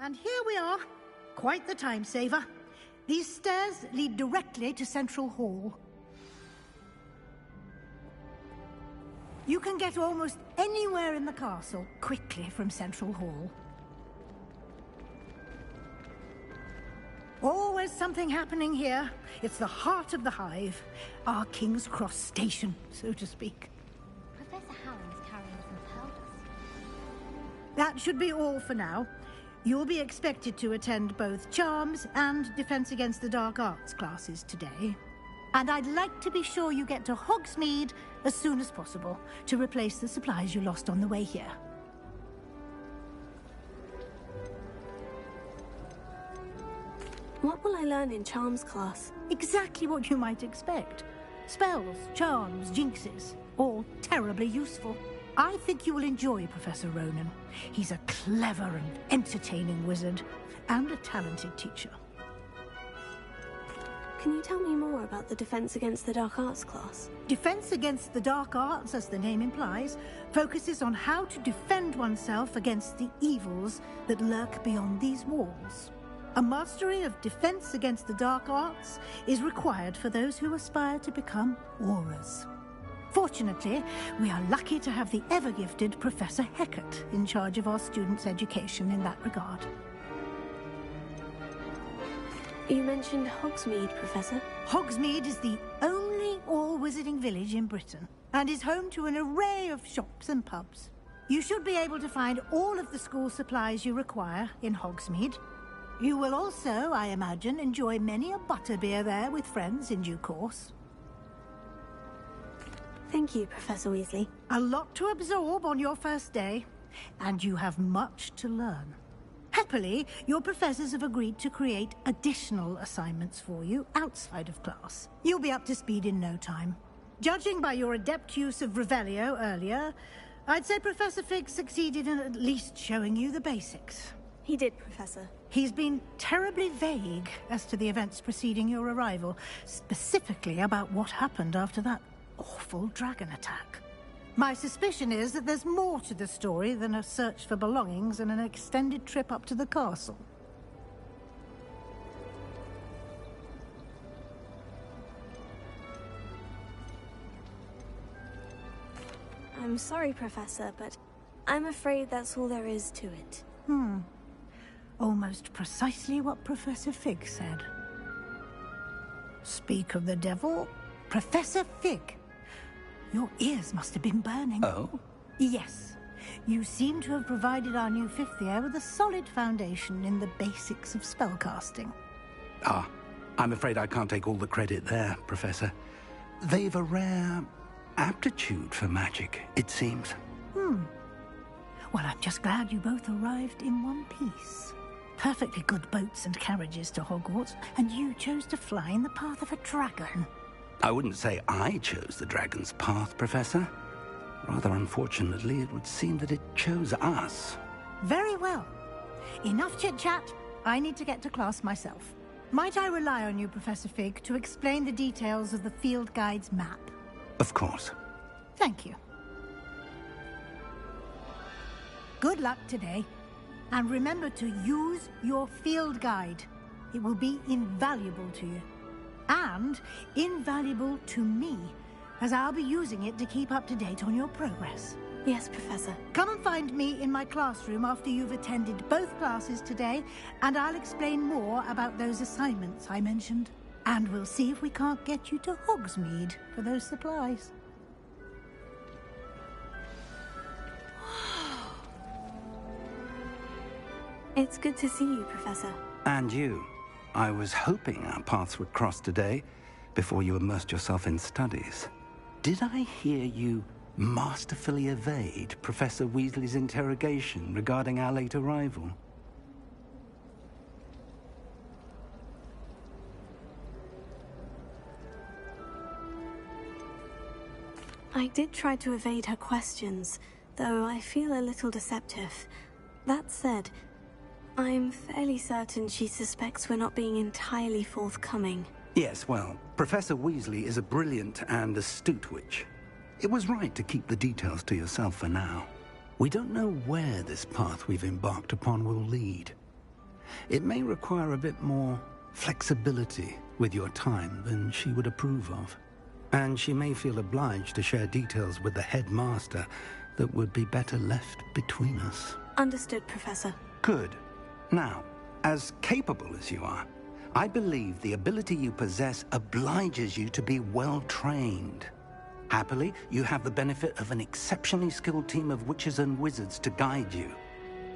And here we are. Quite the time saver. These stairs lead directly to Central Hall. You can get almost anywhere in the castle quickly from Central Hall. Always something happening here. It's the heart of the Hive. Our King's Cross station, so to speak. Professor Howland's carrying some powders. That should be all for now. You'll be expected to attend both Charms and Defense Against the Dark Arts classes today. And I'd like to be sure you get to Hogsmeade as soon as possible to replace the supplies you lost on the way here. What will I learn in Charms class? Exactly what you might expect. Spells, charms, jinxes, all terribly useful. I think you will enjoy Professor Ronan. He's a clever and entertaining wizard, and a talented teacher. Can you tell me more about the Defense Against the Dark Arts class? Defense Against the Dark Arts, as the name implies, focuses on how to defend oneself against the evils that lurk beyond these walls. A mastery of Defense Against the Dark Arts is required for those who aspire to become Aurors. Fortunately, we are lucky to have the ever-gifted Professor Hecat in charge of our students' education in that regard. You mentioned Hogsmeade, Professor. Hogsmeade is the only all-wizarding village in Britain and is home to an array of shops and pubs. You should be able to find all of the school supplies you require in Hogsmeade. You will also, I imagine, enjoy many a butterbeer there with friends in due course. Thank you, Professor Weasley. A lot to absorb on your first day, and you have much to learn. Happily, your professors have agreed to create additional assignments for you outside of class. You'll be up to speed in no time. Judging by your adept use of Revelio earlier, I'd say Professor Fig succeeded in at least showing you the basics. He did, Professor. He's been terribly vague as to the events preceding your arrival, specifically about what happened after that awful dragon attack. My suspicion is that there's more to the story than a search for belongings and an extended trip up to the castle. I'm sorry, Professor, but I'm afraid that's all there is to it. Almost precisely what Professor Fig said. Speak of the devil, Professor Fig. Your ears must have been burning. Oh? Yes. You seem to have provided our new fifth year with a solid foundation in the basics of spellcasting. Ah, I'm afraid I can't take all the credit there, Professor. They've a rare aptitude for magic, it seems. Well, I'm just glad you both arrived in one piece. Perfectly good boats and carriages to Hogwarts, and you chose to fly in the path of a dragon. I wouldn't say I chose the dragon's path, Professor. Rather unfortunately, it would seem that it chose us. Very well. Enough chit-chat. I need to get to class myself. Might I rely on you, Professor Fig, to explain the details of the field guide's map? Of course. Thank you. Good luck today. And remember to use your field guide. It will be invaluable to you. And invaluable to me, as I'll be using it to keep up to date on your progress. Yes, Professor. Come and find me in my classroom after you've attended both classes today, and I'll explain more about those assignments I mentioned. And we'll see if we can't get you to Hogsmeade for those supplies. It's good to see you, Professor. And you. I was hoping our paths would cross today, before you immersed yourself in studies. Did I hear you masterfully evade Professor Weasley's interrogation regarding our late arrival? I did try to evade her questions, though I feel a little deceptive. That said, I'm fairly certain she suspects we're not being entirely forthcoming. Yes, well, Professor Weasley is a brilliant and astute witch. It was right to keep the details to yourself for now. We don't know where this path we've embarked upon will lead. It may require a bit more flexibility with your time than she would approve of. And she may feel obliged to share details with the headmaster that would be better left between us. Understood, Professor. Good. Now, as capable as you are, I believe the ability you possess obliges you to be well-trained. Happily, you have the benefit of an exceptionally skilled team of witches and wizards to guide you.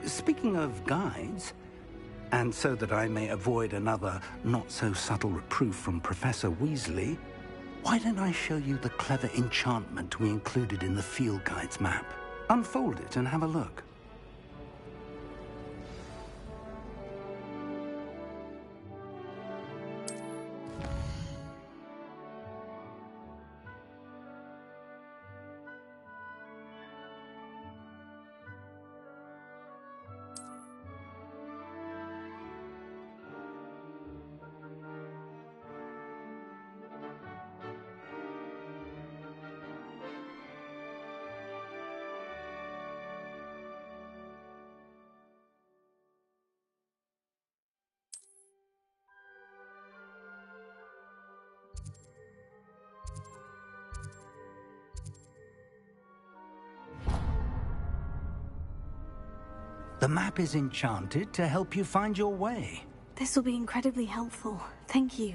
Speaking of guides, and so that I may avoid another not-so-subtle reproof from Professor Weasley, why don't I show you the clever enchantment we included in the field guide's map? Unfold it and have a look. The map is enchanted to help you find your way. This will be incredibly helpful. Thank you.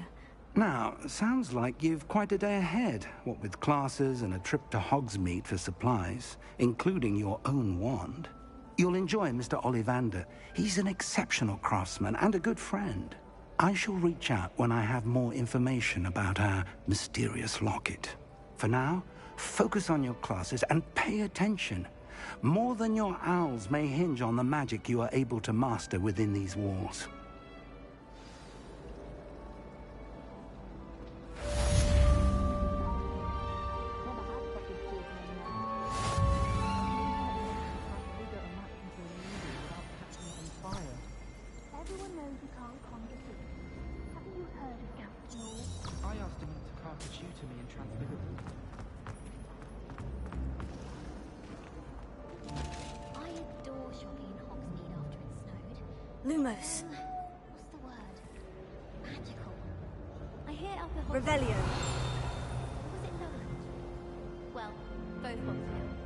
Now, sounds like you've quite a day ahead, what with classes and a trip to Hogsmeade for supplies, including your own wand. You'll enjoy Mr. Ollivander. He's an exceptional craftsman and a good friend. I shall reach out when I have more information about our mysterious locket. For now, focus on your classes and pay attention. More than your owls may hinge on the magic you are able to master within these walls. Everyone knows you can't conjure things. Haven't you heard of Gamp's law? I asked him to cast a shoe to me in Transfigured. I adore shopping in Hogsmeade after it snowed. Lumos. What's the word? Magical. I hear up at Hogsmeade. Revelio. Or was it Loveland? Well, both Hogsmeade.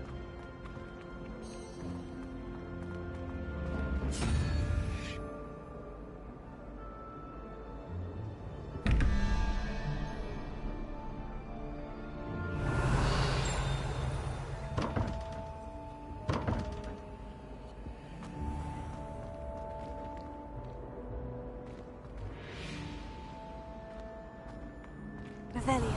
Revelio.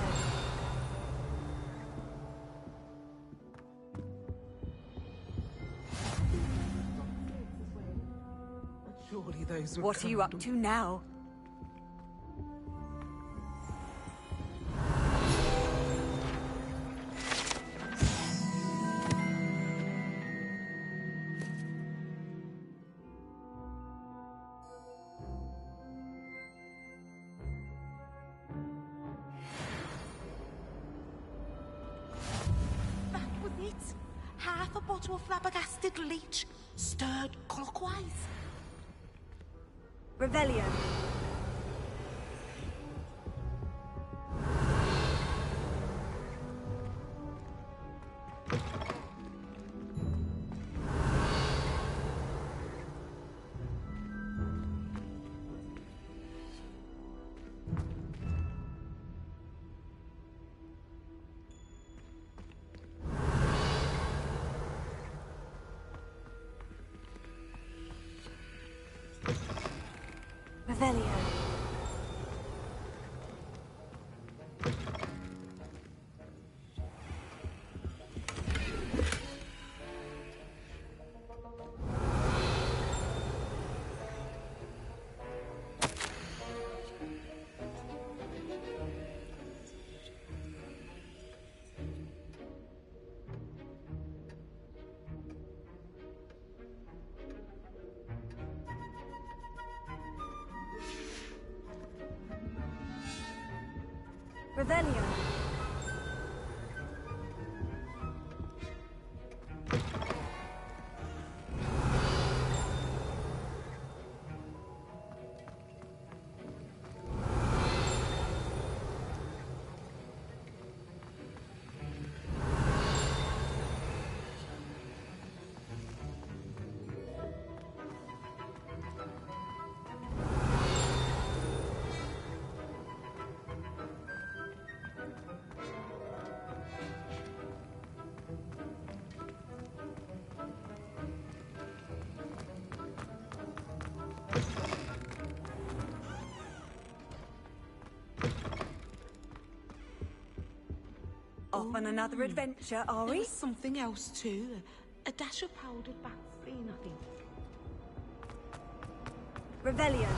Surely those would What are you up to now? That was it. Half a bottle of flabbergasted leech, stirred clockwise. Revelio. Revelio. Revelio. Off on another adventure, are There we? was something else too. A dash of powdered Vaseline, I think. Revelio.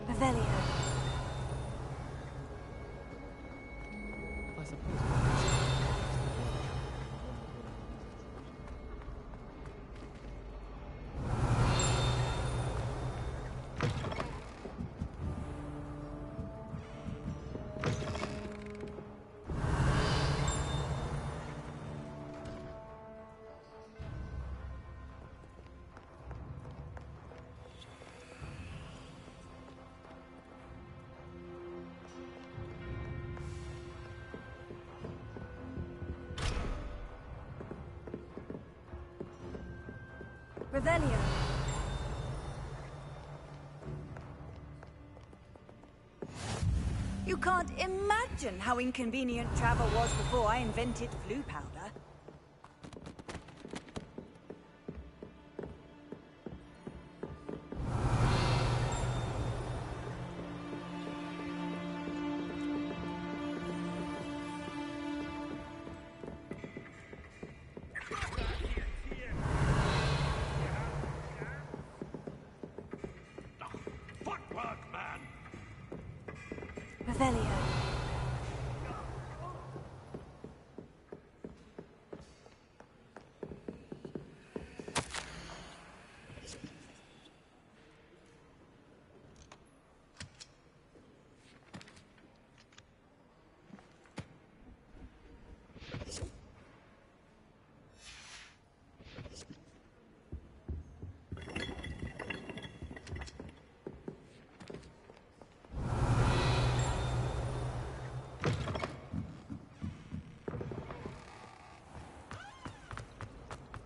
Revelio. I suppose. Revelio. You can't imagine how inconvenient travel was before I invented flu powder. Footwork, man! Revelio.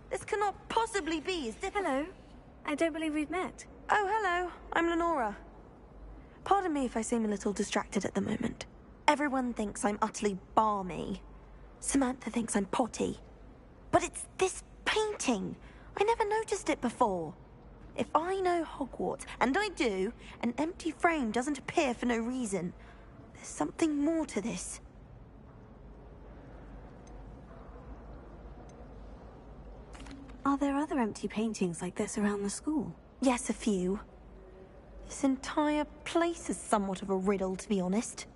This cannot possibly be as difficult. Hello. I don't believe we've met. Oh, hello. I'm Lenora. Pardon me if I seem a little distracted at the moment. Everyone thinks I'm utterly balmy. Samantha thinks I'm potty. But it's this painting. I never noticed it before. If I know Hogwarts, and I do, an empty frame doesn't appear for no reason. There's something more to this. Are there other empty paintings like this around the school? Yes, a few. This entire place is somewhat of a riddle, to be honest.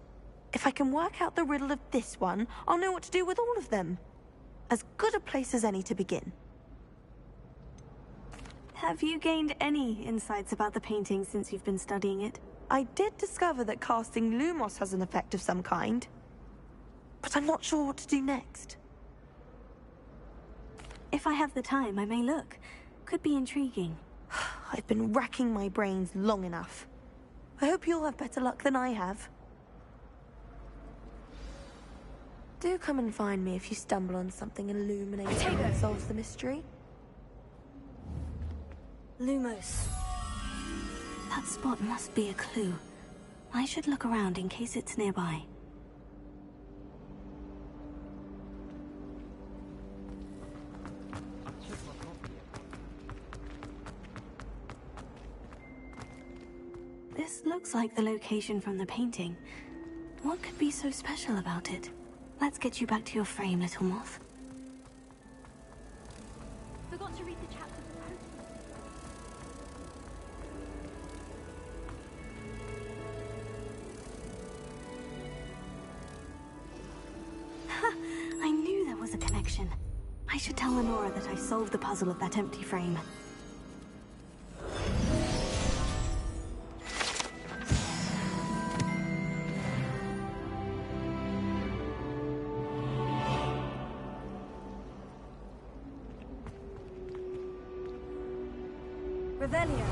If I can work out the riddle of this one, I'll know what to do with all of them. As good a place as any to begin. Have you gained any insights about the painting since you've been studying it? I did discover that casting Lumos has an effect of some kind. But I'm not sure what to do next. If I have the time, I may look. Could be intriguing. I've been racking my brains long enough. I hope you'll have better luck than I have. Do come and find me if you stumble on something illuminating that solves the mystery. Lumos. That spot must be a clue. I should look around in case it's nearby. This looks like the location from the painting. What could be so special about it? Let's get you back to your frame, little moth. Forgot to read the chapter of the post. I knew there was a connection. I should tell Lenora that I solved the puzzle of that empty frame. Revelio.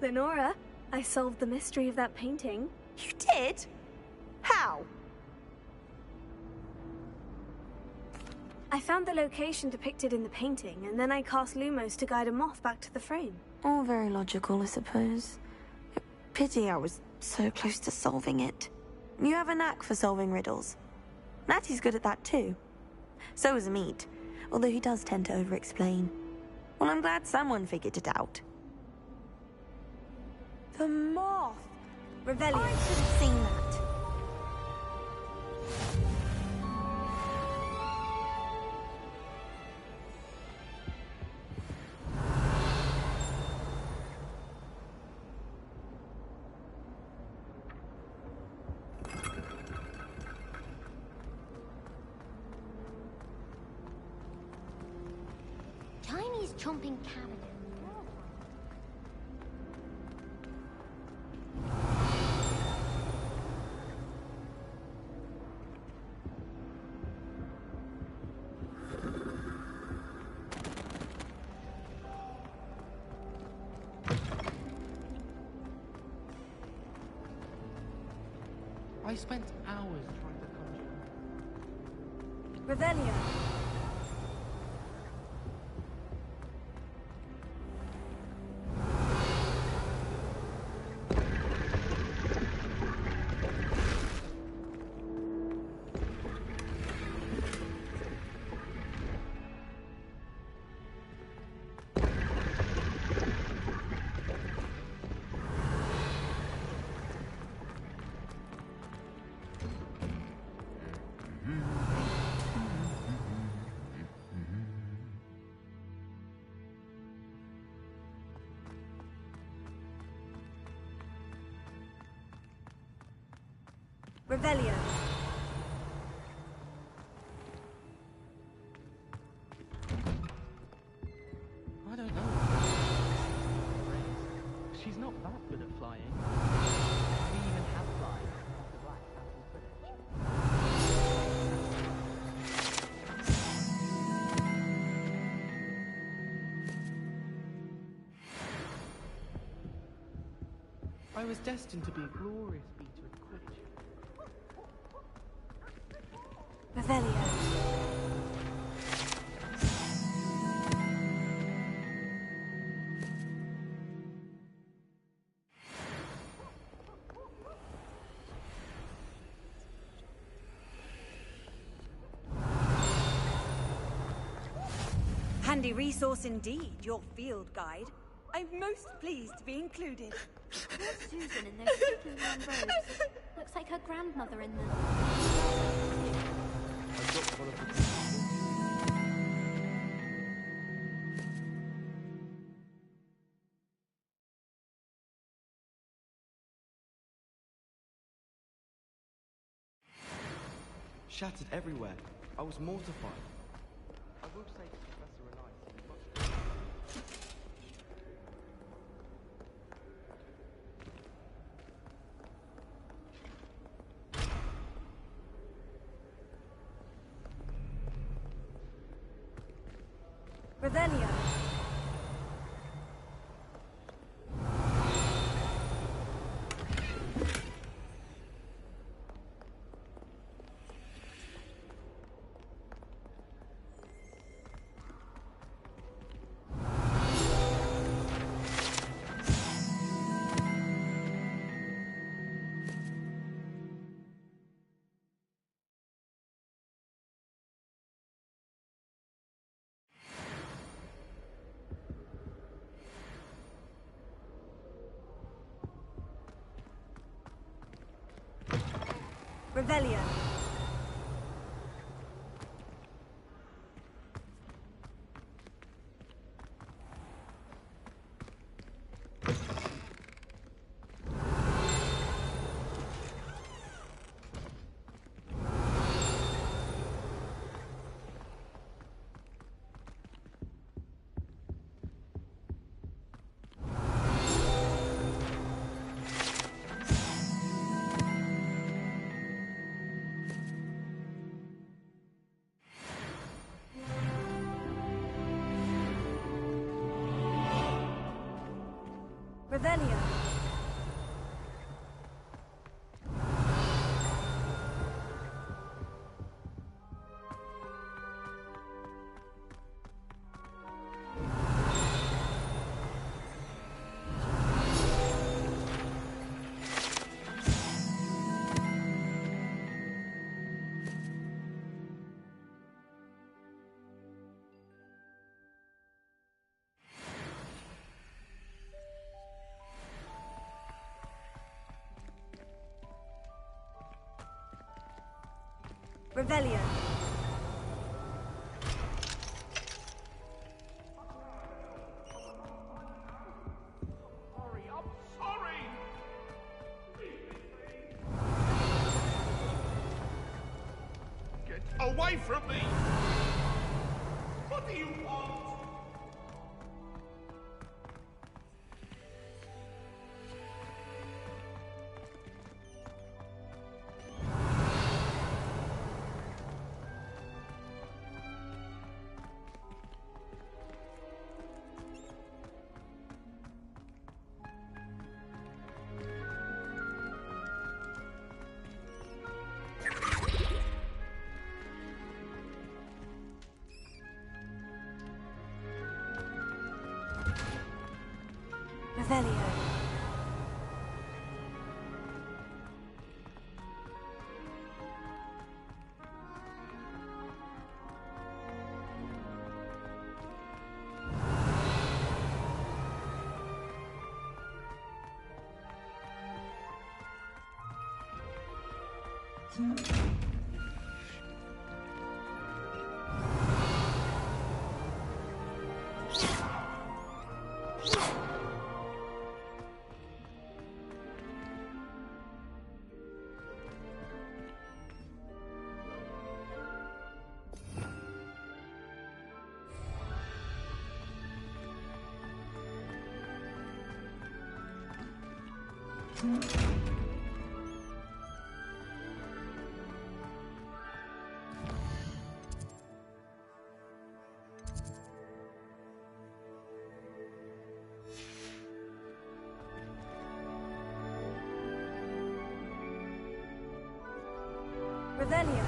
Lenora, I solved the mystery of that painting. You did? How? I found the location depicted in the painting, and then I cast Lumos to guide a moth back to the frame. All very logical, I suppose. Pity I was so close to solving it. You have a knack for solving riddles. Natty's good at that too. So is Meat, although he does tend to over-explain. Well, I'm glad someone figured it out. The moth! Revelio. I should have seen that. Chinese chomping cabinet. I spent hours trying to conjure. Revelio. Revelio. I don't know. She's not that good at flying. We even have flying. I was destined to be a glorious beater at Quidditch. Revelio. Handy resource indeed, your field guide. I'm most pleased to be included. Where's Susan in those sticky warm robes? Looks like her grandmother in them. I got one of the shattered everywhere. I was mortified. I will say to Professor Reliance, he's much Revelio. Revelio. Revelio. Revelio. Sorry, I'm sorry! Get away from me! What do you want? Revelio. Revelio.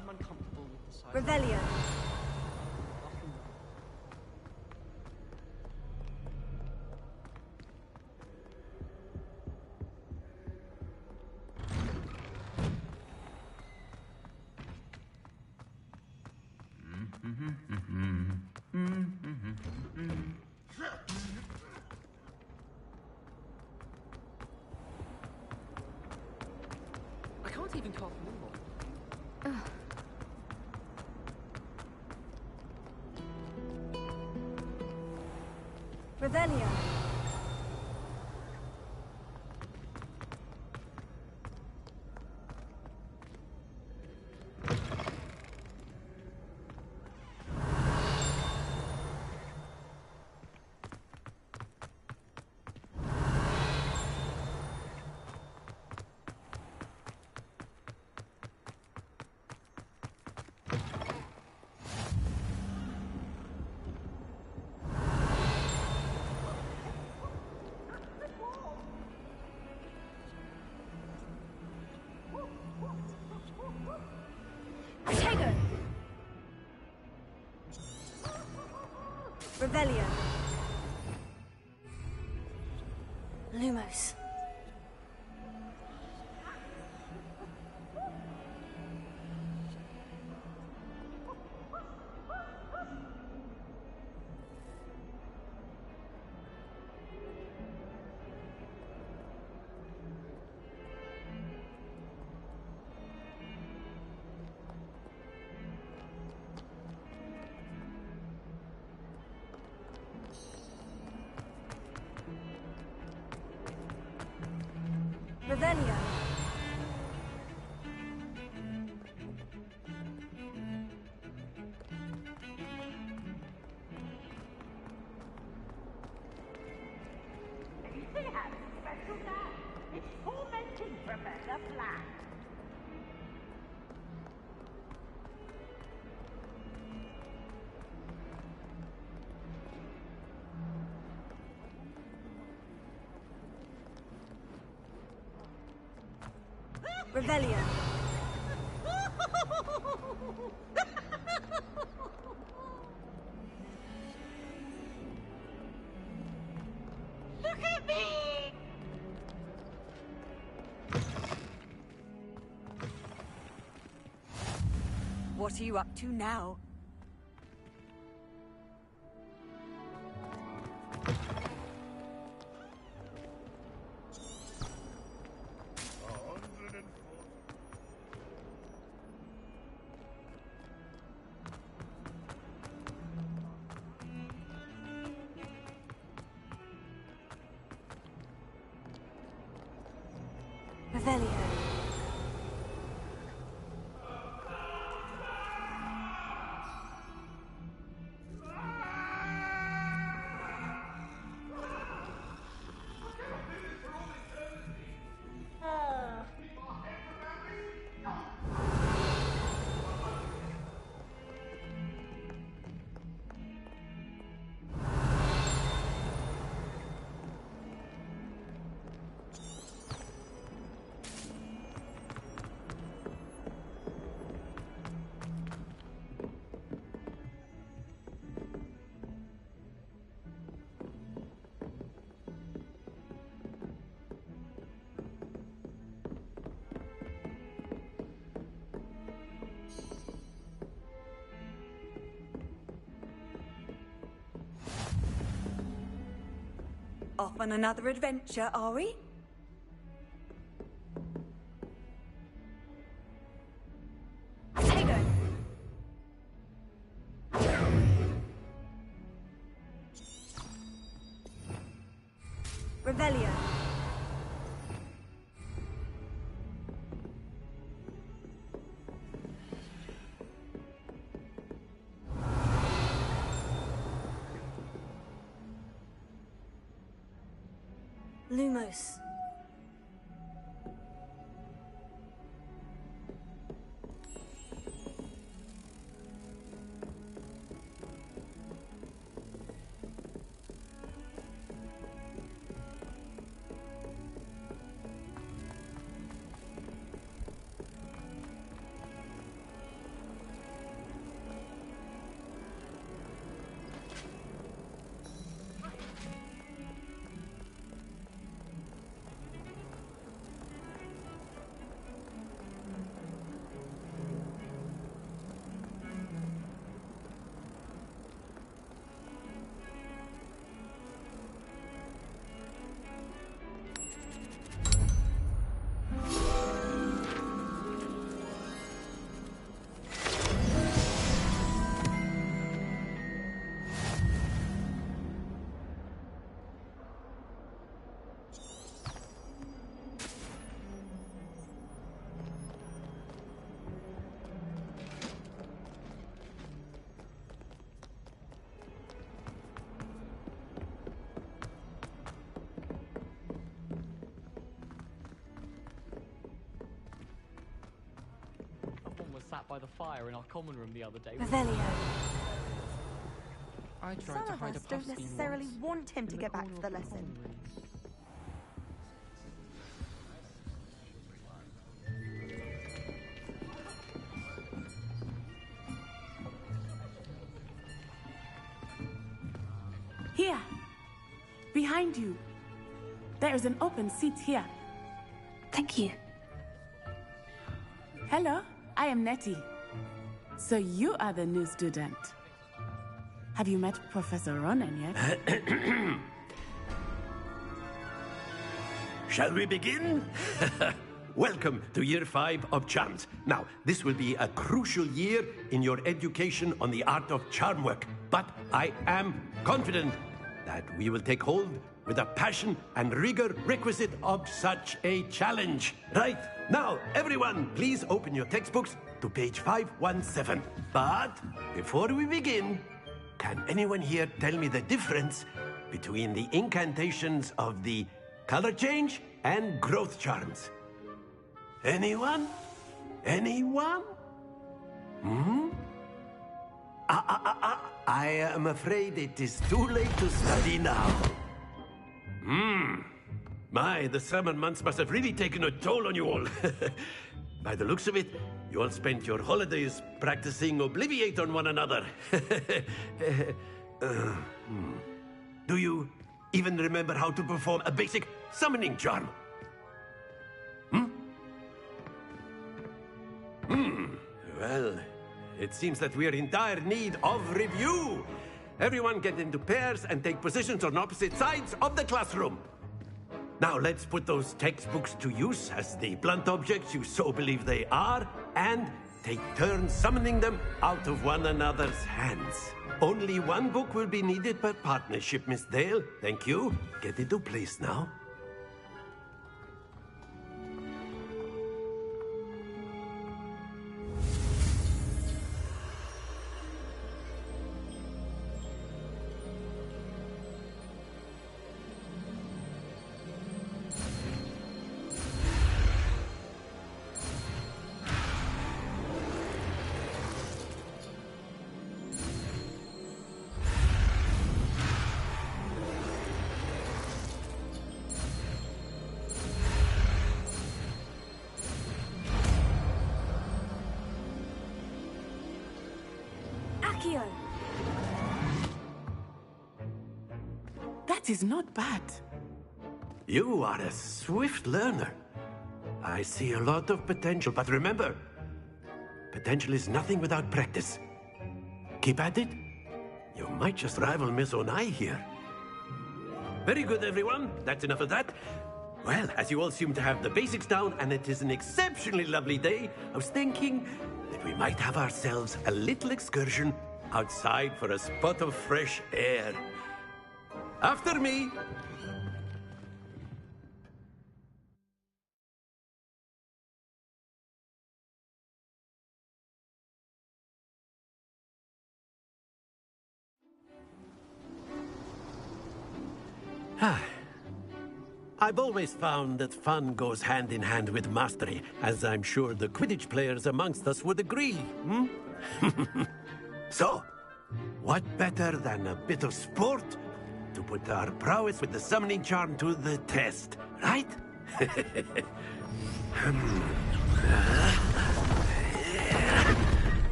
I'm uncomfortable with the sight. Revelio. I can't even cast more. Revelio. Revelio. Lumos. Revelio. Anything happens special now? It's tormenting Professor Black. Revelio. Look at me! What are you up to now? Revelio. Off on another adventure, are we? Potato! Revelio. Lumos. Someone was sat by the fire in our common room the other day. Revelio. I tried Some to of hide us a don't puffskein necessarily once want him to in get back corner to the of lesson. common room. Here. Behind you. There is an open seat here. Thank you. Hello, I am Nettie. So you are the new student. Have you met Professor Ronan yet? Shall we begin? Welcome to Year 5 of Charms. Now, this will be a crucial year in your education on the art of charm work. But I am confident that we will take hold with the passion and rigor requisite of such a challenge. Right, now, everyone, please open your textbooks to page 517. But before we begin, can anyone here tell me the difference between the incantations of the color change and growth charms? Anyone? Anyone? I am afraid it is too late to study now. My, the summer months must have really taken a toll on you all. By the looks of it, you all spent your holidays practicing Obliviate on one another. Do you even remember how to perform a basic summoning charm? Well, it seems that we are in dire need of review. Everyone get into pairs and take positions on opposite sides of the classroom. Now let's put those textbooks to use as the blunt objects you so believe they are, and take turns summoning them out of one another's hands. Only one book will be needed per partnership, Miss Dale. Thank you. Get into place now. That is not bad. You are a swift learner. I see a lot of potential, but remember, potential is nothing without practice. Keep at it. You might just rival Miss Onai here. Very good, everyone. That's enough of that. Well, as you all seem to have the basics down, and it is an exceptionally lovely day, I was thinking that we might have ourselves a little excursion outside for a spot of fresh air. After me. I've always found that fun goes hand in hand with mastery, as I'm sure the Quidditch players amongst us would agree. So, what better than a bit of sport to put our prowess with the summoning charm to the test, right?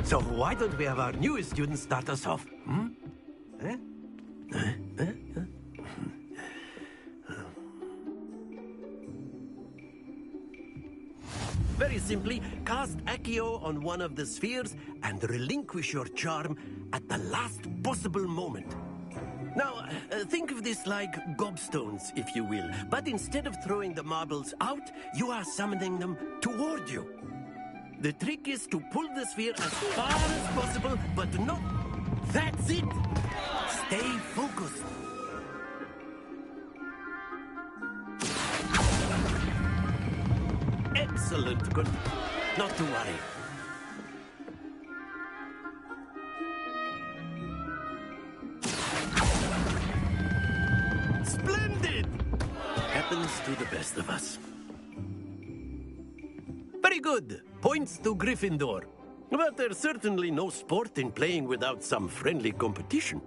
So why don't we have our newest student start us off? Very simply, cast Accio on one of the spheres and relinquish your charm at the last possible moment. Now, think of this like gobstones, if you will. But instead of throwing the marbles out, you are summoning them toward you. The trick is to pull the sphere as far as possible, but not... That's it! Stay focused. Excellent. Good. Not to worry. Splendid! Happens to the best of us. Very good. Points to Gryffindor. But there's certainly no sport in playing without some friendly competition.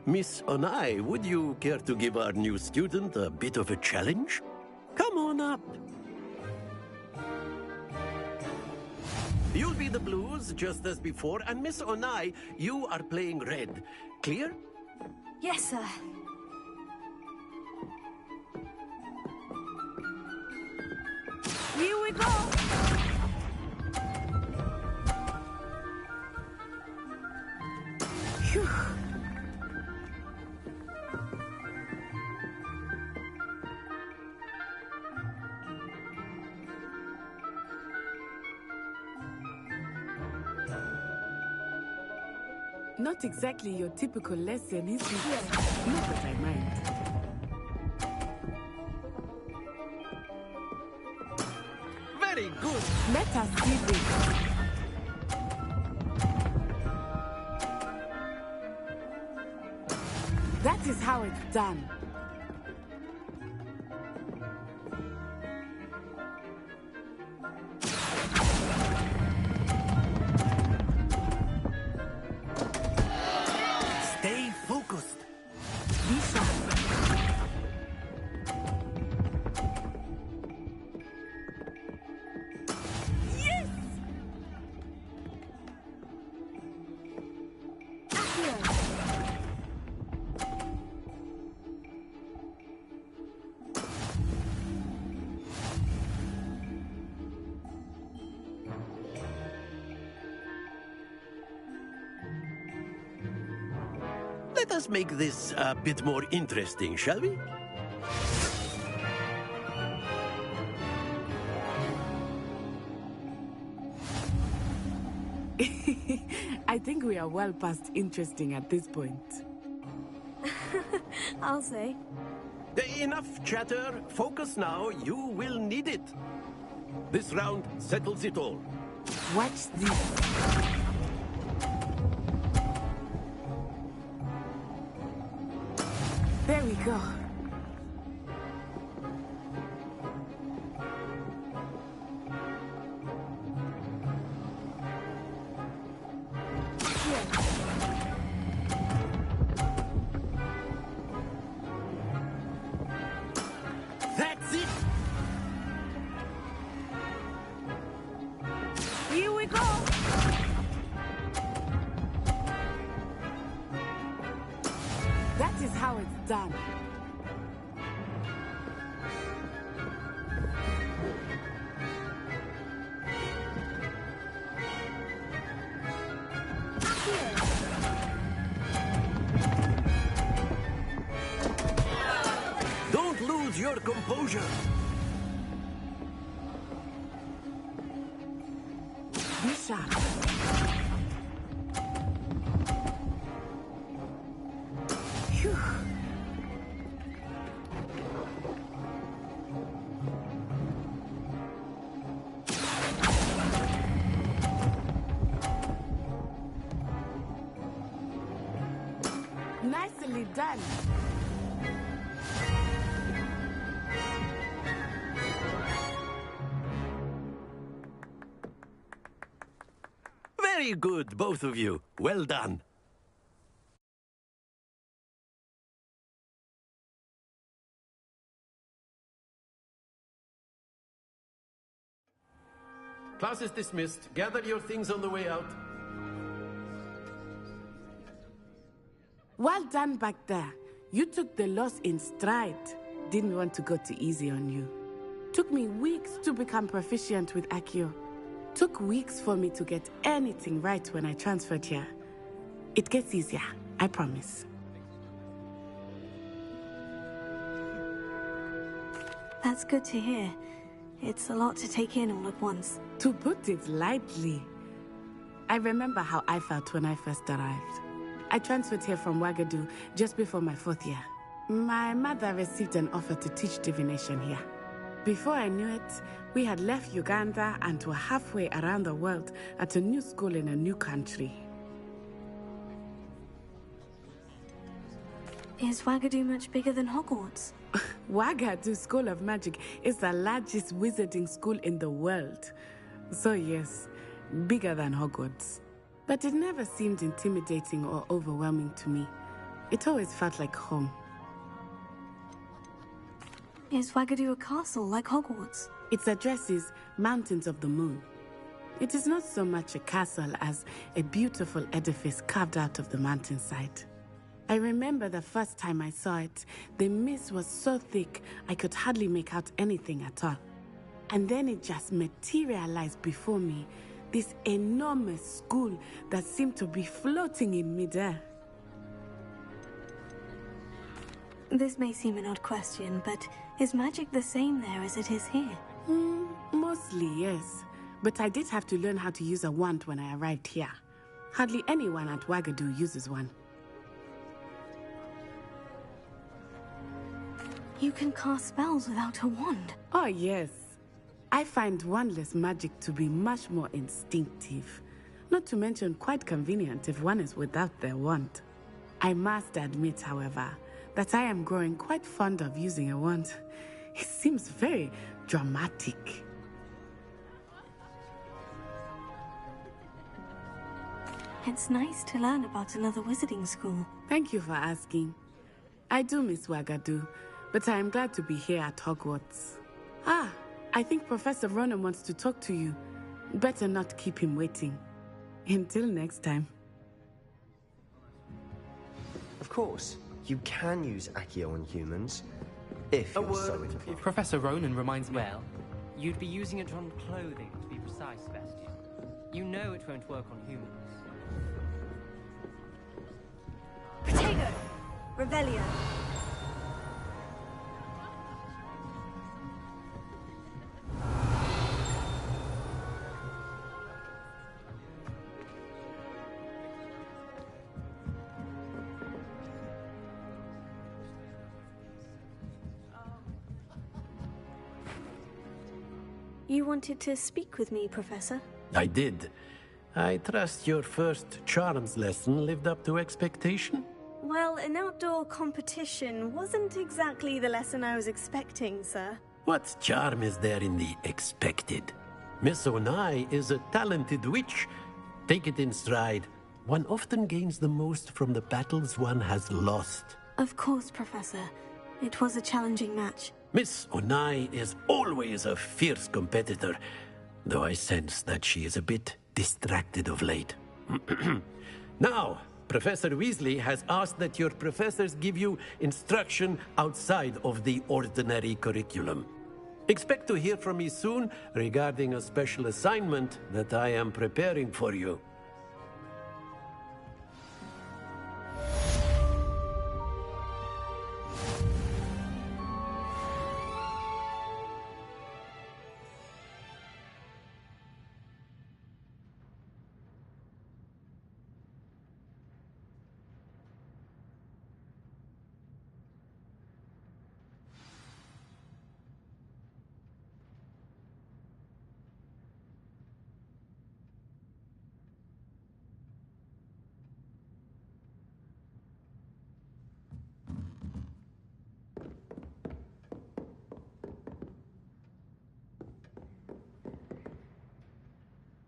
Miss Onai, would you care to give our new student a bit of a challenge? Come on up. You'll be the blues, just as before, and Miss Onai, you are playing red. Clear? Yes, sir. Here we go! Phew. Not exactly your typical lesson, is it? Not that I mind. Very good. Let us see this. That is how it's done. Stay focused. Be sharp. Yes! Let us make this a bit more interesting, shall we? I think we are well past interesting at this point. I'll say. Enough chatter. Focus now. You will need it. This round settles it all. Watch this. There we go. That's it. Here we go. That is how it's done. Don't lose your composure. Be sharp. Phew. Nicely done. Very good, both of you. Well done. Class is dismissed. Gather your things on the way out. Well done back there. You took the loss in stride. Didn't want to go too easy on you. Took me weeks to become proficient with Accio. Took weeks for me to get anything right when I transferred here. It gets easier, I promise. That's good to hear. It's a lot to take in all at once. To put it lightly, I remember how I felt when I first arrived. I transferred here from Wagadu just before my 4th year. My mother received an offer to teach divination here. Before I knew it, we had left Uganda and were halfway around the world at a new school in a new country. Is Wagadu much bigger than Hogwarts? Wagadu School of Magic is the largest wizarding school in the world. So yes, bigger than Hogwarts. But it never seemed intimidating or overwhelming to me. It always felt like home. Is Wagadu a castle like Hogwarts? Its address is Mountains of the Moon. It is not so much a castle as a beautiful edifice carved out of the mountainside. I remember the first time I saw it, the mist was so thick I could hardly make out anything at all. And then it just materialized before me, this enormous school that seemed to be floating in midair. This may seem an odd question, but is magic the same there as it is here? Mostly, yes. But I did have to learn how to use a wand when I arrived here. Hardly anyone at Wagadu uses one. You can cast spells without a wand? Oh, yes. I find wandless magic to be much more instinctive. Not to mention quite convenient if one is without their wand. I must admit, however, that I am growing quite fond of using a wand. It seems very dramatic. It's nice to learn about another wizarding school. Thank you for asking. I do miss Wagadu, but I am glad to be here at Hogwarts. I think Professor Ronan wants to talk to you. Better not keep him waiting. Until next time. Of course, you can use Accio on humans, if you're so inclined. Professor Ronan reminds me. Well, you'd be using it on clothing, to be precise, Sebastian. You know it won't work on humans. Protego! Revelio! You wanted to speak with me, Professor? I did. I trust your first charms lesson lived up to expectation? Well, an outdoor competition wasn't exactly the lesson I was expecting, sir. What charm is there in the expected? Miss Onai is a talented witch. Take it in stride. One often gains the most from the battles one has lost. Of course, Professor. It was a challenging match. Miss Onai is always a fierce competitor, though I sense that she is a bit distracted of late. Now, Professor Weasley has asked that your professors give you instruction outside of the ordinary curriculum. Expect to hear from me soon regarding a special assignment that I am preparing for you.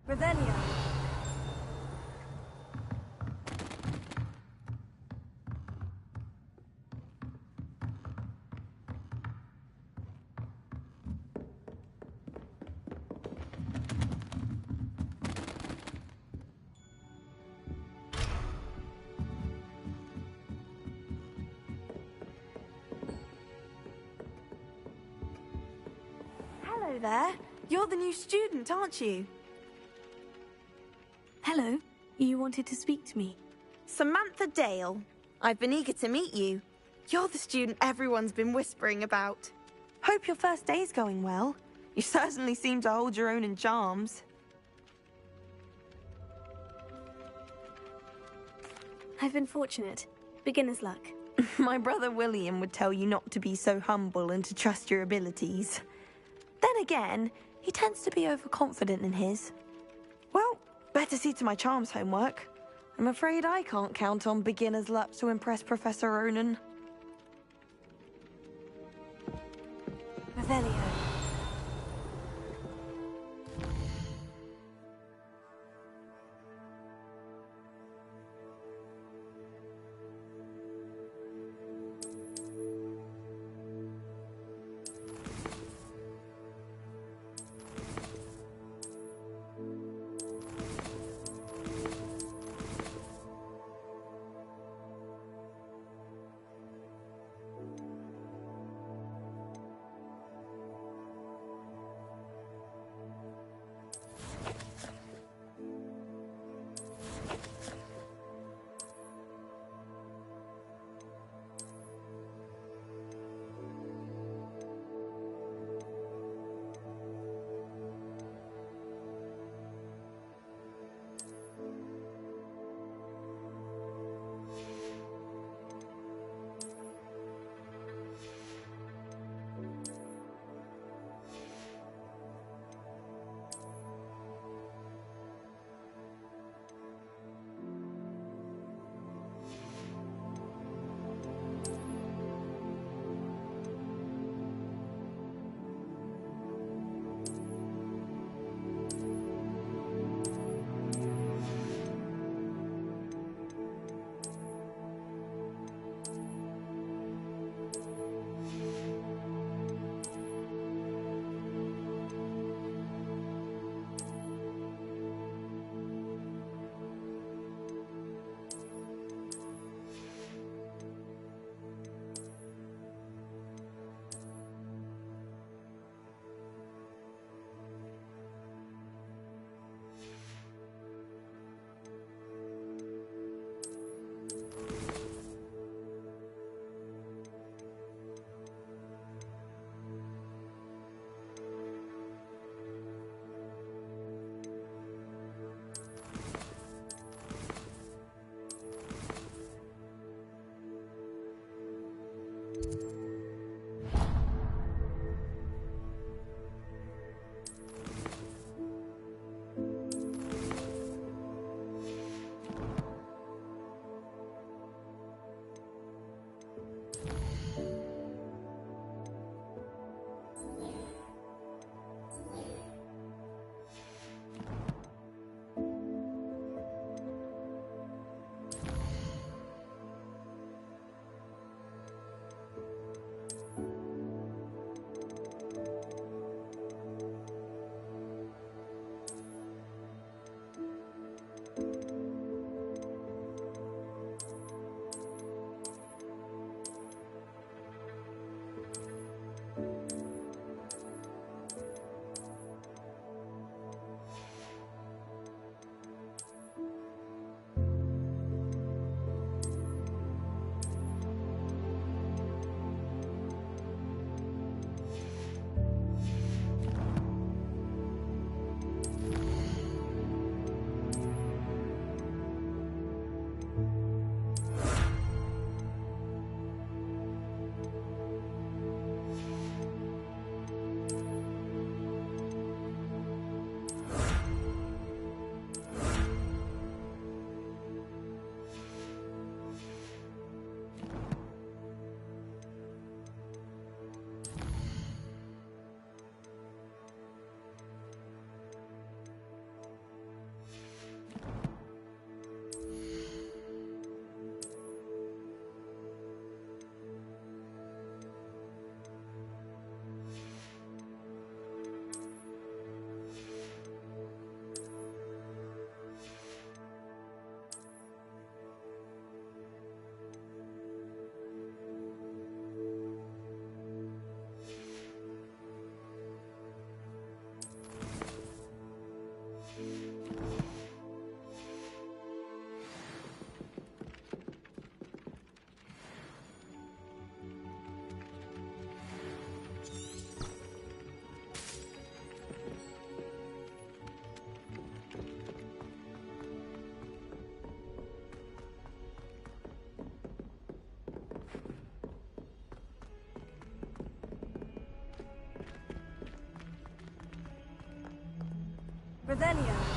Revelio! Hello there. You're the new student, aren't you? Hello. You wanted to speak to me? Samantha Dale. I've been eager to meet you. You're the student everyone's been whispering about. Hope your first day's going well. You certainly seem to hold your own in charms. I've been fortunate. Beginner's luck. My brother William would tell you not to be so humble and to trust your abilities. Then again, he tends to be overconfident in his. Well, better see to my charms homework. I'm afraid I can't count on beginner's luck to impress Professor Ronan. Revelio. Revelio.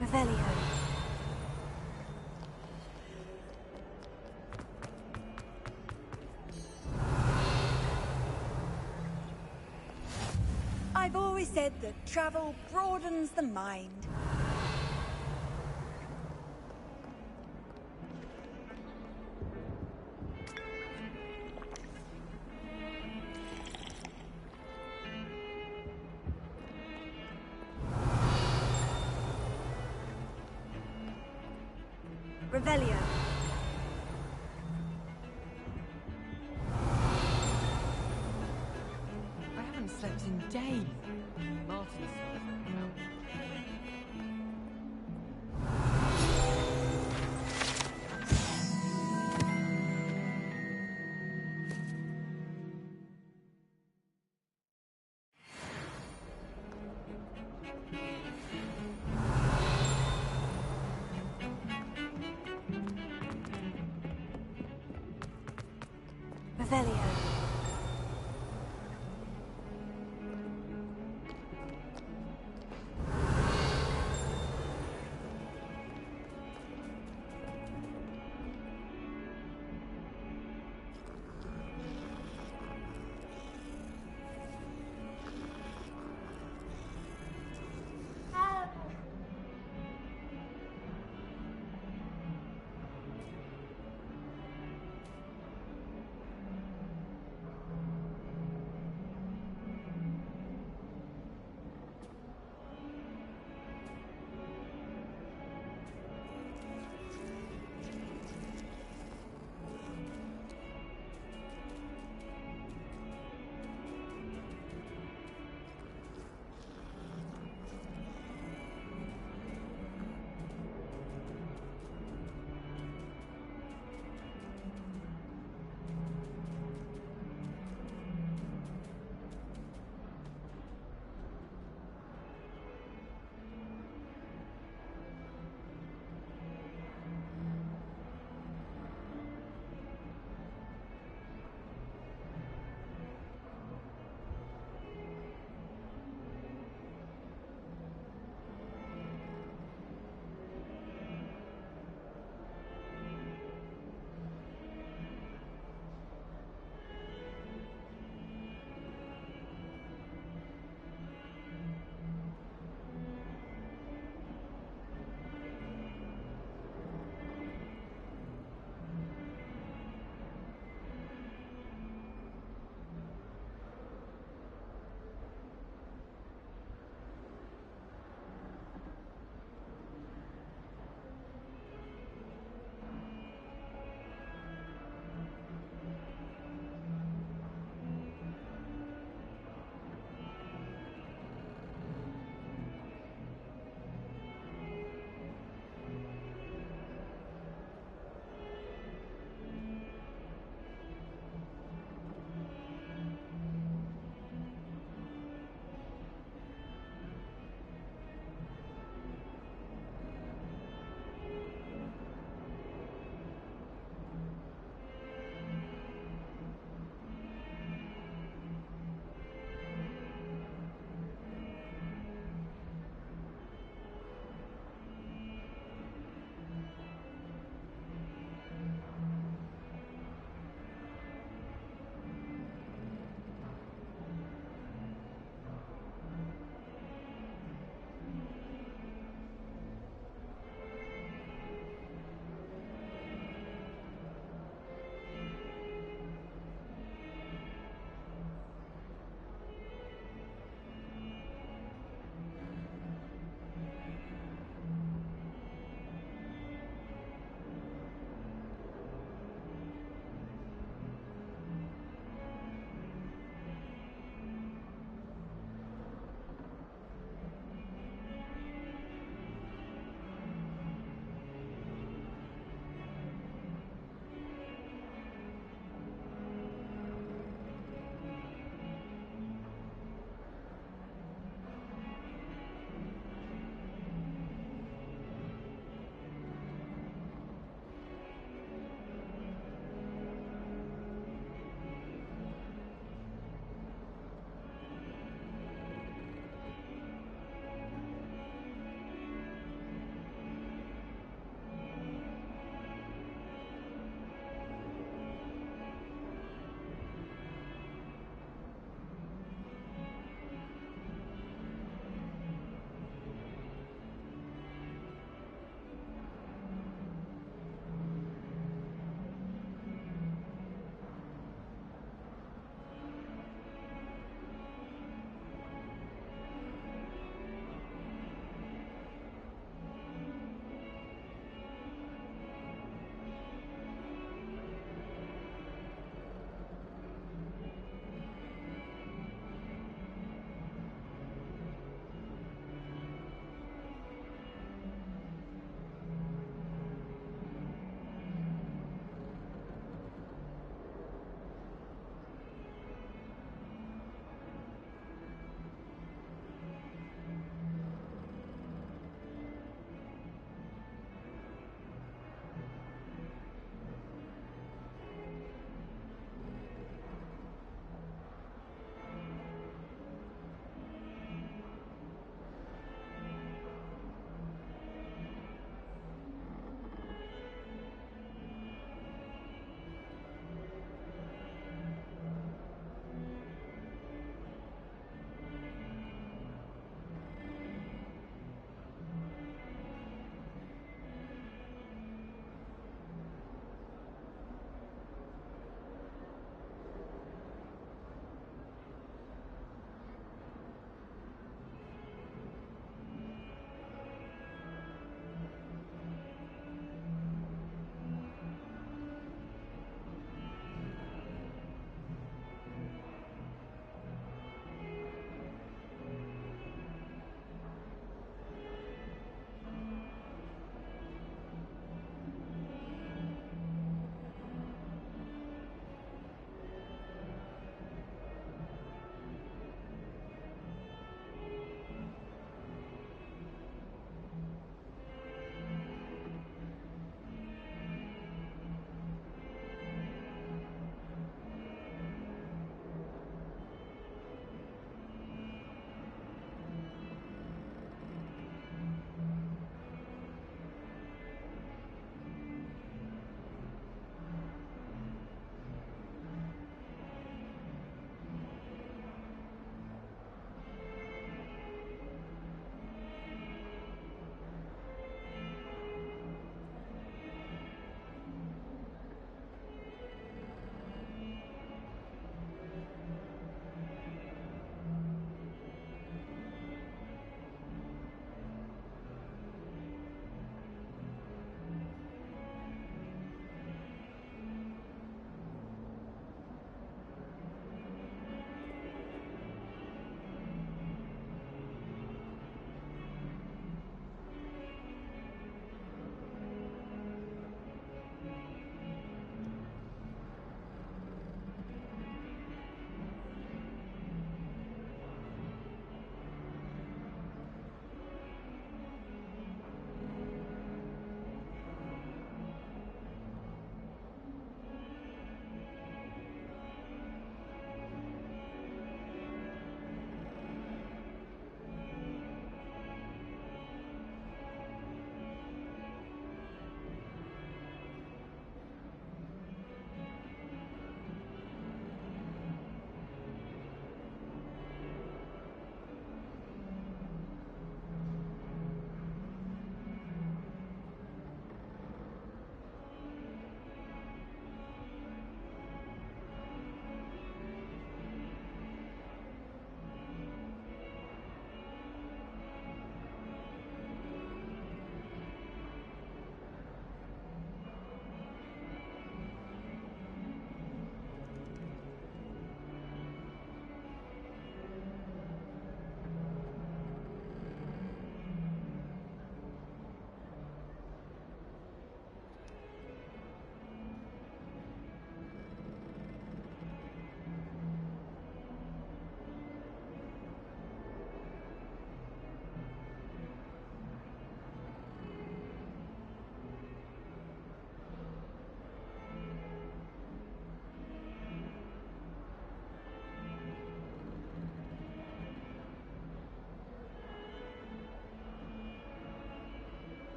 Revelio. I've always said that travel broadens the mind. Revelio. I haven't slept in days. Martin's around. Revelio.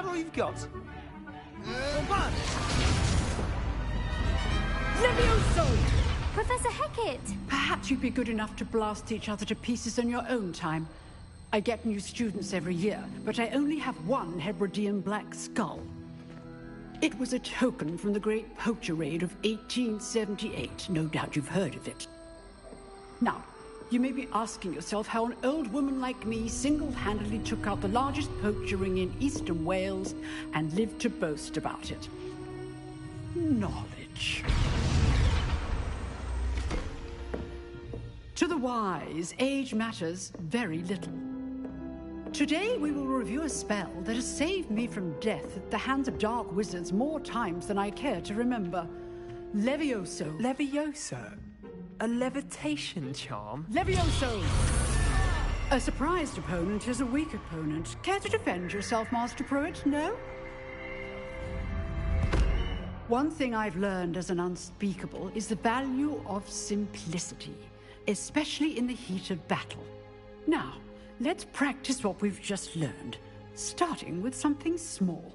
that all you've got? Levioso! Professor Hecat! Perhaps you'd be good enough to blast each other to pieces in your own time. I get new students every year, but I only have one Hebridean black skull. It was a token from the Great Poacher Raid of 1878. No doubt you've heard of it. Now, you may be asking yourself how an old woman like me single-handedly took out the largest poacher ring in eastern Wales and lived to boast about it. Knowledge. To the wise, age matters very little. Today we will review a spell that has saved me from death at the hands of dark wizards more times than I care to remember. Levioso. Levioso? A levitation charm? Levioso! A surprised opponent is a weak opponent. Care to defend yourself, Master Pruitt? No? One thing I've learned as an unspeakable is the value of simplicity, especially in the heat of battle. Now, let's practice what we've just learned, starting with something small.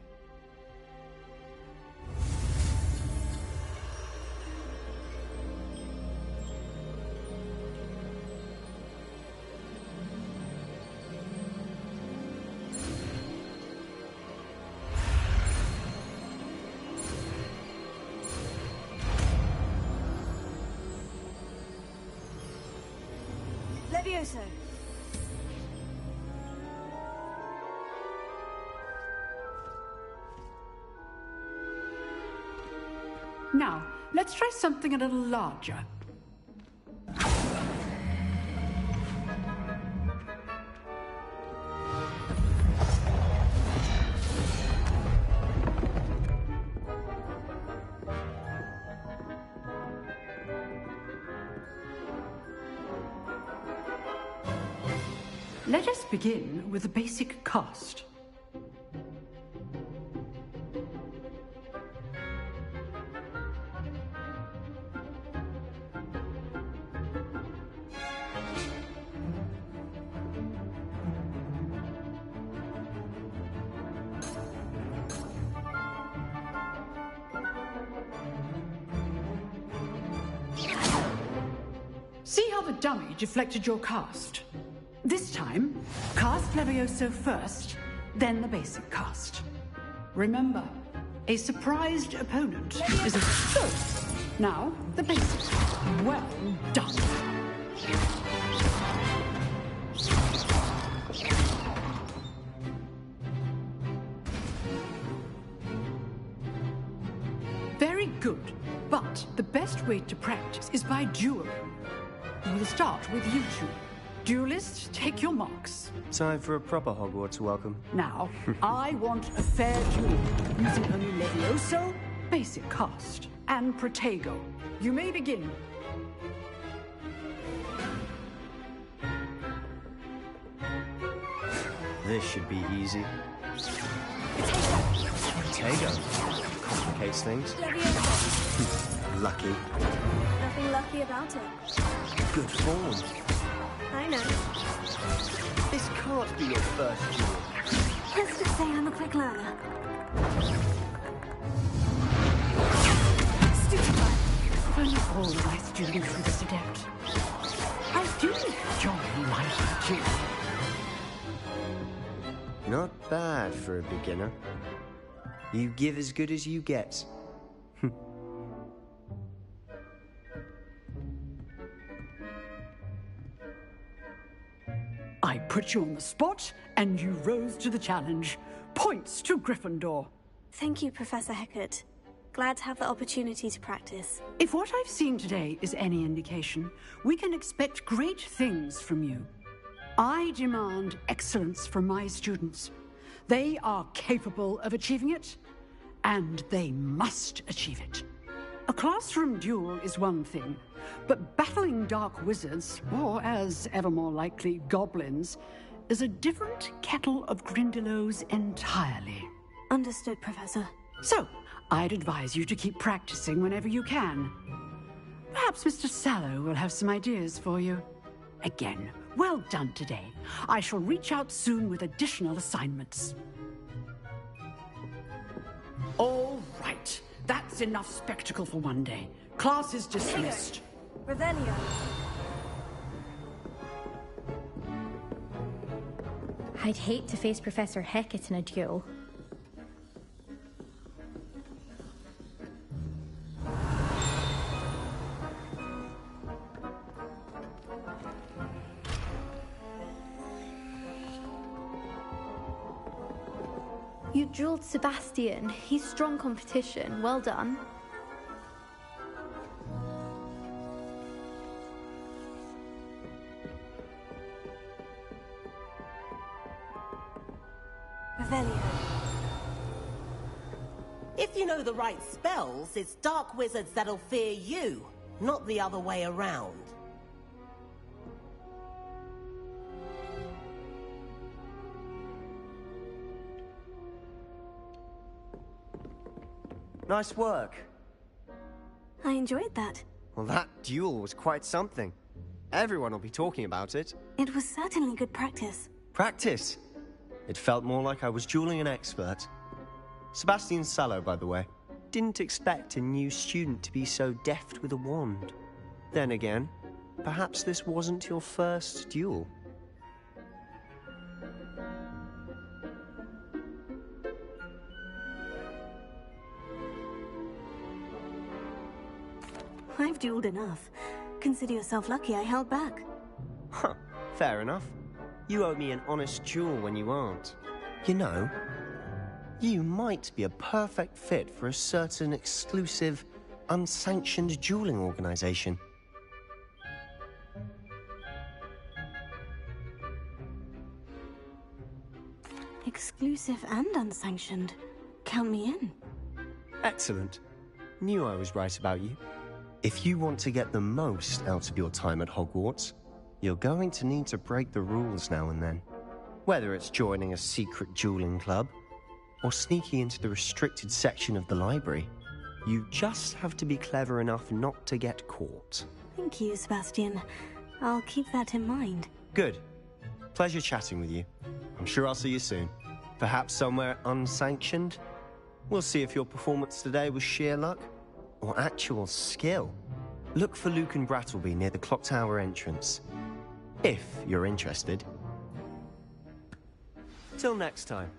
Levioso. Now, let's try something a little larger. Let us begin with the basic cast. See how the dummy deflected your cast? This time, cast Levioso first, then the basic cast. Remember, a surprised opponent is a so. Now, the basic. Well done. Very good, but the best way to practice is by dueling. We will start with you two. Duelists, take your marks. Time for a proper Hogwarts welcome. Now, I want a fair duel, using only Levioso, basic cast, and Protego. You may begin. This should be easy. Protego. Complicates things. Levioso. Lucky. Nothing lucky about it. Good form. I know. This can't be your first duel. Let's just say I'm a quick learner. Stupefy. If only all of my students were this adept. I do enjoy life too. Not bad for a beginner. You give as good as you get. I put you on the spot, and you rose to the challenge. Points to Gryffindor. Thank you, Professor Hecat. Glad to have the opportunity to practice. If what I've seen today is any indication, we can expect great things from you. I demand excellence from my students. They are capable of achieving it, and they must achieve it. A classroom duel is one thing, but battling dark wizards, or as ever more likely, goblins, is a different kettle of Grindylows entirely. Understood, Professor. So, I'd advise you to keep practicing whenever you can. Perhaps Mr. Sallow will have some ideas for you. Again, well done today. I shall reach out soon with additional assignments. Right. That's enough spectacle for one day. Class is dismissed. Revelio. I'd hate to face Professor Hecat in a duel. You dueled Sebastian. He's strong competition. Well done. Revelio. If you know the right spells, it's dark wizards that'll fear you, not the other way around. Nice work. I enjoyed that. Well, that duel was quite something. Everyone will be talking about it. It was certainly good practice. Practice? It felt more like I was dueling an expert. Sebastian Sallow, by the way. Didn't expect a new student to be so deft with a wand. Then again, perhaps this wasn't your first duel. I've dueled enough. Consider yourself lucky I held back. Huh, fair enough. You owe me an honest duel when you aren't. You know, you might be a perfect fit for a certain exclusive, unsanctioned dueling organization. Exclusive and unsanctioned. Count me in. Excellent. Knew I was right about you. If you want to get the most out of your time at Hogwarts, you're going to need to break the rules now and then. Whether it's joining a secret dueling club, or sneaking into the restricted section of the library, you just have to be clever enough not to get caught. Thank you, Sebastian. I'll keep that in mind. Good. Pleasure chatting with you. I'm sure I'll see you soon. Perhaps somewhere unsanctioned? We'll see if your performance today was sheer luck or actual skill. Look for Luke and Brattleby near the clock tower entrance, if you're interested. Till next time.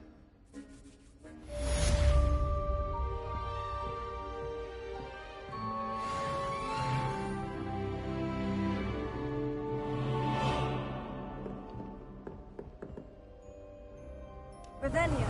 Revelio.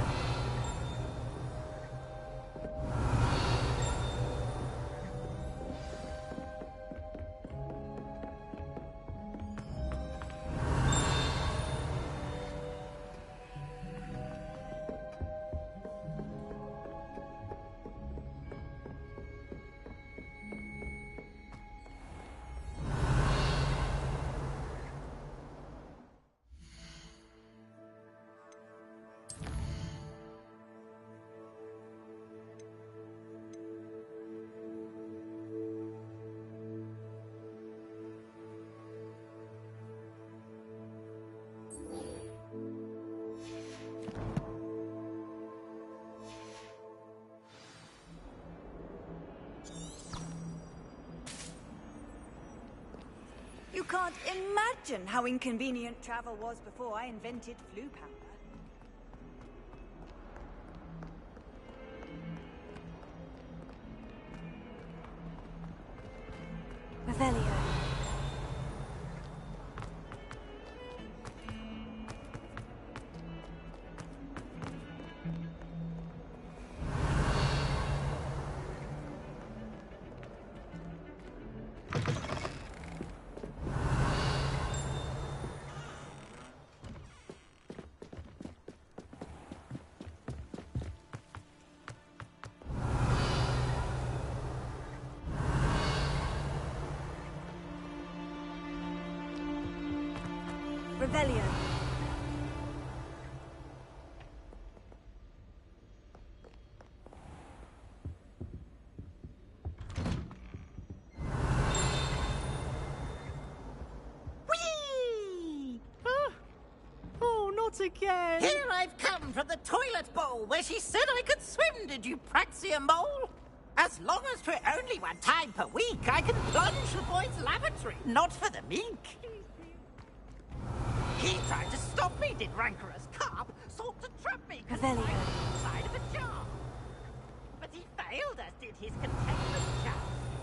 You can't imagine how inconvenient travel was before I invented flu powder. Revelio. Revelio. Whee! Oh, not again. Here I've come from the toilet bowl where she said I could swim, did you praxia mole? As long as for only 1 time per week, I can plunge the boys' lavatory, not for the meek. He tried to stop me, did rancorous carp, sought to trap me inside of a jar. But he failed, as did his containment jar.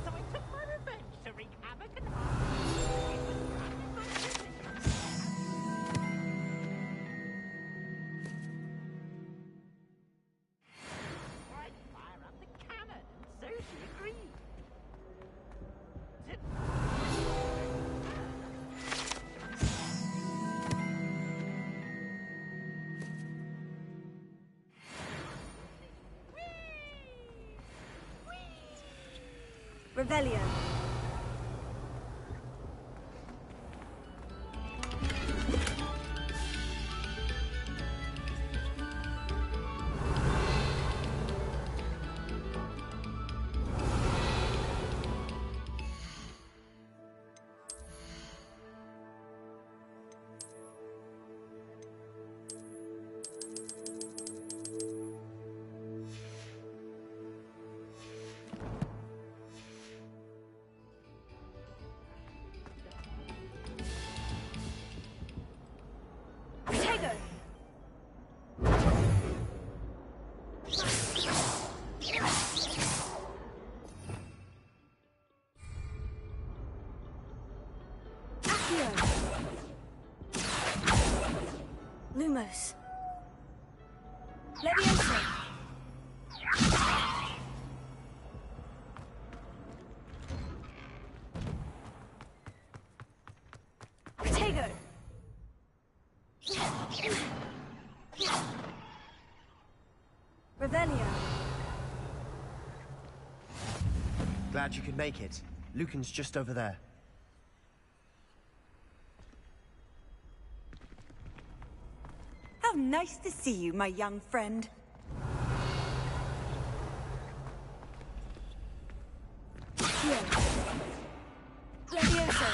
So I took my revenge to wreak havoc and harm. It was kind of my decision. I'd fire up the cannon, and so she agreed. Revelio. Lumos. Leviosa. Protego. Revelio. Glad you could make it. Lucan's just over there. How nice to see you, my young friend. Leviosa.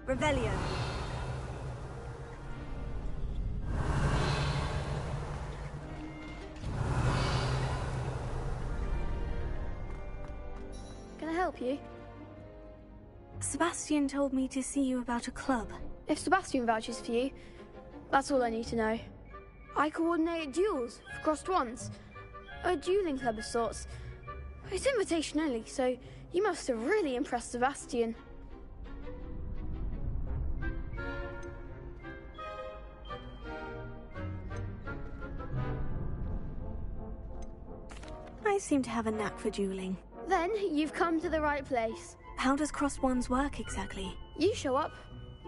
Revelio. Can I help you? Sebastian told me to see you about a club. If Sebastian vouches for you, that's all I need to know. I coordinate duels for crossed ones. A dueling club of sorts. It's invitation only, so you must have really impressed Sebastian. I seem to have a knack for dueling. Then you've come to the right place. How does crossed ones work exactly? You show up,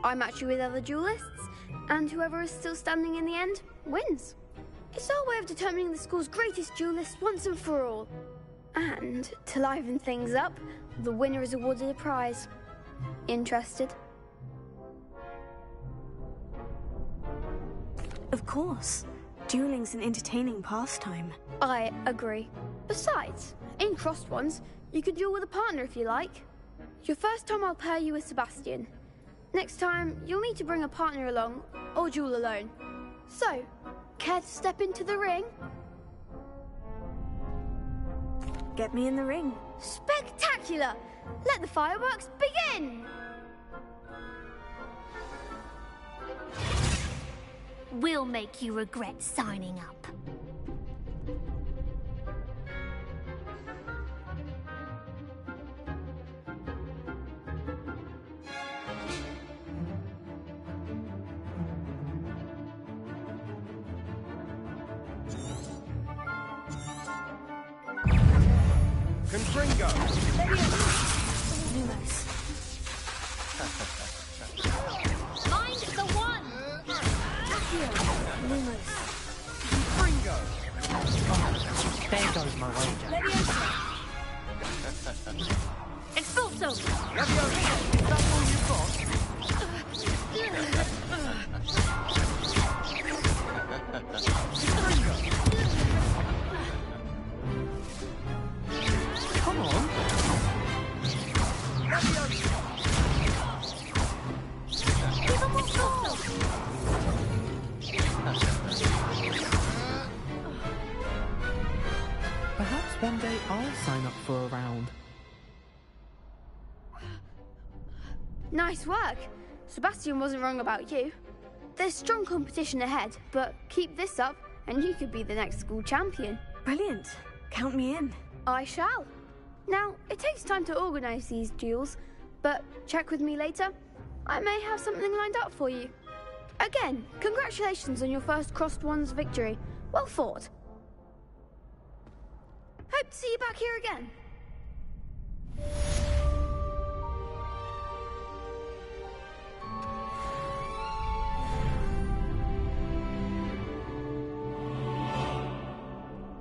I match you with other duelists, and whoever is still standing in the end wins. It's our way of determining the school's greatest duelist once and for all. And to liven things up, the winner is awarded a prize. Interested? Of course. Dueling's an entertaining pastime. I agree. Besides, in crossed ones, you can duel with a partner if you like. Your first time I'll pair you with Sebastian. Next time, you'll need to bring a partner along, or duel alone. So, care to step into the ring? Get me in the ring. Spectacular! Let the fireworks begin! We'll make you regret signing up. Confringo! Lumos. Find the one! Lumos. Confringo! Oh, there goes my wager. Expulso! Leviosa, is that all you've got? Confringo! I'll sign up for a round. Nice work. Sebastian wasn't wrong about you. There's strong competition ahead, but keep this up and you could be the next school champion. Brilliant. Count me in. I shall. Now, it takes time to organise these duels, but check with me later. I may have something lined up for you. Again, congratulations on your first Crossed Ones victory. Well fought. Hope to see you back here again.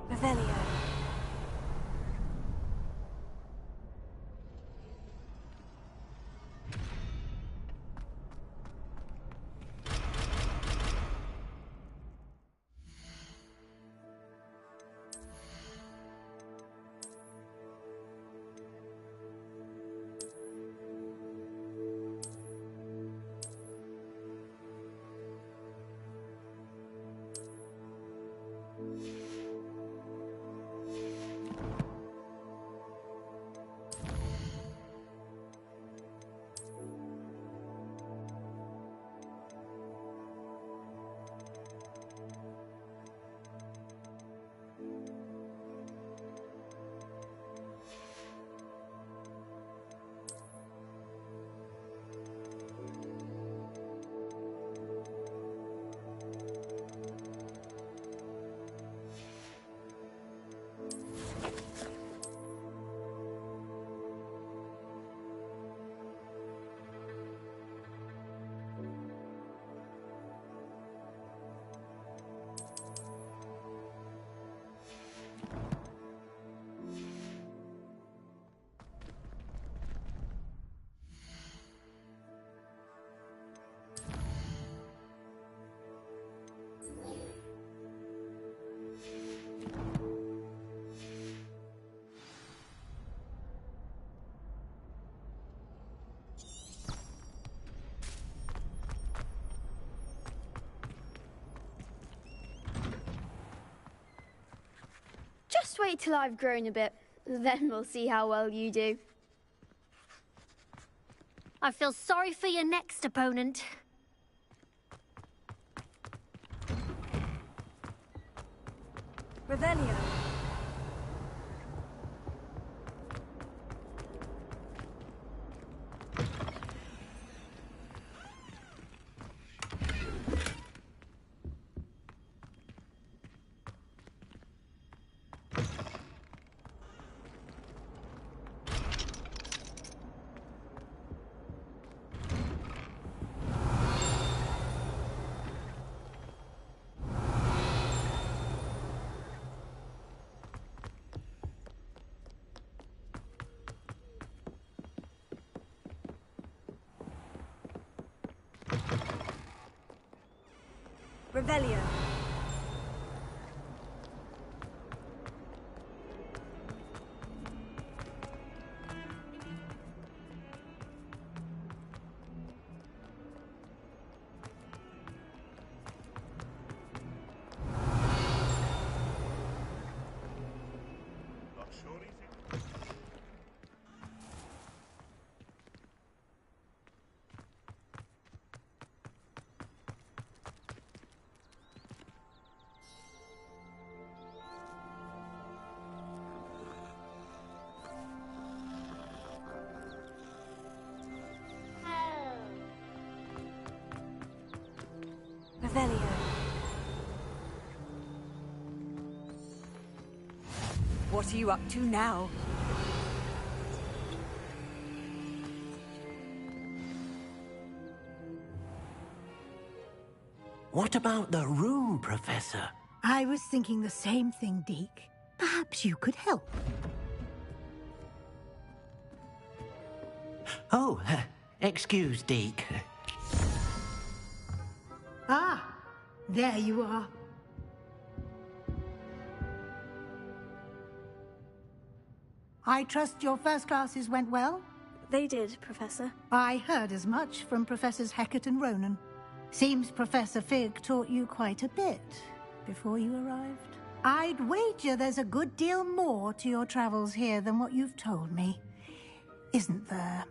Revelio. Just wait till I've grown a bit, then we'll see how well you do. I feel sorry for your next opponent. Revelio. Revelio. Revelio. What are you up to now? What about the room, Professor? I was thinking the same thing, Deke. Perhaps you could help. Oh, excuse, Deke. Ah, there you are. I trust your first classes went well? They did, Professor. I heard as much from Professors Hecat and Ronan. Seems Professor Fig taught you quite a bit before you arrived. I'd wager there's a good deal more to your travels here than what you've told me, isn't there?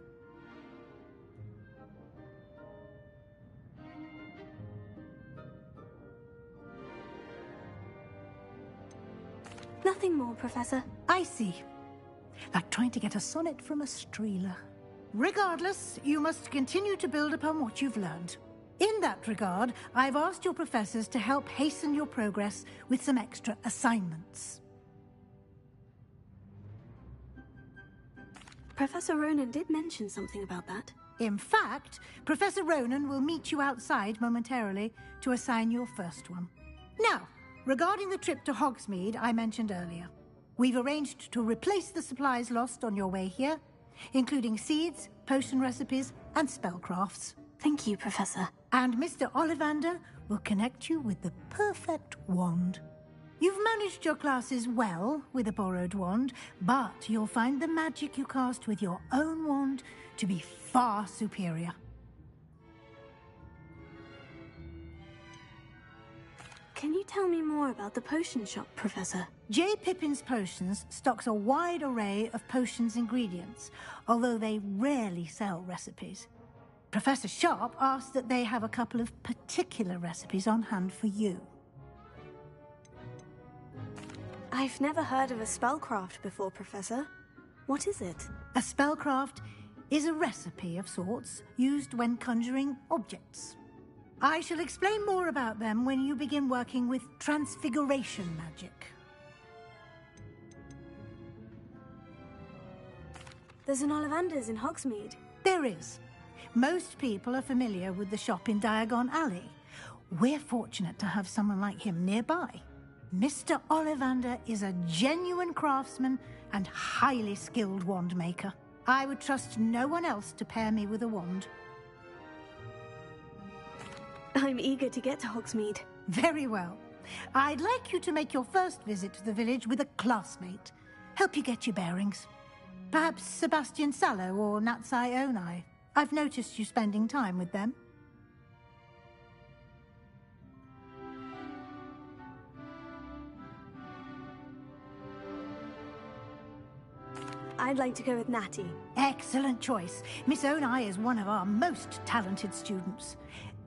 Nothing more, Professor. I see. Like trying to get a sonnet from a streeler. Regardless, you must continue to build upon what you've learned. In that regard, I've asked your professors to help hasten your progress with some extra assignments. Professor Ronan did mention something about that. In fact, Professor Ronan will meet you outside momentarily to assign your first one. Now, regarding the trip to Hogsmeade I mentioned earlier, we've arranged to replace the supplies lost on your way here, including seeds, potion recipes, and spellcrafts. Thank you, Professor. And Mr. Ollivander will connect you with the perfect wand. You've managed your classes well with a borrowed wand, but you'll find the magic you cast with your own wand to be far superior. Can you tell me more about the potion shop, Professor? J. Pippin's Potions stocks a wide array of potions ingredients, although they rarely sell recipes. Professor Sharp asked that they have a couple of particular recipes on hand for you. I've never heard of a spellcraft before, Professor. What is it? A spellcraft is a recipe of sorts used when conjuring objects. I shall explain more about them when you begin working with transfiguration magic. There's an Ollivander's in Hogsmeade. There is. Most people are familiar with the shop in Diagon Alley. We're fortunate to have someone like him nearby. Mr. Ollivander is a genuine craftsman and highly skilled wand maker. I would trust no one else to pair me with a wand. I'm eager to get to Hogsmeade. Very well. I'd like you to make your first visit to the village with a classmate. Help you get your bearings. Perhaps Sebastian Sallow or Natsai Onai. I've noticed you spending time with them. I'd like to go with Natty. Excellent choice. Miss Onai is one of our most talented students.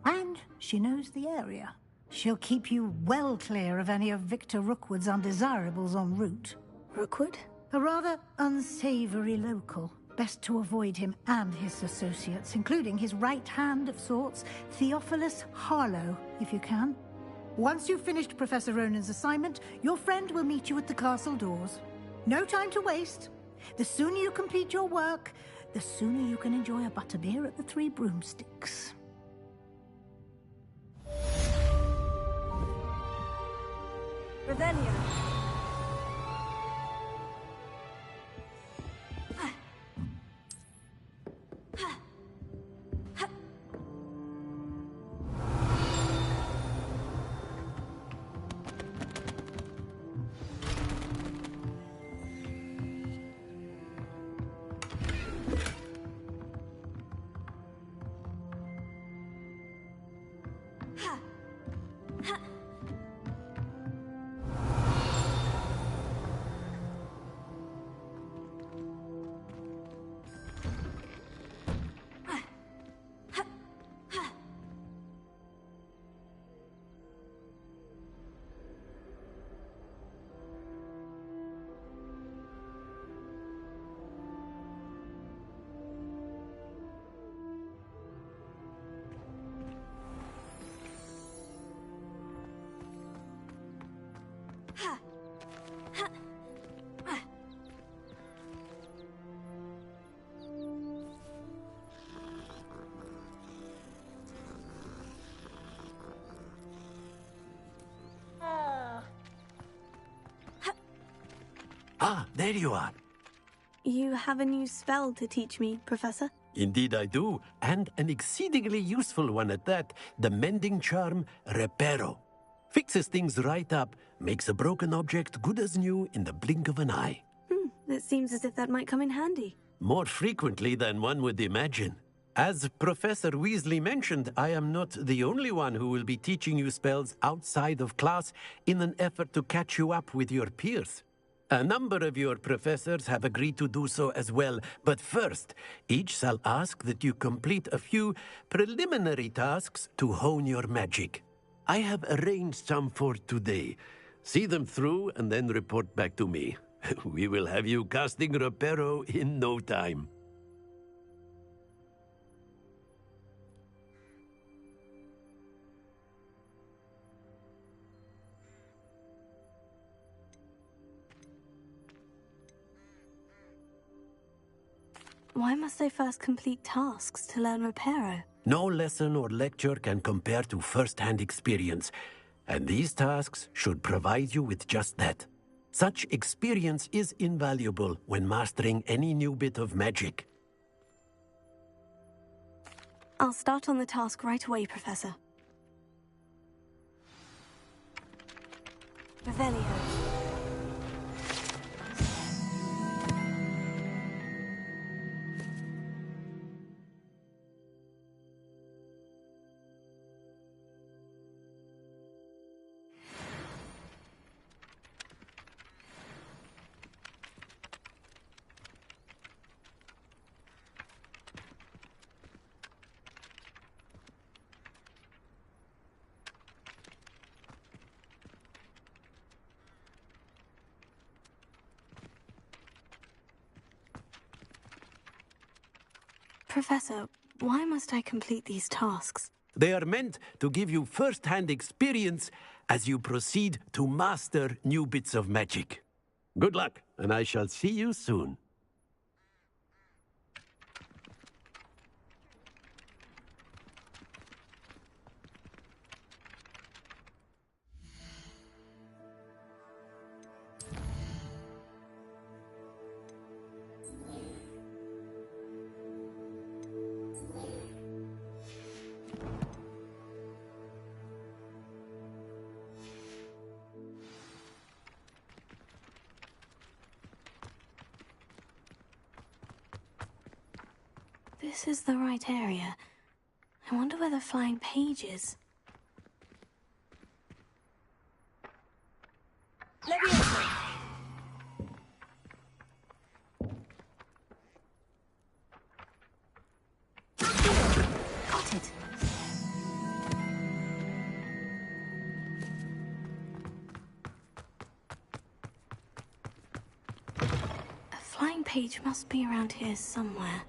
And she knows the area. She'll keep you well clear of any of Victor Rookwood's undesirables en route. Rookwood? A rather unsavory local. Best to avoid him and his associates, including his right hand of sorts, Theophilus Harlow, if you can. Once you've finished Professor Ronan's assignment, your friend will meet you at the castle doors. No time to waste. The sooner you complete your work, the sooner you can enjoy a butterbeer at the Three Broomsticks. Revelio. Ah, there you are. You have a new spell to teach me, Professor? Indeed I do, and an exceedingly useful one at that, the mending charm Reparo. Fixes things right up, makes a broken object good as new in the blink of an eye. It seems as if that might come in handy. More frequently than one would imagine. As Professor Weasley mentioned, I am not the only one who will be teaching you spells outside of class in an effort to catch you up with your peers. A number of your professors have agreed to do so as well, but first, each shall ask that you complete a few preliminary tasks to hone your magic. I have arranged some for today. See them through and then report back to me. We will have you casting Reparo in no time. Why must I first complete tasks to learn Reparo? No lesson or lecture can compare to first-hand experience, and these tasks should provide you with just that. Such experience is invaluable when mastering any new bit of magic. I'll start on the task right away, Professor. Revelio. Professor, why must I complete these tasks? They are meant to give you first-hand experience as you proceed to master new bits of magic. Good luck, and I shall see you soon. This is the right area. I wonder where the flying page is. Got it. A flying page must be around here somewhere.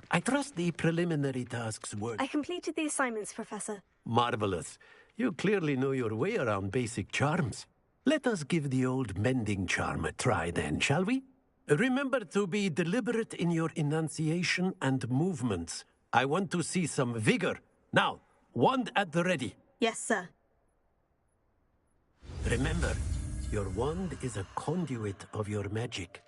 I trust the preliminary tasks work. I completed the assignments, Professor. Marvelous. You clearly know your way around basic charms. Let us give the old mending charm a try then, shall we? Remember to be deliberate in your enunciation and movements. I want to see some vigor. Now, wand at the ready. Yes, sir. Remember, your wand is a conduit of your magic.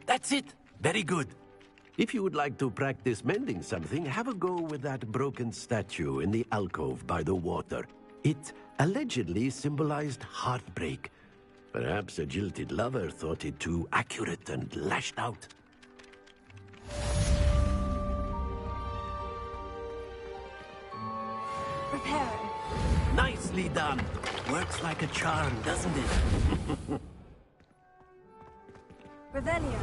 That's it. Very good. If you would like to practice mending something, have a go with that broken statue in the alcove by the water. It allegedly symbolized heartbreak. Perhaps a jilted lover thought it too accurate and lashed out. Reparo. Nicely done. Works like a charm, doesn't it? Revelio.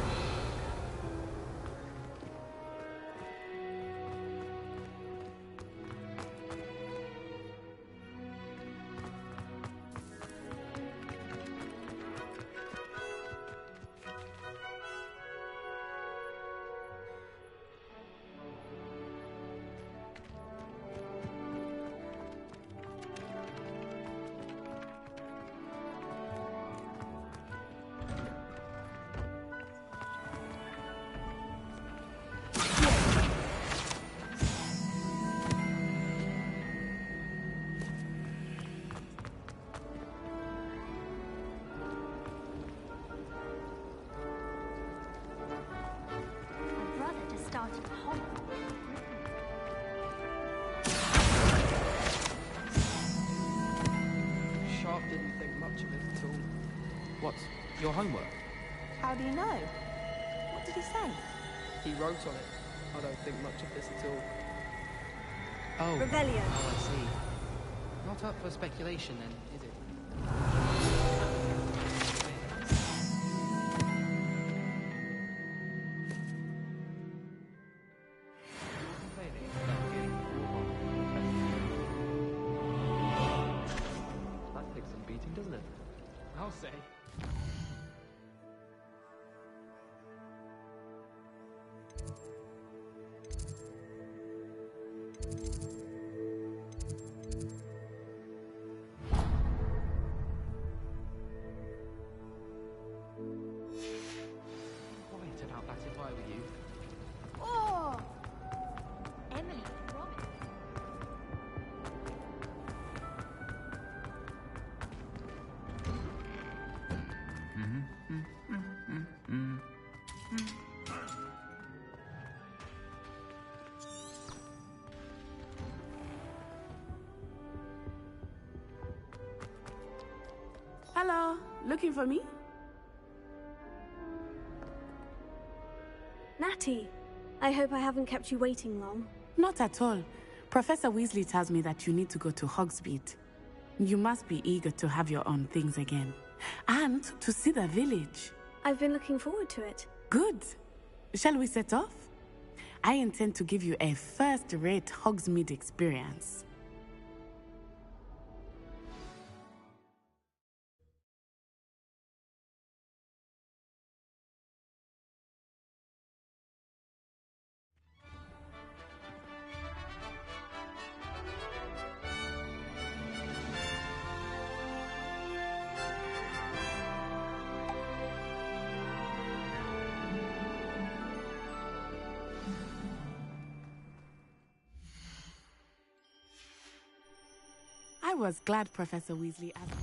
much of it at all. What's your homework? How do you know? What did he say? He wrote on it. I don't think much of this at all. Oh. Revelio. Oh, I see. Not up for speculation then, is it? That takes some beating, doesn't it? I'll say. Quiet about that if I were you. Oh! Emily, promise. Hello, looking for me? Natty, I hope I haven't kept you waiting long. Not at all. Professor Weasley tells me that you need to go to Hogsmeade. You must be eager to have your own things again. And to see the village. I've been looking forward to it. Good. Shall we set off? I intend to give you a first-rate Hogsmeade experience. I was glad Professor Weasley asked.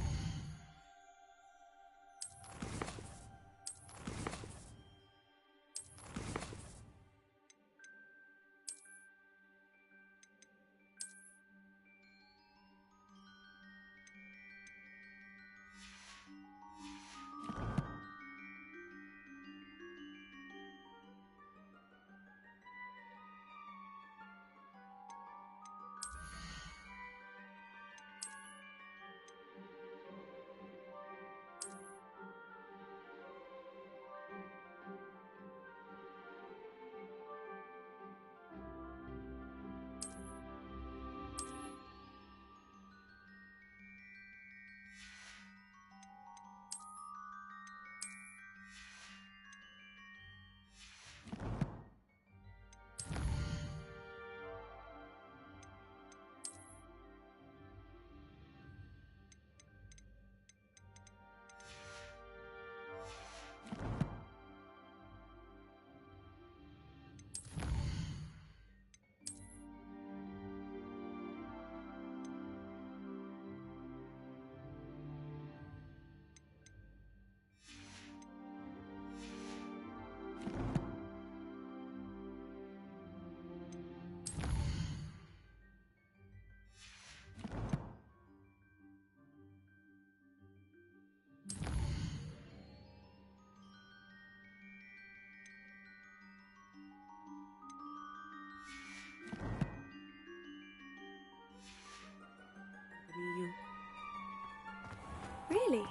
Really?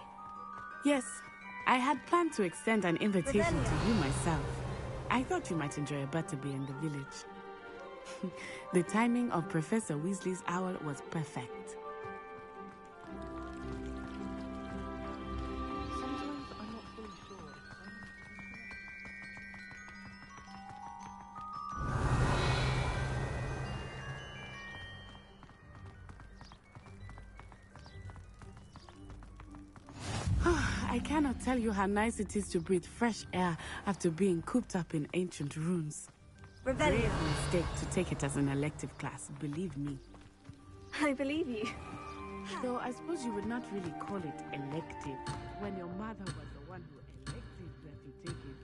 Yes, I had planned to extend an invitation to you myself. I thought you might enjoy a butterbeer in the village. The timing of Professor Weasley's owl was perfect. Sometimes I'm not fully sure. I cannot tell you how nice it is to breathe fresh air after being cooped up in ancient ruins. Revelio. Grave mistake to take it as an elective class, believe me. I believe you. Though I suppose you would not really call it elective when your mother was the one who elected that you take it.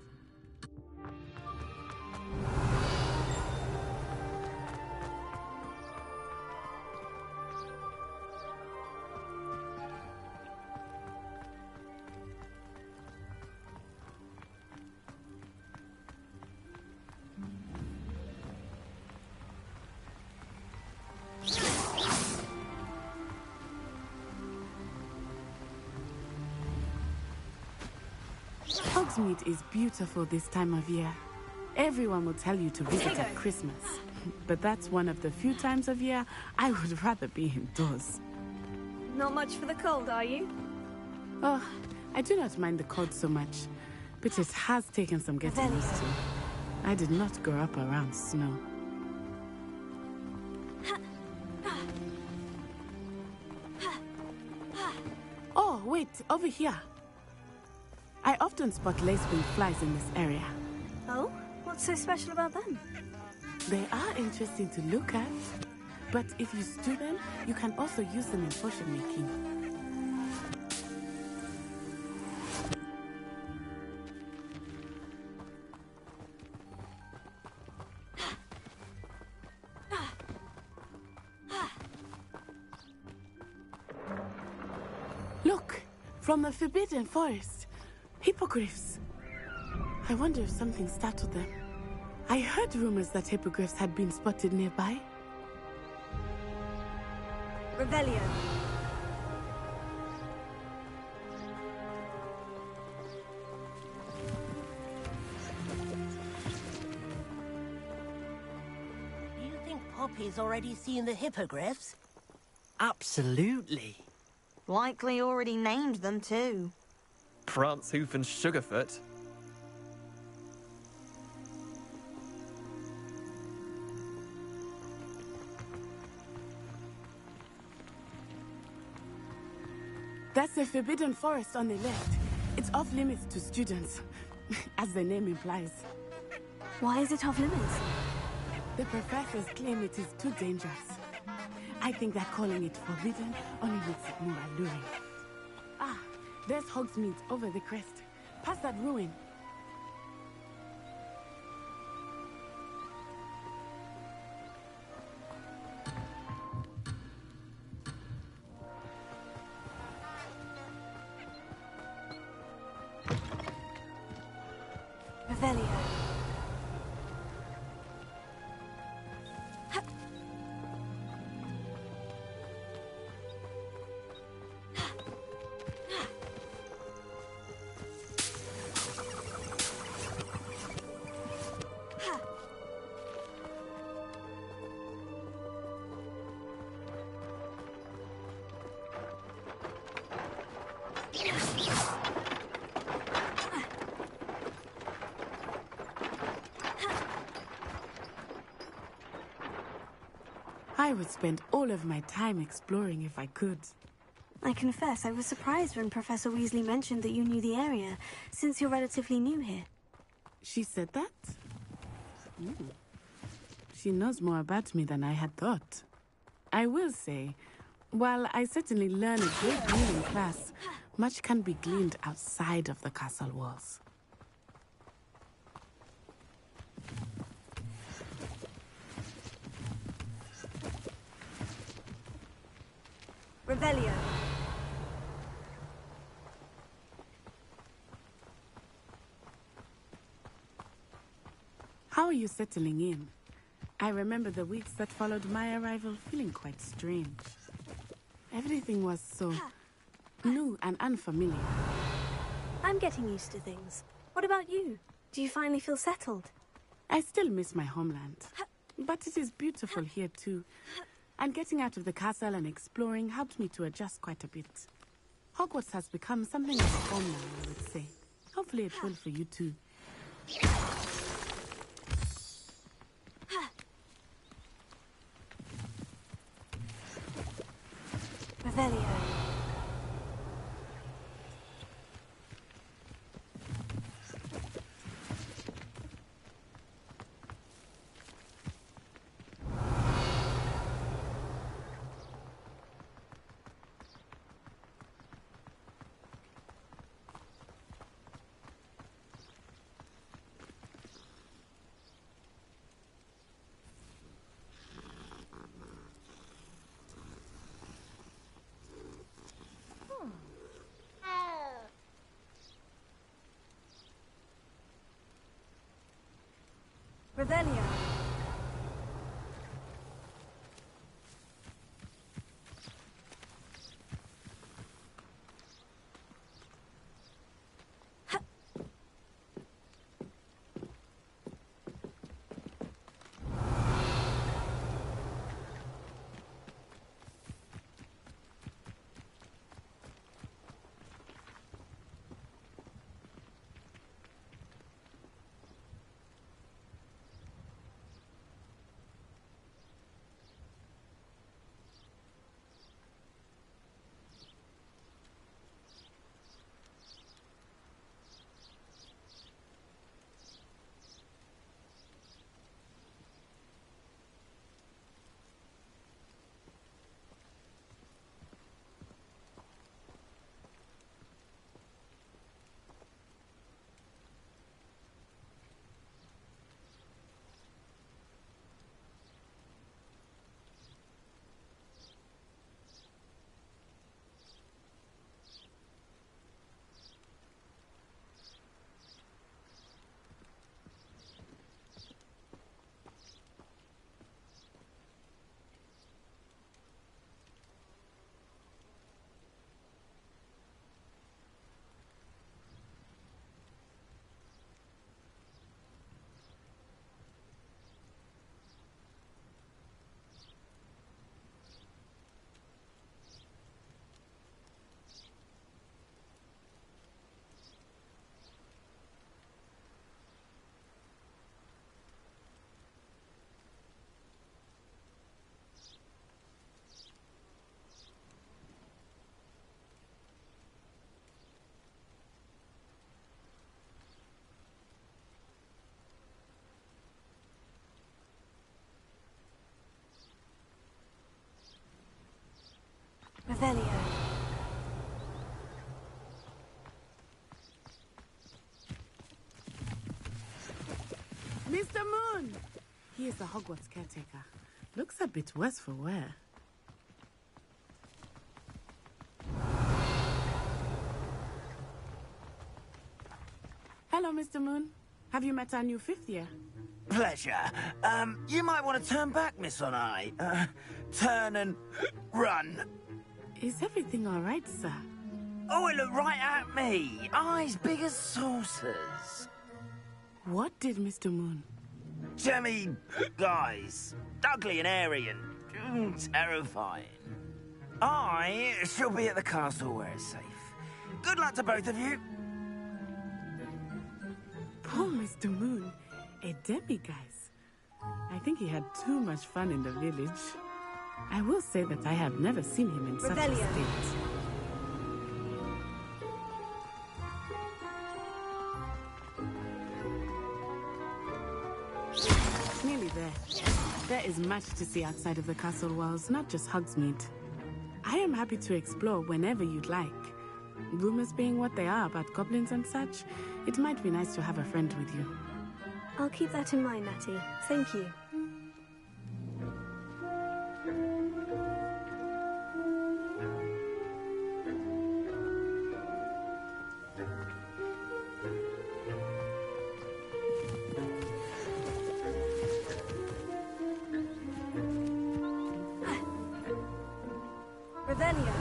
Hogsmeade is beautiful this time of year. Everyone will tell you to visit at Christmas. But that's one of the few times of year I would rather be indoors. Not much for the cold, are you? Oh, I do not mind the cold so much, but it has taken some getting used to. I did not grow up around snow. Oh, wait, over here. I often spot lacewing flies in this area. Oh? What's so special about them? They are interesting to look at, but if you stew them, you can also use them in potion making. Look! From the Forbidden Forest! Hippogriffs! I wonder if something startled them. I heard rumors that hippogriffs had been spotted nearby. Revelio. Do you think Poppy's already seen the hippogriffs? Absolutely. Likely already named them too. Prance, Hoof and Sugarfoot. That's the Forbidden Forest on the left. It's off limits to students, as the name implies. Why is it off limits? The professors claim it is too dangerous. I think that calling it forbidden only makes it more alluring. Ah, there's Hogsmeade over the crest. Past that ruin. Revelio. I would spend all of my time exploring if I could. I confess, I was surprised when Professor Weasley mentioned that you knew the area, since you're relatively new here. She said that? She knows more about me than I had thought. I will say, while I certainly learn a great deal in class, much can be gleaned outside of the castle walls. Revelio. How are you settling in? I remember the weeks that followed my arrival feeling quite strange. Everything was so new and unfamiliar. I'm getting used to things. What about you? Do you finally feel settled? I still miss my homeland, but it is beautiful here too. And getting out of the castle and exploring helped me to adjust quite a bit. Hogwarts has become something of a home now, I would say. Hopefully it will for you too. Revelio. Revelio. Revelio. Mr. Moon! He is the Hogwarts caretaker. Looks a bit worse for wear. Hello, Mr. Moon. Have you met our new fifth year? Pleasure. You might want to turn back, Miss Onai. Turn and run. Is everything all right, sir? Oh, it looked right at me. Eyes big as saucers. What did Mr. Moon? Jemmy, guys. Ugly and airy and terrifying. I shall be at the castle where it's safe. Good luck to both of you. Poor Mr. Moon. A demiguise. I think he had too much fun in the village. I will say that I have never seen him in such a state. Nearly there. There is much to see outside of the castle walls, not just Hogsmeade. I am happy to explore whenever you'd like. Rumors being what they are about goblins and such, it might be nice to have a friend with you. I'll keep that in mind, Natty. Thank you. Revelio.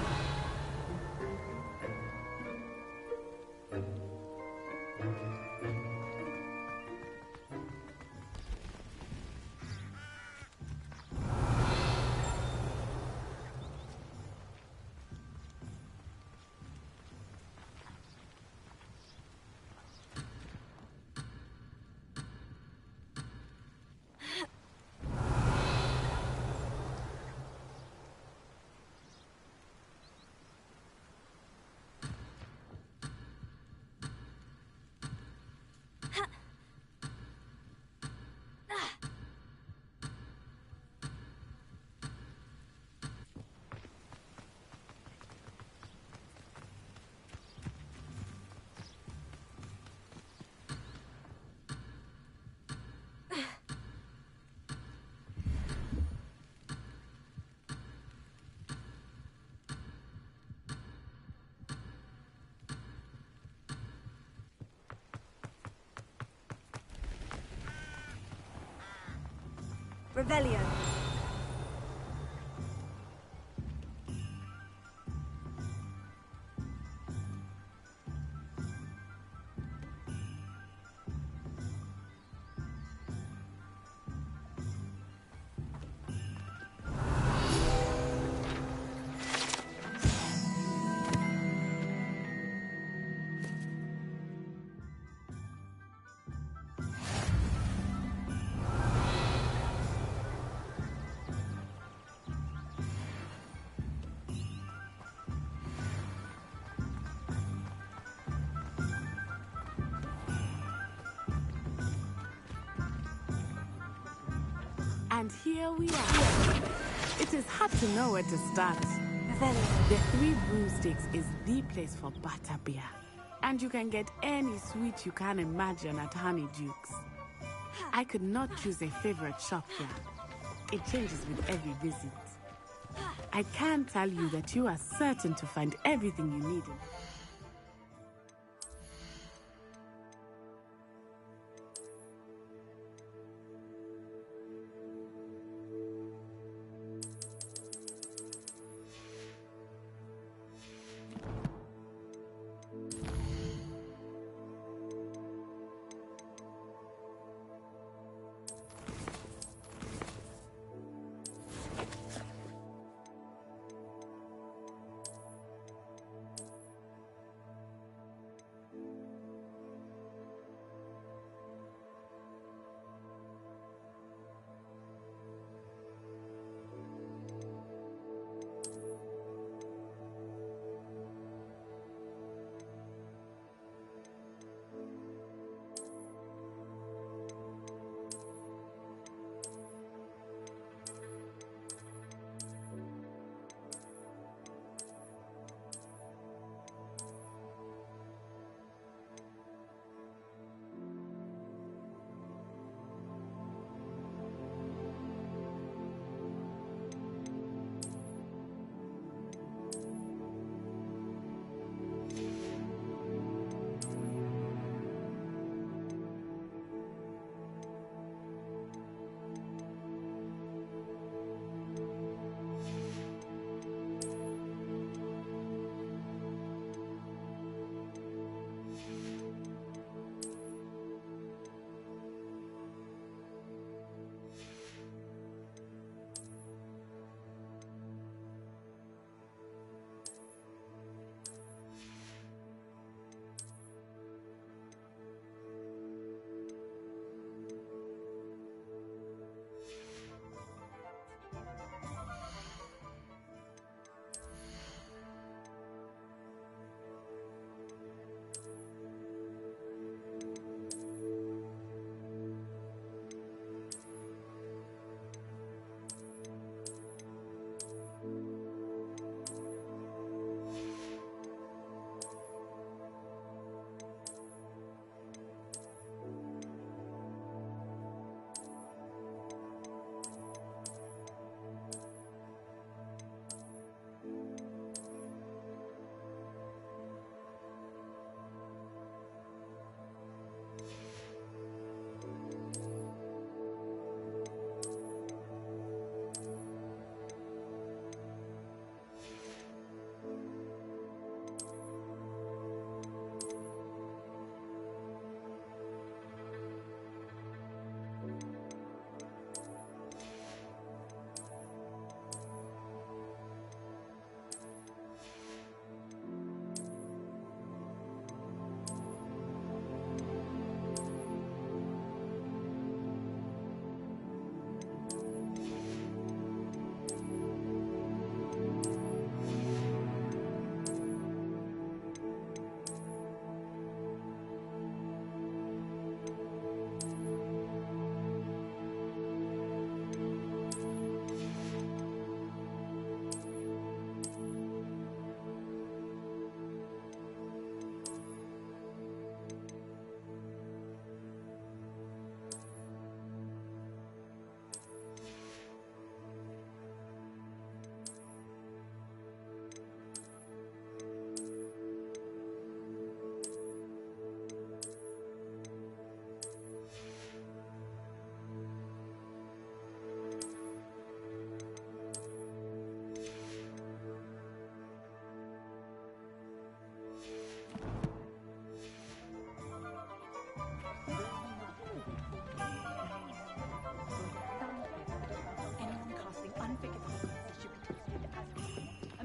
Revelio. And here we are. It is hard to know where to start. The Three Broomsticks is the place for butterbeer. And you can get any sweet you can imagine at Honeydukes. I could not choose a favorite shop here. It changes with every visit. I can tell you that you are certain to find everything you need in it.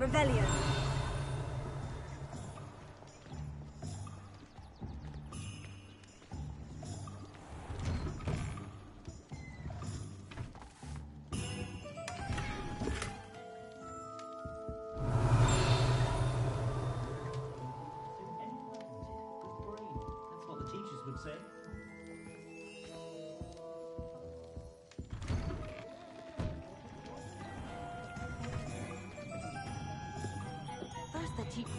Revelio. That's what the teachers would say. First they teach me.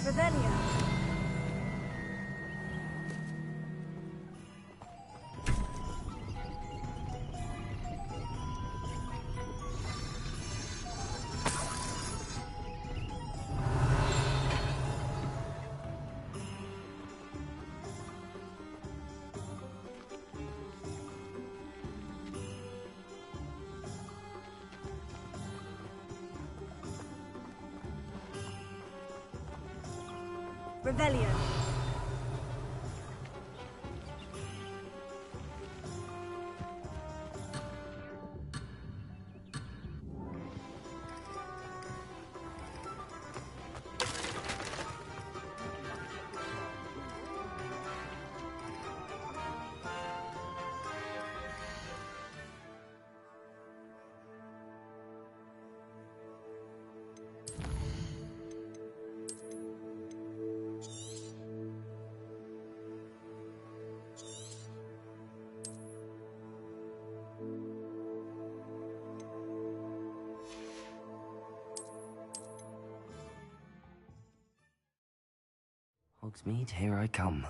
Revelio. Revelio. Hogsmeade, here I come.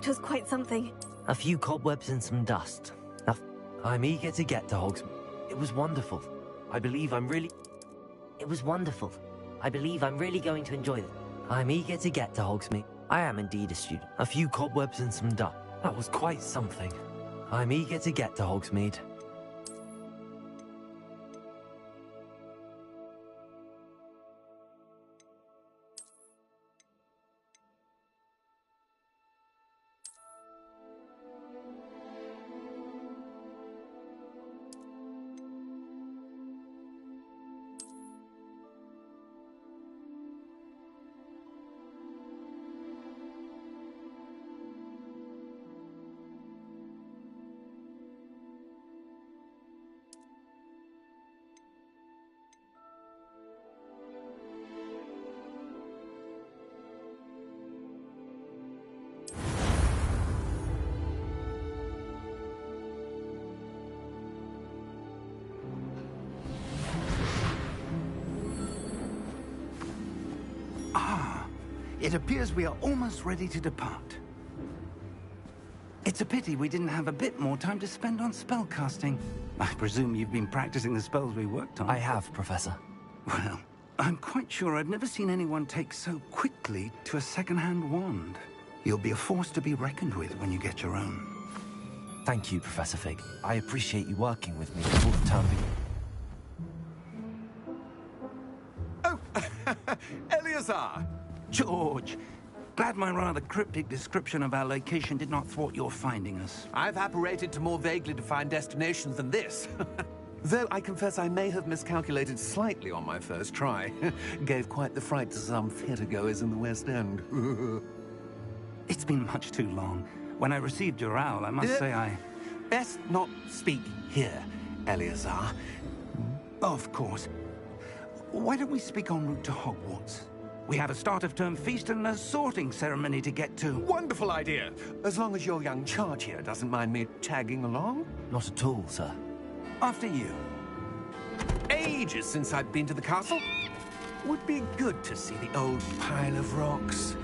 That was quite something. A few cobwebs and some dust. I'm eager to get to Hogsmeade. It was wonderful. I believe I'm really... It was wonderful. I believe I'm really going to enjoy it. I'm eager to get to Hogsmeade. I am indeed a student. A few cobwebs and some dust. That was quite something. I'm eager to get to Hogsmeade. It appears we are almost ready to depart. It's a pity we didn't have a bit more time to spend on spellcasting. I presume you've been practicing the spells we worked on. I have, Professor. Well, I'm quite sure I've never seen anyone take so quickly to a second-hand wand. You'll be a force to be reckoned with when you get your own. Thank you, Professor Fig. I appreciate you working with me before the term begins. Oh, Eleazar! George, glad my rather cryptic description of our location did not thwart your finding us. I've apparated to more vaguely defined destinations than this. Though I confess I may have miscalculated slightly on my first try. Gave quite the fright to some theatre-goers in the West End. It's been much too long. When I received your owl, I must say I... Best not speak here, Eleazar. Of course. Why don't we speak en route to Hogwarts? We have a start-of-term feast and a sorting ceremony to get to. Wonderful idea! As long as your young charge here doesn't mind me tagging along. Not at all, sir. After you. Ages since I've been to the castle. Would be good to see the old pile of rocks.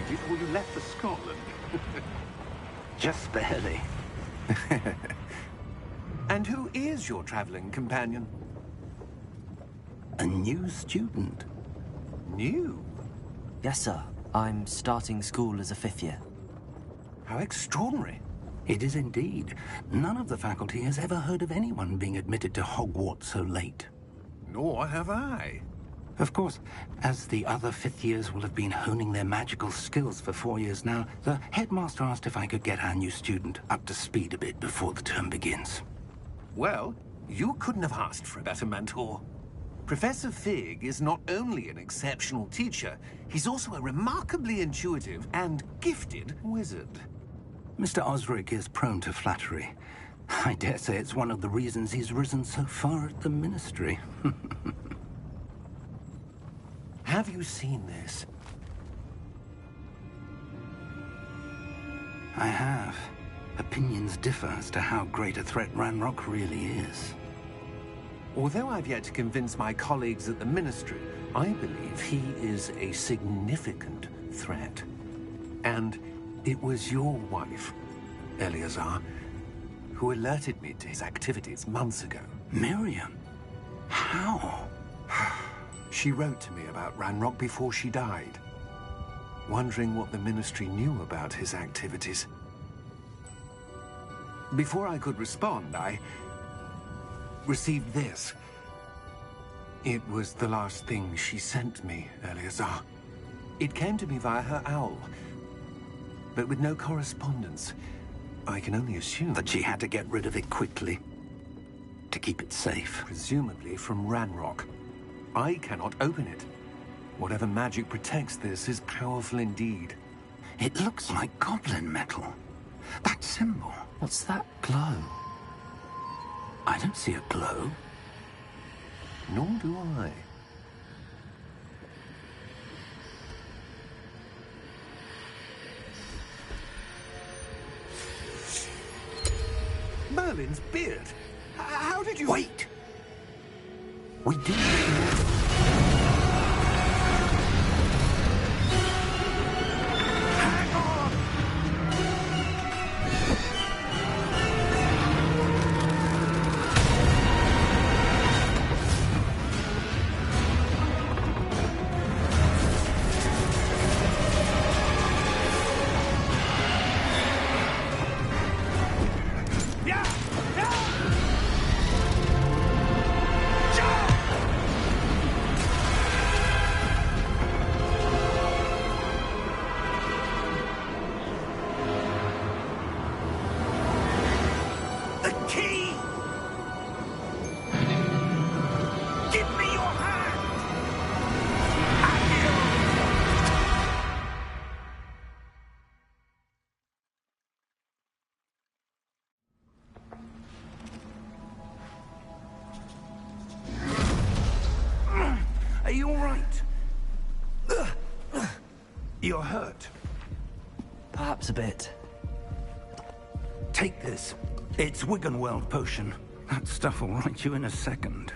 Before you left for Scotland. Just barely. And who is your traveling companion? A new student. New? Yes, sir. I'm starting school as a 5th year. How extraordinary. It is indeed. None of the faculty has ever heard of anyone being admitted to Hogwarts so late. Nor have I. Of course, as the other 5th years will have been honing their magical skills for 4 years now, the headmaster asked if I could get our new student up to speed a bit before the term begins. Well, you couldn't have asked for a better mentor. Professor Fig is not only an exceptional teacher, he's also a remarkably intuitive and gifted wizard. Mr. Osric is prone to flattery. I dare say it's one of the reasons he's risen so far at the Ministry. Have you seen this? I have. Opinions differ as to how great a threat Ranrock really is. Although I've yet to convince my colleagues at the Ministry, I believe he is a significant threat. And it was your wife, Eleazar, who alerted me to his activities months ago. Miriam? How? She wrote to me about Ranrock before she died. wondering what the Ministry knew about his activities. Before I could respond, I received this. It was the last thing she sent me, Eleazar. It came to me via her owl, but with no correspondence. I can only assume that she had to get rid of it quickly to keep it safe. Presumably from Ranrock. I cannot open it. Whatever magic protects this is powerful indeed. It looks like goblin metal. That symbol. What's that glow? I don't see a glow. Nor do I. Merlin's beard. How did you... Wait! We did... Are you all right? You're hurt. Perhaps a bit. Take this. It's Wiggenweld potion. That stuff will right you in a second.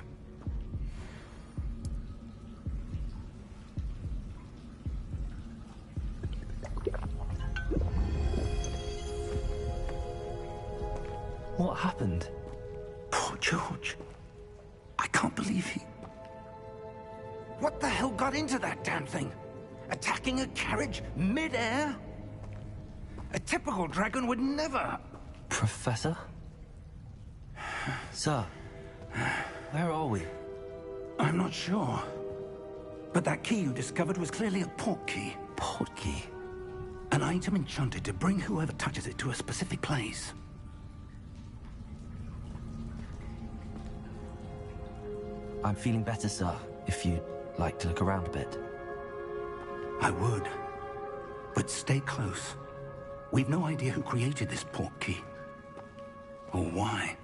What happened? Poor George. I can't believe he... What the hell got into that damn thing? Attacking a carriage mid-air? A typical dragon would never... Professor? Sir, where are we? I'm not sure. But that key you discovered was clearly a port key. Port key? An item enchanted to bring whoever touches it to a specific place. I'm feeling better, sir, if you'd like to look around a bit. I would. But stay close. We've no idea who created this port key. Or why.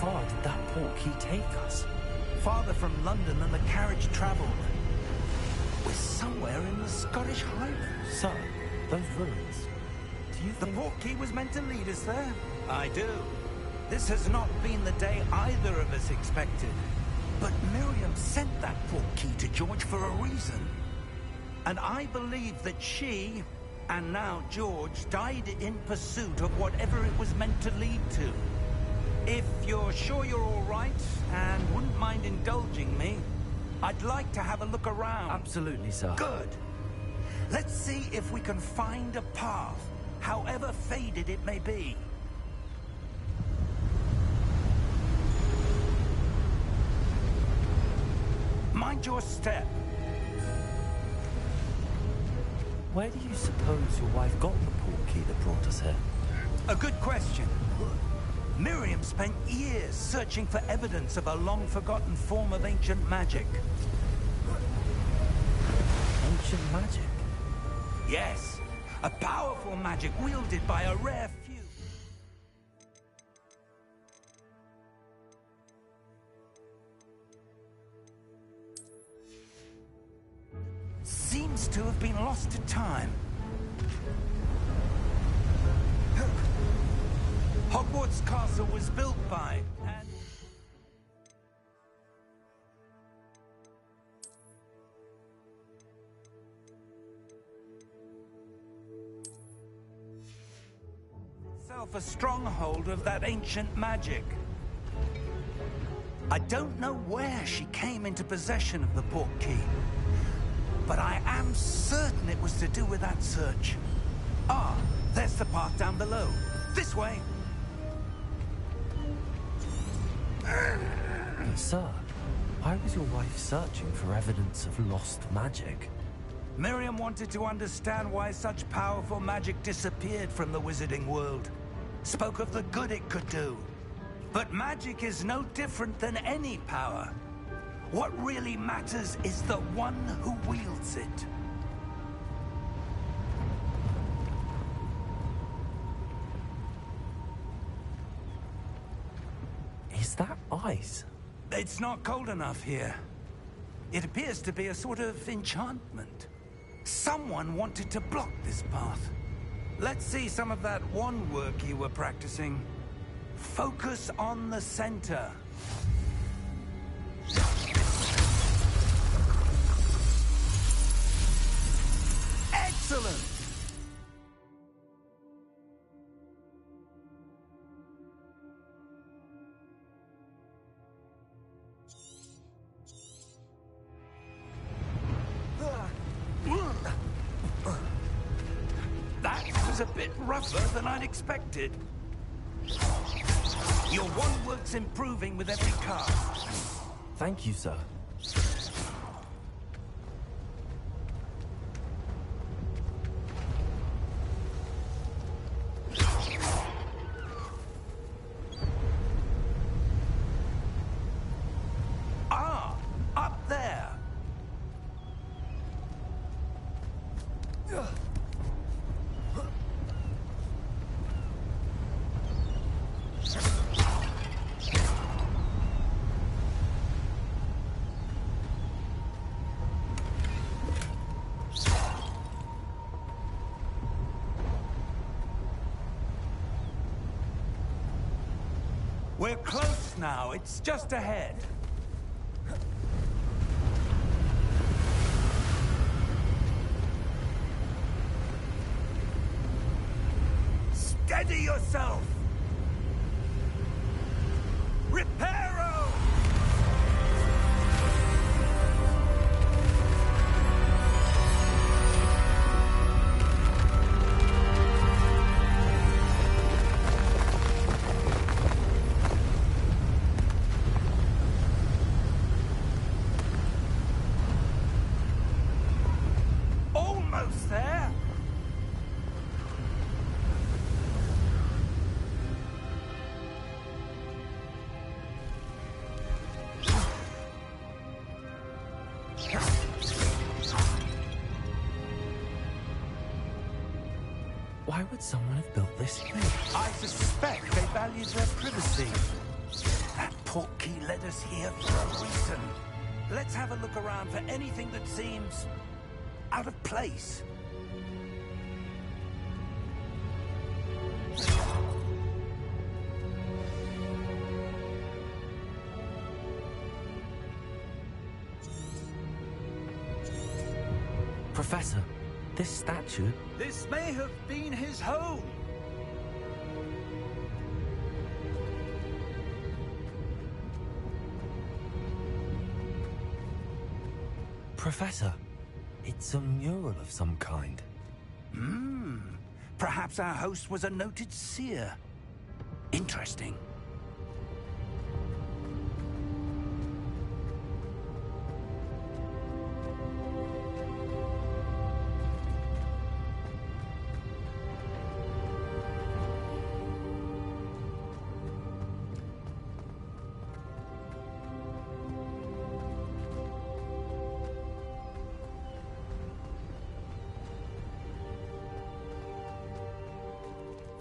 far did that portkey take us? Farther from London than the carriage travelled. We're somewhere in the Scottish Highlands. Sir, those ruins. Do you think... The portkey was meant to lead us there? I do. This has not been the day either of us expected. But Miriam sent that portkey to George for a reason. And I believe that she, and now George, died in pursuit of whatever it was meant to lead to. If you're sure you're all right, and wouldn't mind indulging me, I'd like to have a look around. Absolutely, sir. Good. Let's see if we can find a path, however faded it may be. Mind your step. Where do you suppose your wife got the portkey that brought us here? A good question. Miriam spent years searching for evidence of a long-forgotten form of ancient magic. Ancient magic? Yes. A powerful magic wielded by a rare few. Seems to have been lost to time. Hogwarts Castle was built by, and... itself a stronghold of that ancient magic. I don't know where she came into possession of the portkey, but I am certain it was to do with that search. Ah, there's the path down below. This way. Sir, why was your wife searching for evidence of lost magic? Miriam wanted to understand why such powerful magic disappeared from the wizarding world. Spoke of the good it could do. But magic is no different than any power. What really matters is the one who wields it. Is that ice? It's not cold enough here. It appears to be a sort of enchantment. Someone wanted to block this path. Let's see some of that wand work you were practicing. Focus on the center. Excellent! That was a bit rougher than I'd expected. Your wand work's improving with every cast. Thank you, sir. Ah, up there. We're close now. It's just ahead. Steady yourself! Reparo! Almost there! Why would someone have built this here? I suspect they valued their privacy. That portkey led us here for a reason. Let's have a look around for anything that seems out of place. Professor, this statue... This may have been his home. Professor, it's a mural of some kind. Perhaps our host was a noted seer. Interesting.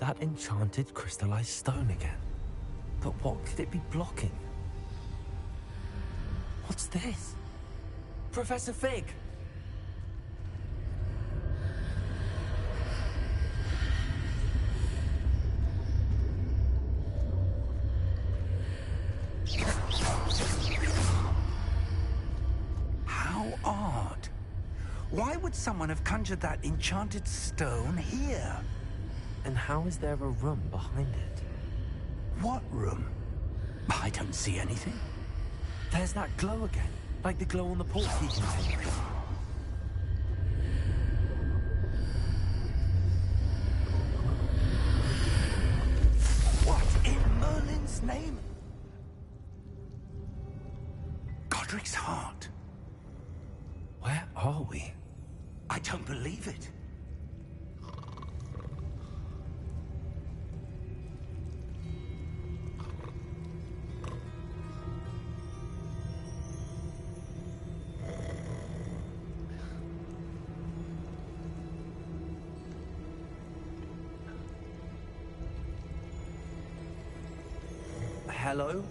That enchanted crystallized stone again. But what could it be blocking? What's this? Professor Fig! How odd. Why would someone have conjured that enchanted stone here? And how is there a room behind it? What room? I don't see anything. There's that glow again, like the glow on the portkey container. What in Merlin's name? Godric's heart. Where are we? I don't believe it. Hello?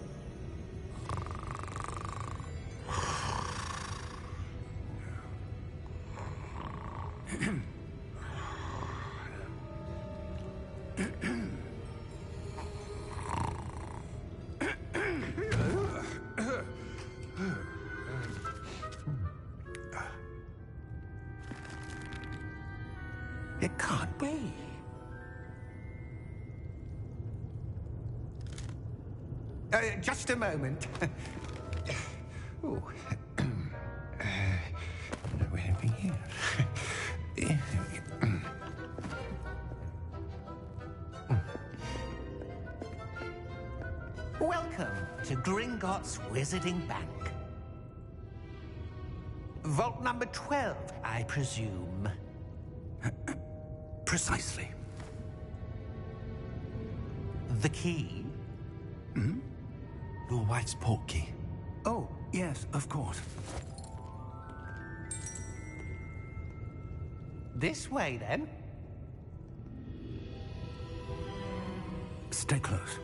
It can't be. Just a moment. Oh. Where are we here? Welcome to Gringotts Wizarding Bank. Vault number 12, I presume. Precisely. The key? Hmm? Your wife's portkey. Oh, yes, of course. This way, then. Stay close.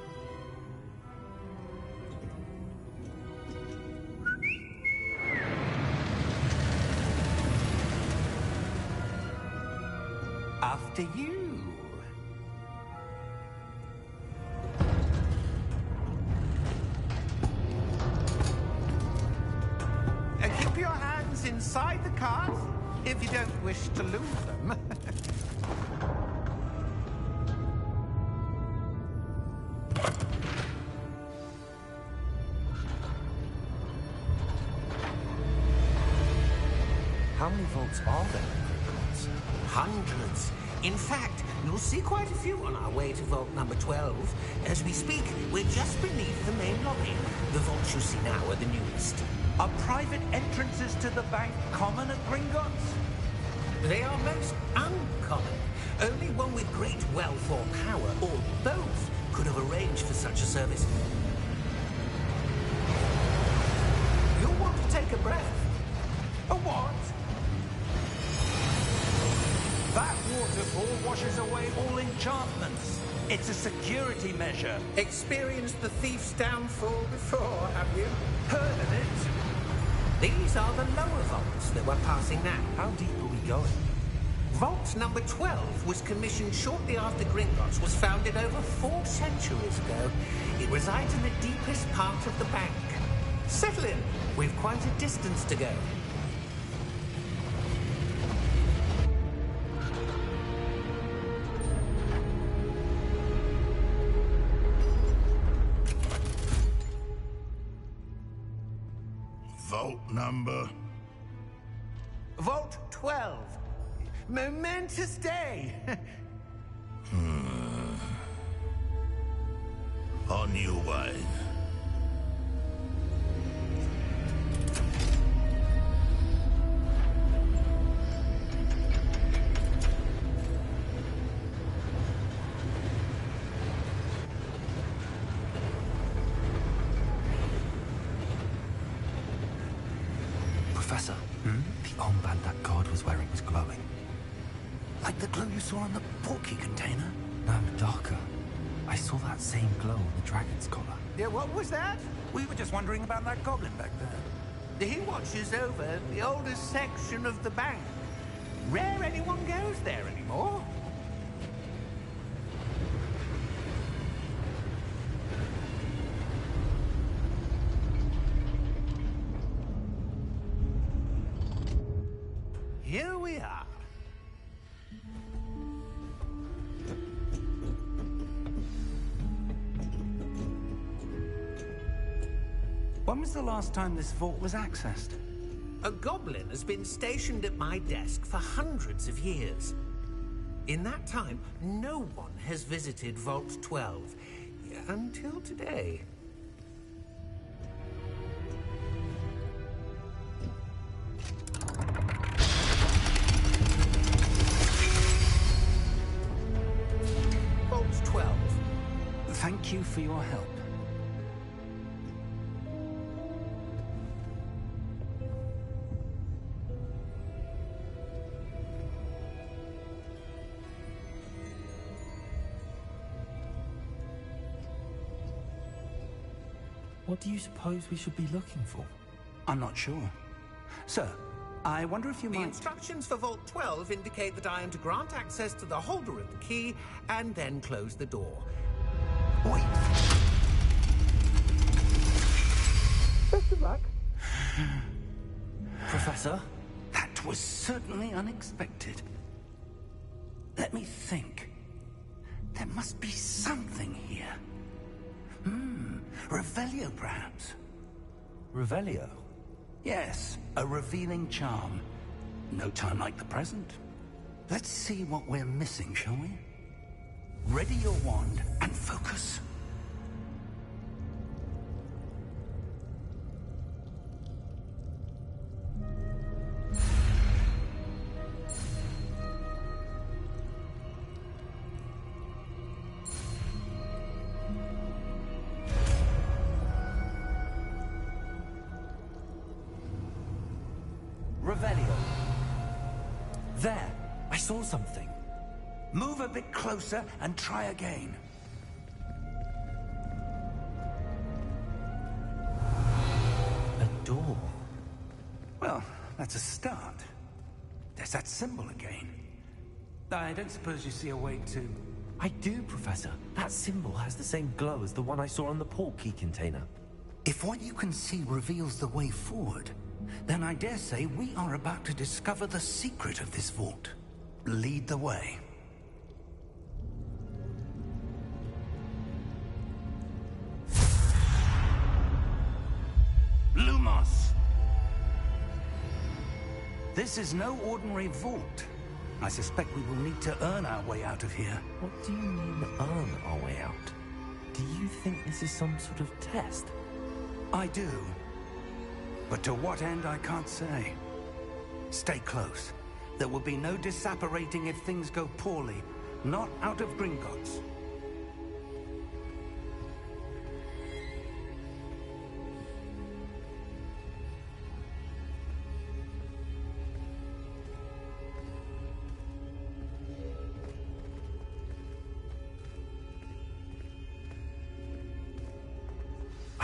After you. Keep your hands inside the cart if you don't wish to lose them. How many vaults are there in Gringotts? Hundreds. In fact, you'll see quite a few on our way to vault number 12. As we speak, we're just beneath the main lobby. The vaults you see now are the newest. Are private entrances to the bank common at Gringotts? They are most uncommon. Only one with great wealth or power, or both, could have arranged for such a service. You'll want to take a breath. A what? That waterfall washes away all enchantments. It's a security measure. Experienced the thief's downfall before, have you? Heard of it? These are the lower vaults that we're passing now. How deep are we going? Vault number 12 was commissioned shortly after Gringotts was founded over 4 centuries ago. It resides in the deepest part of the bank. Settle in. We've quite a distance to go. Vault number? Vault 12. Momentous day. On your way. Professor, the armband that guard was wearing was glowing. Like the glow you saw on the porky container? No, darker. I saw that same glow on the dragon's collar. Yeah, what was that? We were just wondering about that goblin back there. He watches over the oldest section of the bank. Rare anyone goes there anymore. Here we are. When was the last time this vault was accessed? A goblin has been stationed at my desk for hundreds of years. In that time, no one has visited Vault 12 until today. Vault 12. Thank you for your help. What do you suppose we should be looking for? I'm not sure. Sir, I wonder if you The might... instructions for Vault 12 indicate that I am to grant access to the holder of the key and then close the door. Wait. Best of luck. Professor? That was certainly unexpected. Let me think. There must be something here. Revelio, perhaps? Revelio? Yes, a revealing charm. No time like the present. Let's see what we're missing, shall we? Ready your wand and focus. Revelio. There! I saw something. Move a bit closer and try again. A door. Well, that's a start. There's that symbol again. I don't suppose you see a way to... I do, Professor. That symbol has the same glow as the one I saw on the port key container. If what you can see reveals the way forward, then I dare say we are about to discover the secret of this vault. Lead the way. Lumos! This is no ordinary vault. I suspect we will need to earn our way out of here. What do you mean, earn our way out? Do you think this is some sort of test? I do. But to what end, I can't say. Stay close. There will be no disapparating if things go poorly. Not out of Gringotts.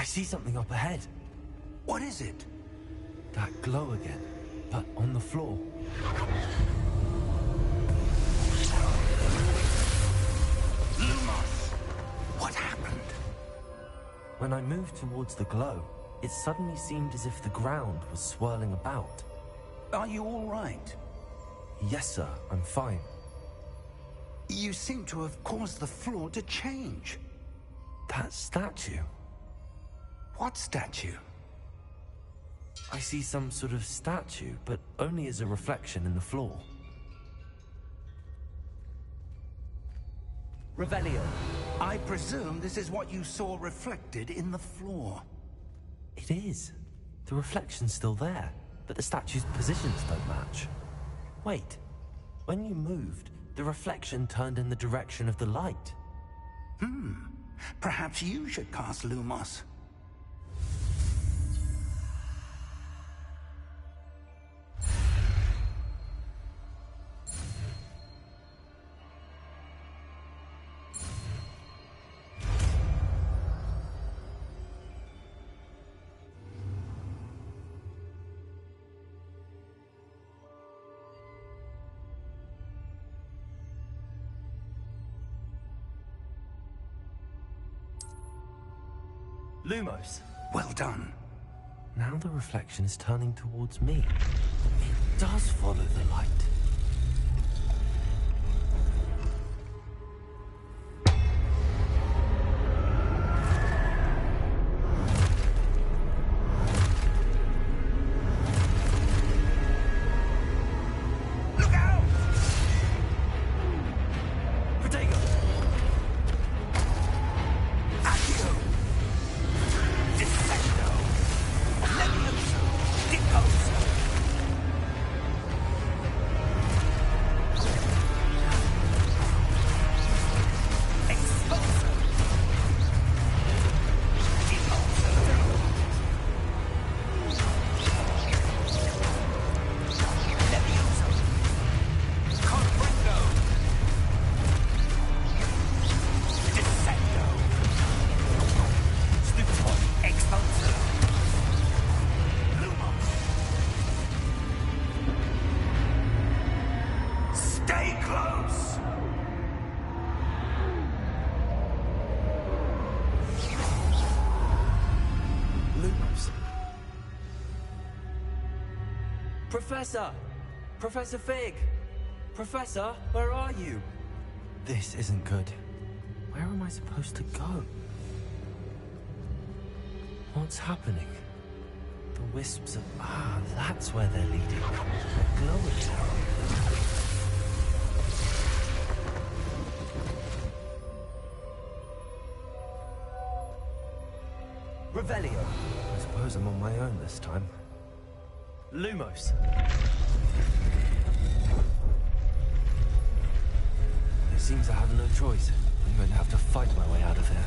see something up ahead. What is it? That glow again, but on the floor. Lumos! What happened? When I moved towards the glow, it suddenly seemed as if the ground was swirling about. Are you all right? Yes, sir, I'm fine. You seem to have caused the floor to change. That statue? What statue? I see some sort of statue, but only as a reflection in the floor. Revelio, I presume this is what you saw reflected in the floor. It is. The reflection's still there, but the statue's positions don't match. Wait, when you moved, the reflection turned in the direction of the light. Perhaps you should cast Lumos. Lumos! Well done. Now the reflection is turning towards me. It does follow the light. Look out! Protego! Accio! Defendo! Levioso! Diposo! Expulso! Diposo! Levioso! Comprendo! Defendo! Stupor! Expulso! Lumos! Stay close! Lumos. Professor! Professor Fig! Professor, where are you? This isn't good. Where am I supposed to go? What's happening? The wisps of... Ah, that's where they're leading. The glowing tower. Revelio. I suppose I'm on my own this time. Lumos. It seems I have no choice. I'm going to have to fight my way out of here.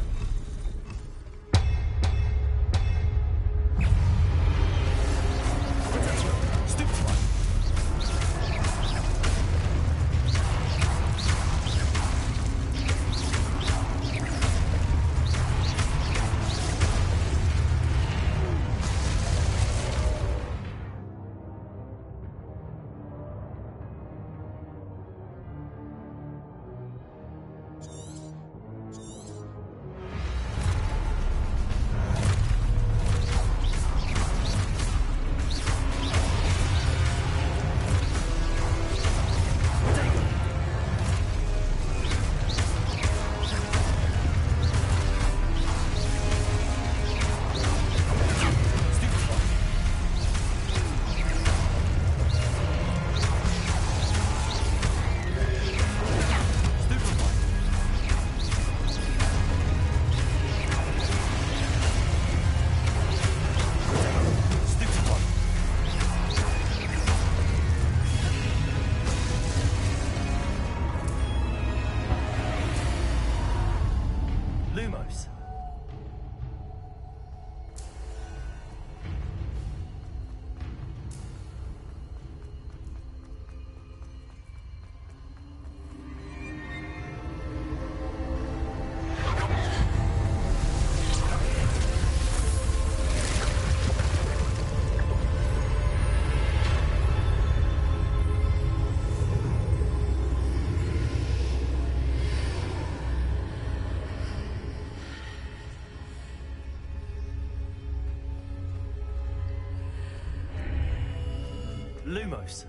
Lumos.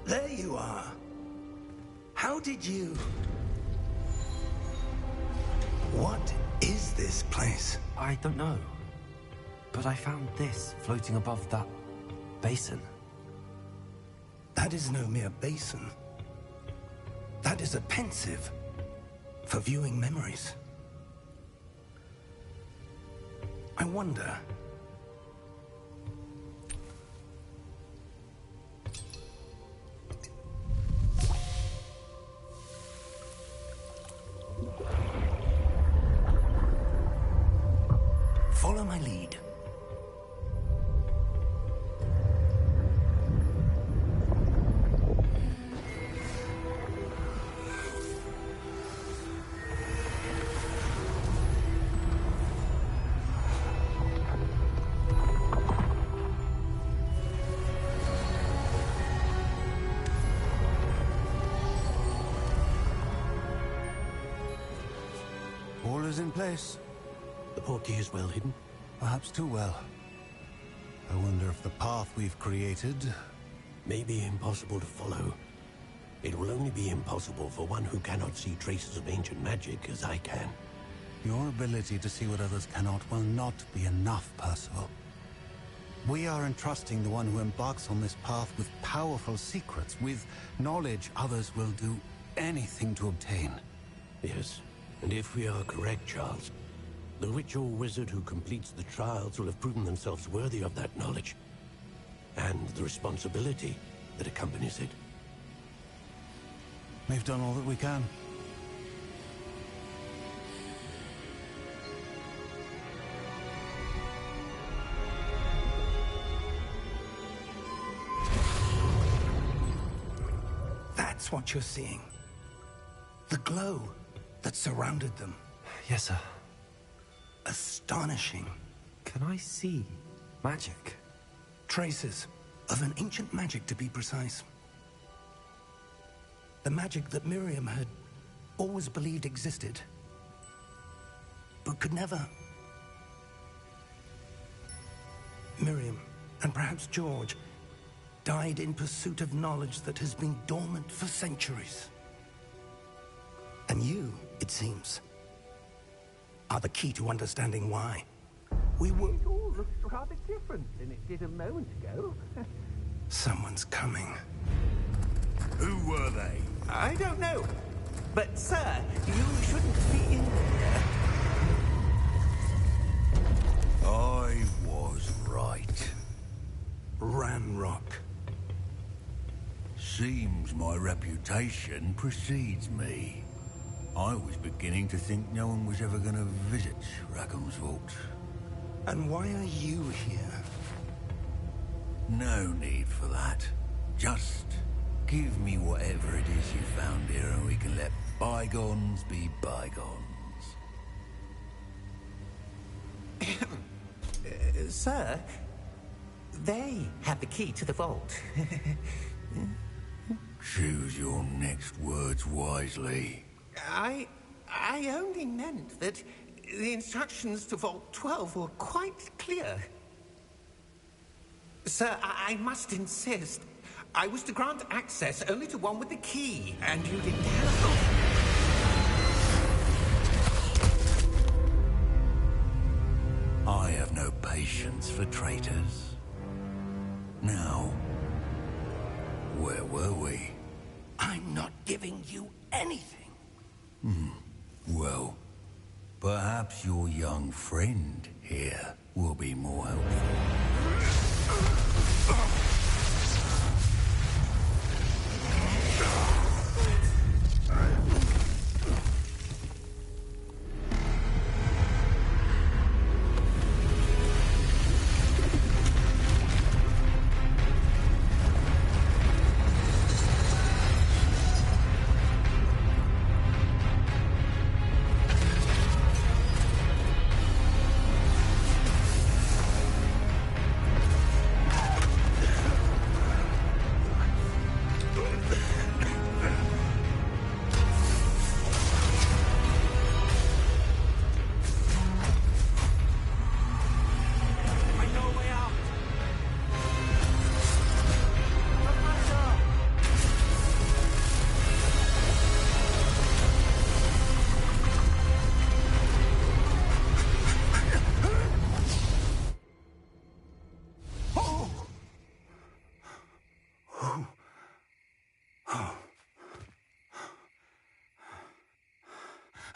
There you are. How did you... What is this place? I don't know. But I found this floating above that basin. That is no mere basin. That is a pensive for viewing memories. I wonder... Follow my lead. All is in place. The portkey is well hidden? Perhaps too well. I wonder if the path we've created... may be impossible to follow. It will only be impossible for one who cannot see traces of ancient magic as I can. Your ability to see what others cannot will not be enough, Percival. We are entrusting the one who embarks on this path with powerful secrets, with knowledge others will do anything to obtain. Yes, and if we are correct, Charles, the witch or wizard who completes the trials will have proven themselves worthy of that knowledge, and the responsibility that accompanies it. We've done all that we can. That's what you're seeing. The glow that surrounded them. Yes, sir. Astonishing. Can I see magic? Traces of an ancient magic, to be precise. The magic that Miriam had always believed existed, but could never. Miriam, and perhaps George, died in pursuit of knowledge that has been dormant for centuries. And you, it seems, are the key to understanding why. We were... It all looks rather different than it did a moment ago. Someone's coming. Who were they? I don't know. But, sir, you shouldn't be in there. I was right. Ranrock. Seems my reputation precedes me. I was beginning to think no one was ever going to visit Rackham's vault. And why are you here? No need for that. Just give me whatever it is you found here and we can let bygones be bygones. Sir, they have the key to the vault. Choose your next words wisely. I only meant that the instructions to Vault 12 were quite clear. Sir, I must insist. I was to grant access only to one with the key, and you didn't have... I have no patience for traitors. Now, where were we? I'm not giving you anything. Well, perhaps your young friend here will be more helpful.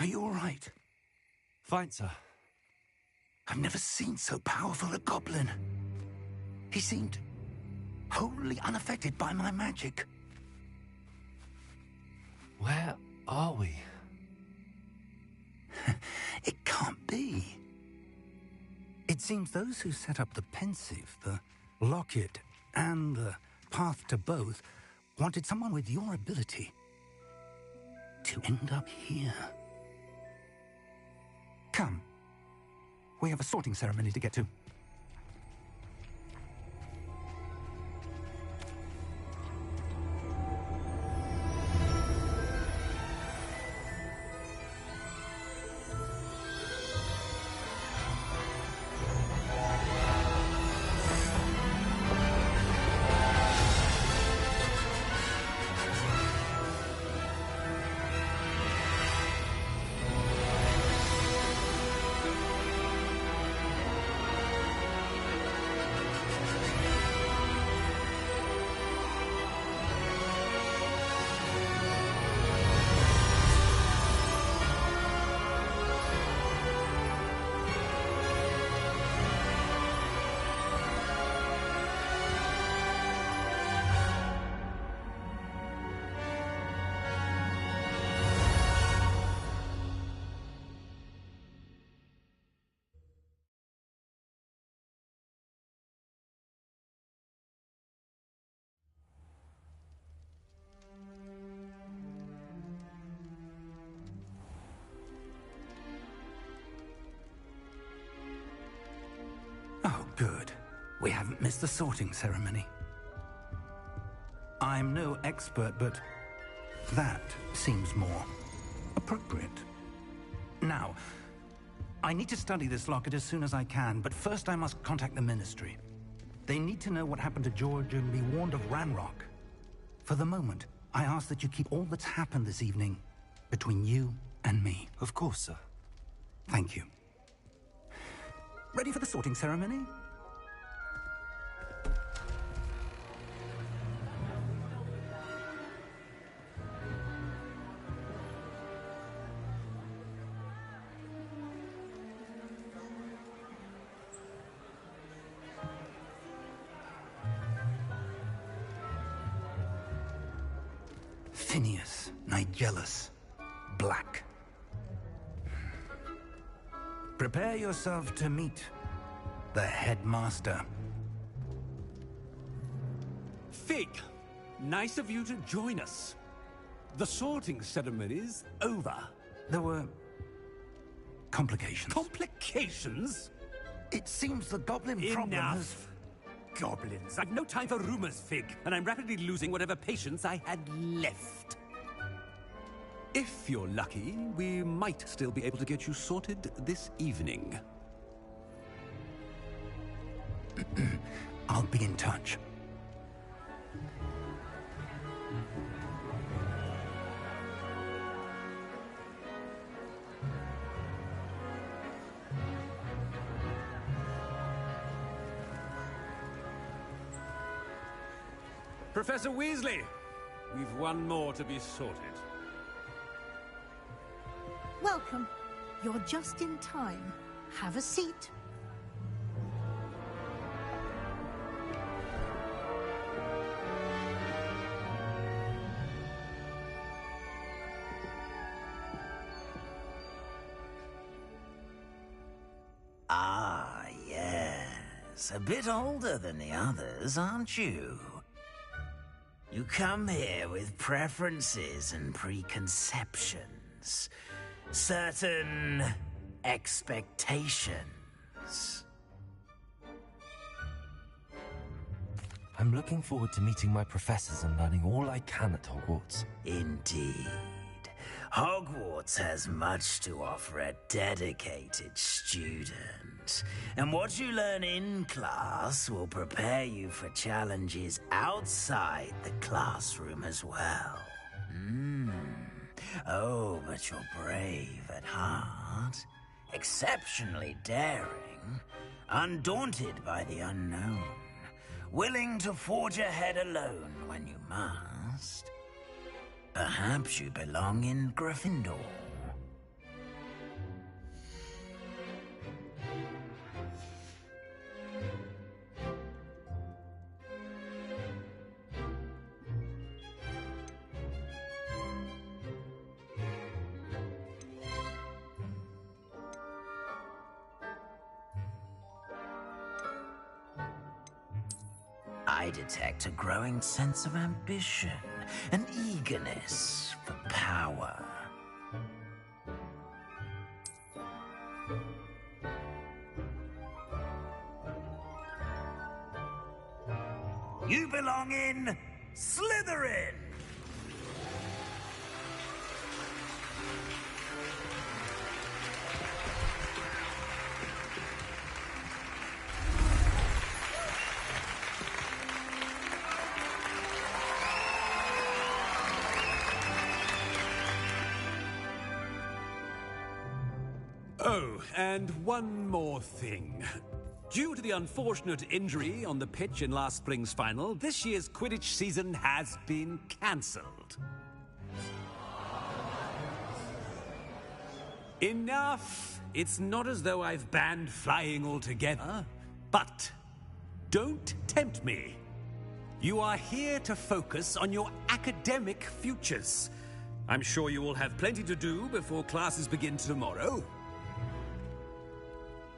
Are you all right? Fine, sir. I've never seen so powerful a goblin. He seemed wholly unaffected by my magic. Where are we? It can't be. It seems those who set up the pensive, the locket, and the path to both wanted someone with your ability to end up here. Come. We have a sorting ceremony to get to. Oh, good. We haven't missed the sorting ceremony. I'm no expert, but that seems more appropriate. Now, I need to study this locket as soon as I can, but first I must contact the Ministry. They need to know what happened to George and be warned of Ranrock. For the moment, I ask that you keep all that's happened this evening between you and me. Of course, sir. Thank you. Ready for the sorting ceremony? Phineas, Nigellus, Black. Prepare yourself to meet the headmaster. Fig, nice of you to join us. The sorting ceremony's over. There were complications. Complications? It seems the goblin problem has... Goblins. I've no time for rumors, Fig, and I'm rapidly losing whatever patience I had left. If you're lucky, we might still be able to get you sorted this evening. I'll be in touch. Professor Weasley, we've one more to be sorted. Welcome. You're just in time. Have a seat. Ah, yes. A bit older than the others, aren't you? You come here with preferences and preconceptions. Certain expectations. I'm looking forward to meeting my professors and learning all I can at Hogwarts. Indeed. Hogwarts has much to offer a dedicated student. And what you learn in class will prepare you for challenges outside the classroom as well. Oh, but you're brave at heart, exceptionally daring, undaunted by the unknown, willing to forge ahead alone when you must. Perhaps you belong in Gryffindor. detect a growing sense of ambition, an eagerness for power. You belong in Slytherin! Oh, and one more thing. Due to the unfortunate injury on the pitch in last spring's final, this year's Quidditch season has been cancelled. Enough! It's not as though I've banned flying altogether. But don't tempt me. You are here to focus on your academic futures. I'm sure you will have plenty to do before classes begin tomorrow.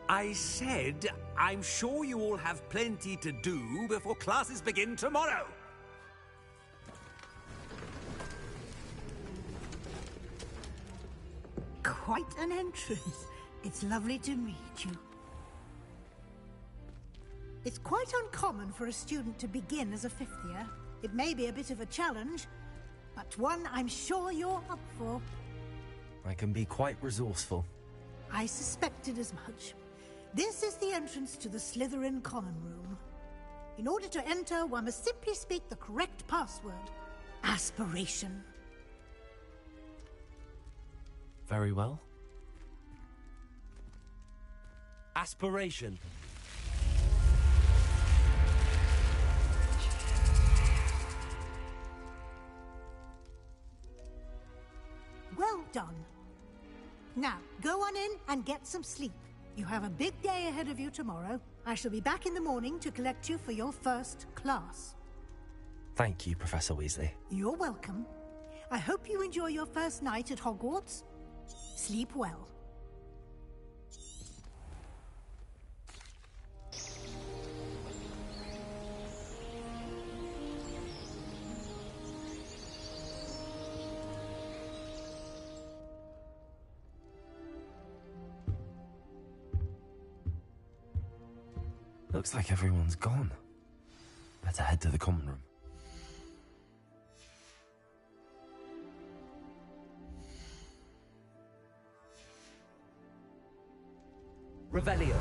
I said, I'm sure you all have plenty to do before classes begin tomorrow. Quite an entrance. It's lovely to meet you. It's quite uncommon for a student to begin as a fifth year. It may be a bit of a challenge, but one I'm sure you're up for. I can be quite resourceful. I suspected as much. This is the entrance to the Slytherin Common Room. In order to enter, one must simply speak the correct password. Aspiration. Very well. Aspiration. Well done. Now, go on in and get some sleep. You have a big day ahead of you tomorrow. I shall be back in the morning to collect you for your first class. Thank you, Professor Weasley. You're welcome. I hope you enjoy your first night at Hogwarts. Sleep well. Looks like everyone's gone. Better head to the common room. Revelio.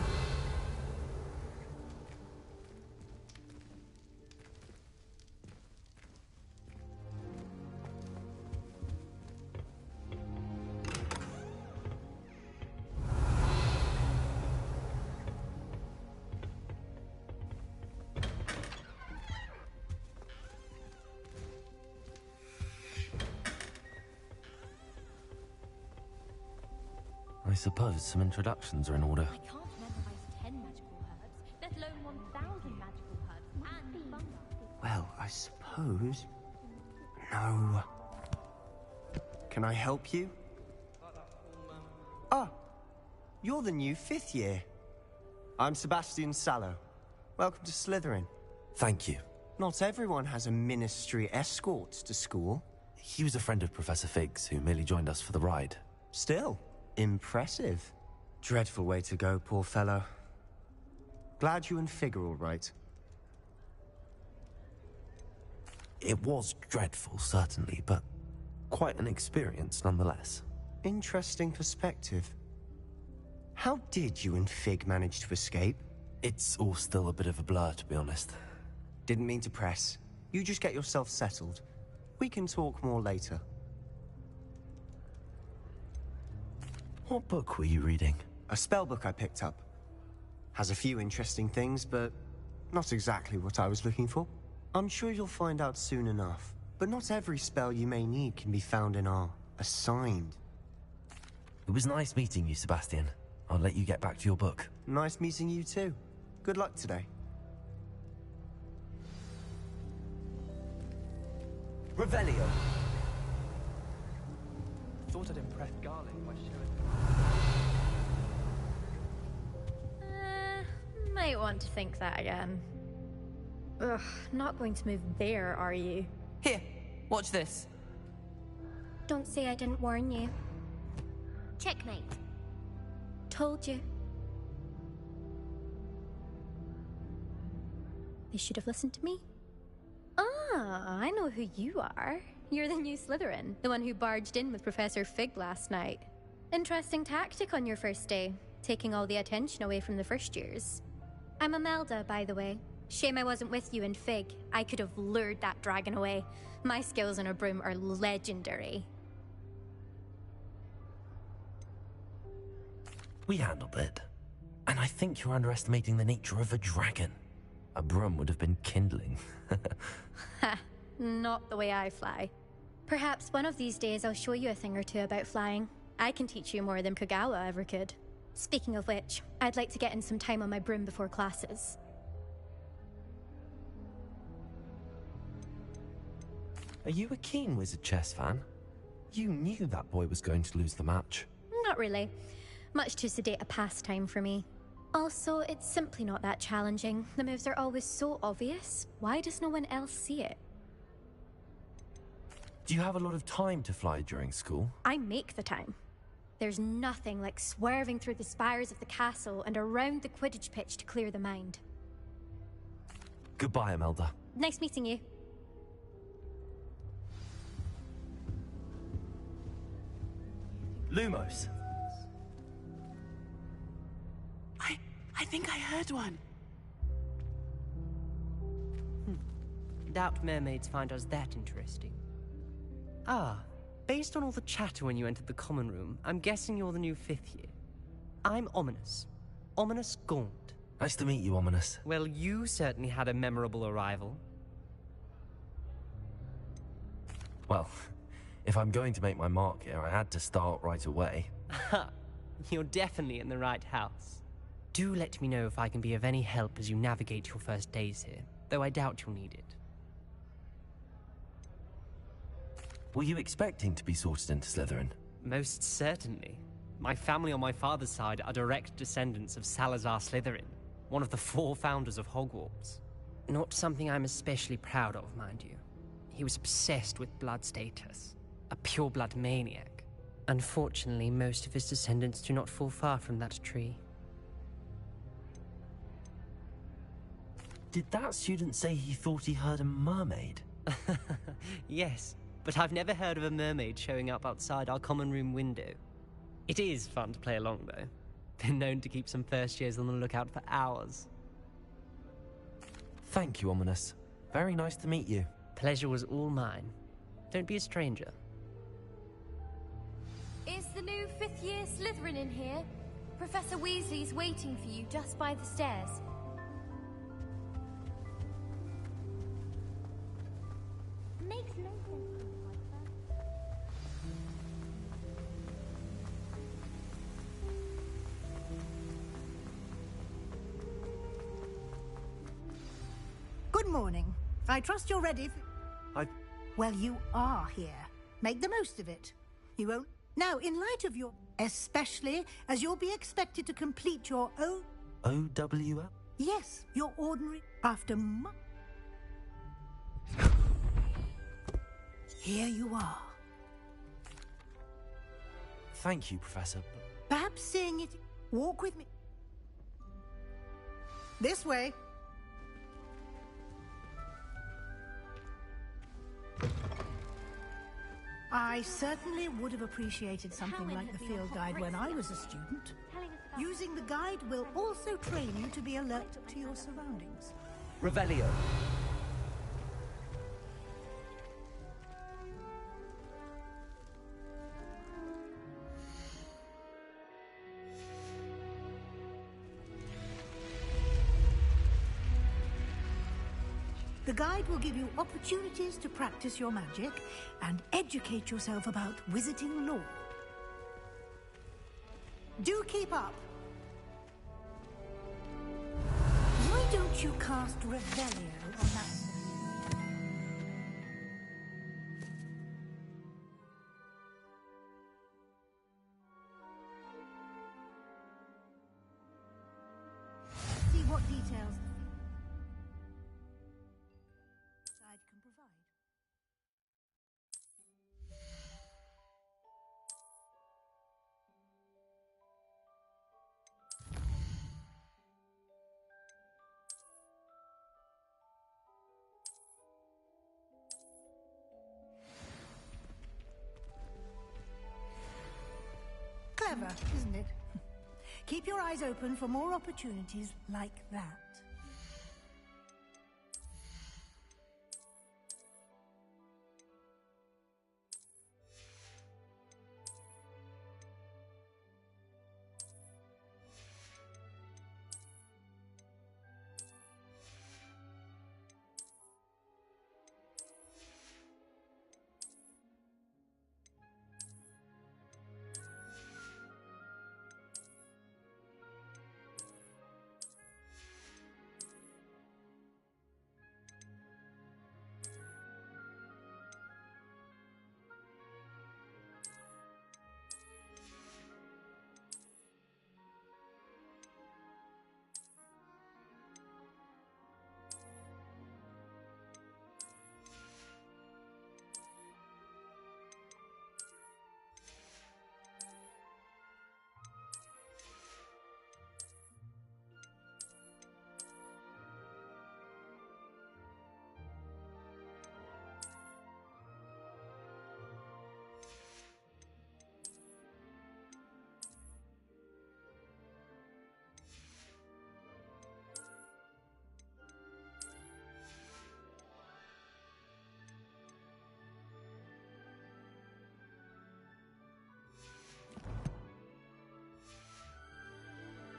I suppose some introductions are in order. I can't memorize 10 magical herbs, let alone 1,000 magical herbs and fungi. Well, I suppose... No. Can I help you? Ah, you're the new fifth year. I'm Sebastian Sallow. Welcome to Slytherin. Thank you. Not everyone has a ministry escort to school. He was a friend of Professor Fig's, who merely joined us for the ride. Still, impressive. Dreadful way to go, poor fellow. Glad you and Fig are all right. It was dreadful, certainly, but quite an experience nonetheless. Interesting perspective. How did you and Fig manage to escape? It's all still a bit of a blur, to be honest. Didn't mean to press. You just get yourself settled. We can talk more later. What book were you reading? A spell book I picked up. Has a few interesting things, but not exactly what I was looking for. I'm sure you'll find out soon enough. But not every spell you may need can be found in our assigned. It was nice meeting you, Sebastian. I'll let you get back to your book. Nice meeting you too. Good luck today. Revelio. Thought I'd impress Garlic by showing... Might want to think that again. Ugh, not going to move there, are you? Here, watch this. Don't say I didn't warn you. Checkmate. Told you. They should have listened to me. Ah, I know who you are. You're the new Slytherin, the one who barged in with Professor Fig last night. Interesting tactic on your first day, taking all the attention away from the first years. I'm Imelda, by the way. Shame I wasn't with you in Fig. I could have lured that dragon away. My skills on a broom are legendary. We handled it. And I think you're underestimating the nature of a dragon. A broom would have been kindling. Ha, not the way I fly. Perhaps one of these days I'll show you a thing or two about flying. I can teach you more than Kogawa ever could. Speaking of which, I'd like to get in some time on my broom before classes. Are you a keen Wizard chess fan? You knew that boy was going to lose the match. Not really. Much too sedate a pastime for me. Also, it's simply not that challenging. The moves are always so obvious. Why does no one else see it? Do you have a lot of time to fly during school? I make the time. There's nothing like swerving through the spires of the castle and around the Quidditch pitch to clear the mind. Goodbye, Imelda. Nice meeting you. Lumos. I think I heard one. Doubt mermaids find us that interesting. Ah, based on all the chatter when you entered the common room, I'm guessing you're the new 5th year. I'm Ominous. Ominous Gaunt. Nice to meet you, Ominous. Well, you certainly had a memorable arrival. Well, if I'm going to make my mark here, I had to start right away. Ha! You're definitely in the right house. Do let me know if I can be of any help as you navigate your first days here, though I doubt you'll need it. Were you expecting to be sorted into Slytherin? Most certainly. My family on my father's side are direct descendants of Salazar Slytherin, one of the 4 founders of Hogwarts. Not something I'm especially proud of, mind you. He was obsessed with blood status, a pure-blood maniac. Unfortunately, most of his descendants do not fall far from that tree. Did that student say he thought he heard a mermaid? Yes, but I've never heard of a mermaid showing up outside our common room window. It is fun to play along, though. Been known to keep some first years on the lookout for hours. Thank you, Ominous. Very nice to meet you. Pleasure was all mine. Don't be a stranger. Is the new 5th year Slytherin in here? Professor Weasley's waiting for you just by the stairs. Makes no sense to me, my friend. Good morning. I trust you're ready. Well, you are here. Make the most of it. You won't. Now, in light of your... Especially as you'll be expected to complete your own... OWL? Yes, your ordinary... After Here you are. Thank you, Professor. Perhaps seeing it... Walk with me. This way. I certainly would have appreciated something like the field guide when I was a student. Using the guide will also train you to be alert to your surroundings. Revelio. The guide will give you opportunities to practice your magic and educate yourself about wizarding lore. Do keep up. Why don't you cast Revelio on that? See what details. Clever, isn't it? Keep your eyes open for more opportunities like that.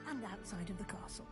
And outside of the castle.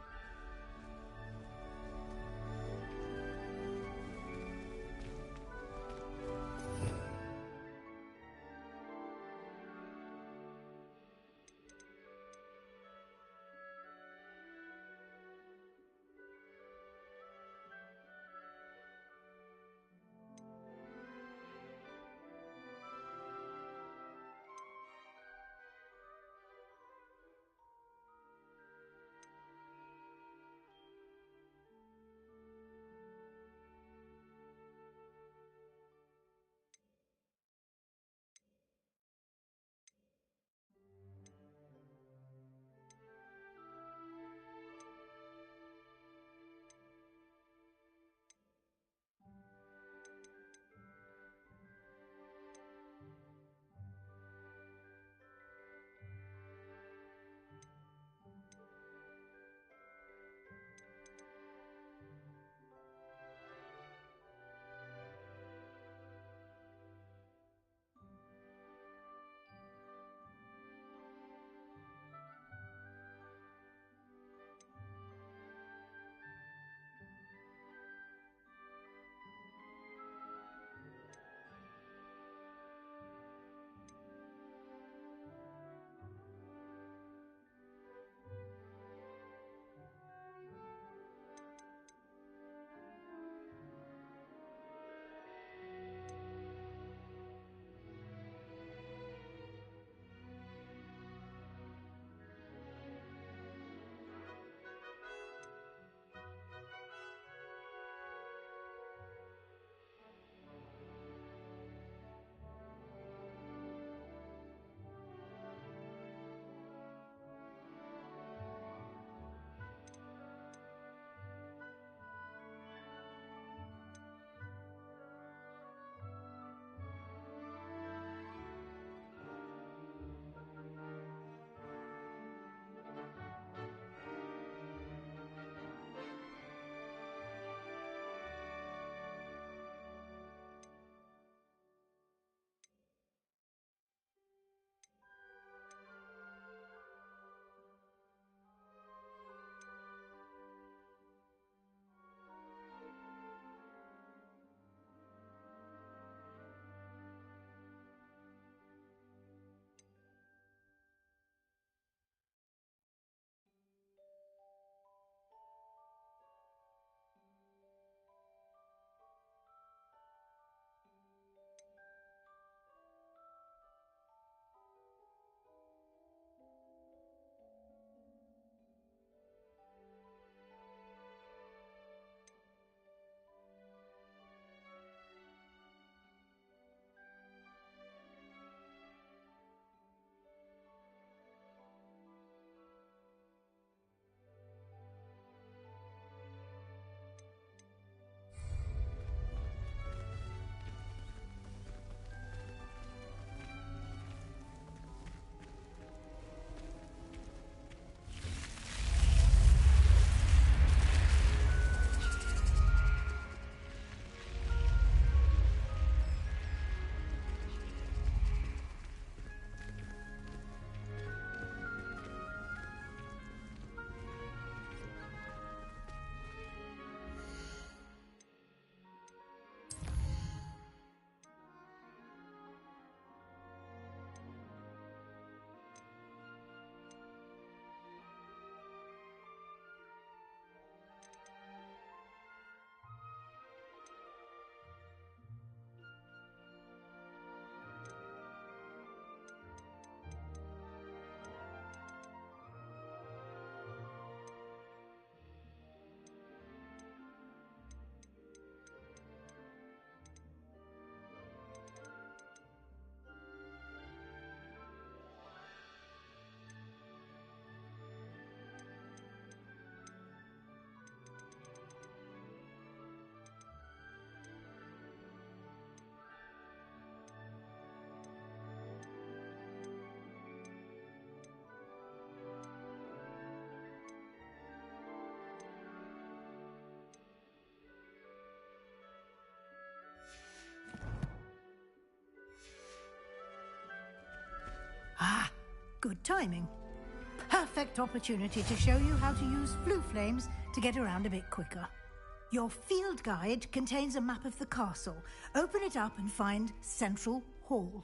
Good timing. Perfect opportunity to show you how to use flue flames to get around a bit quicker. Your field guide contains a map of the castle. Open it up and find Central Hall.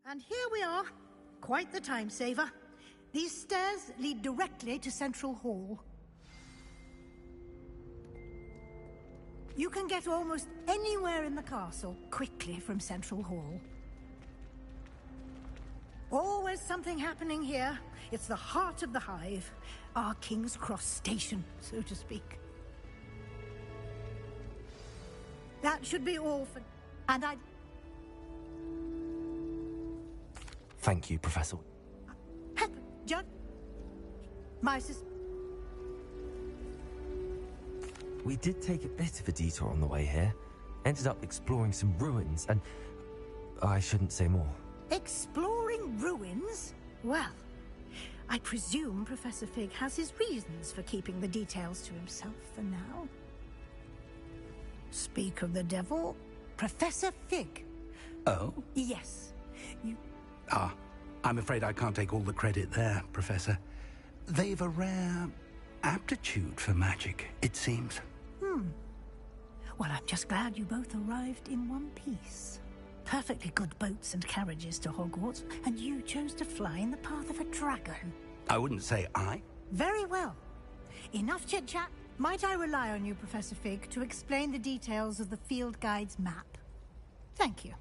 And here we are. Quite the time saver. These stairs lead directly to Central Hall. You can get almost anywhere in the castle quickly from Central Hall. Always something happening here. It's the heart of the hive. Our King's Cross station, so to speak. That should be all for... And I... Thank you, Professor. John... My sis... We did take a bit of a detour on the way here. Ended up exploring some ruins, and... I shouldn't say more. Exploring ruins? Well, I presume Professor Fig has his reasons for keeping the details to himself for now. Speak of the devil, Professor Fig. Oh? Yes, you... I'm afraid I can't take all the credit there, Professor. They've a rare aptitude for magic, it seems. Well, I'm just glad you both arrived in one piece. Perfectly good boats and carriages to Hogwarts, and you chose to fly in the path of a dragon. I wouldn't say I. Very well. Enough chit-chat. Might I rely on you, Professor Fig, to explain the details of the field guide's map? Thank you.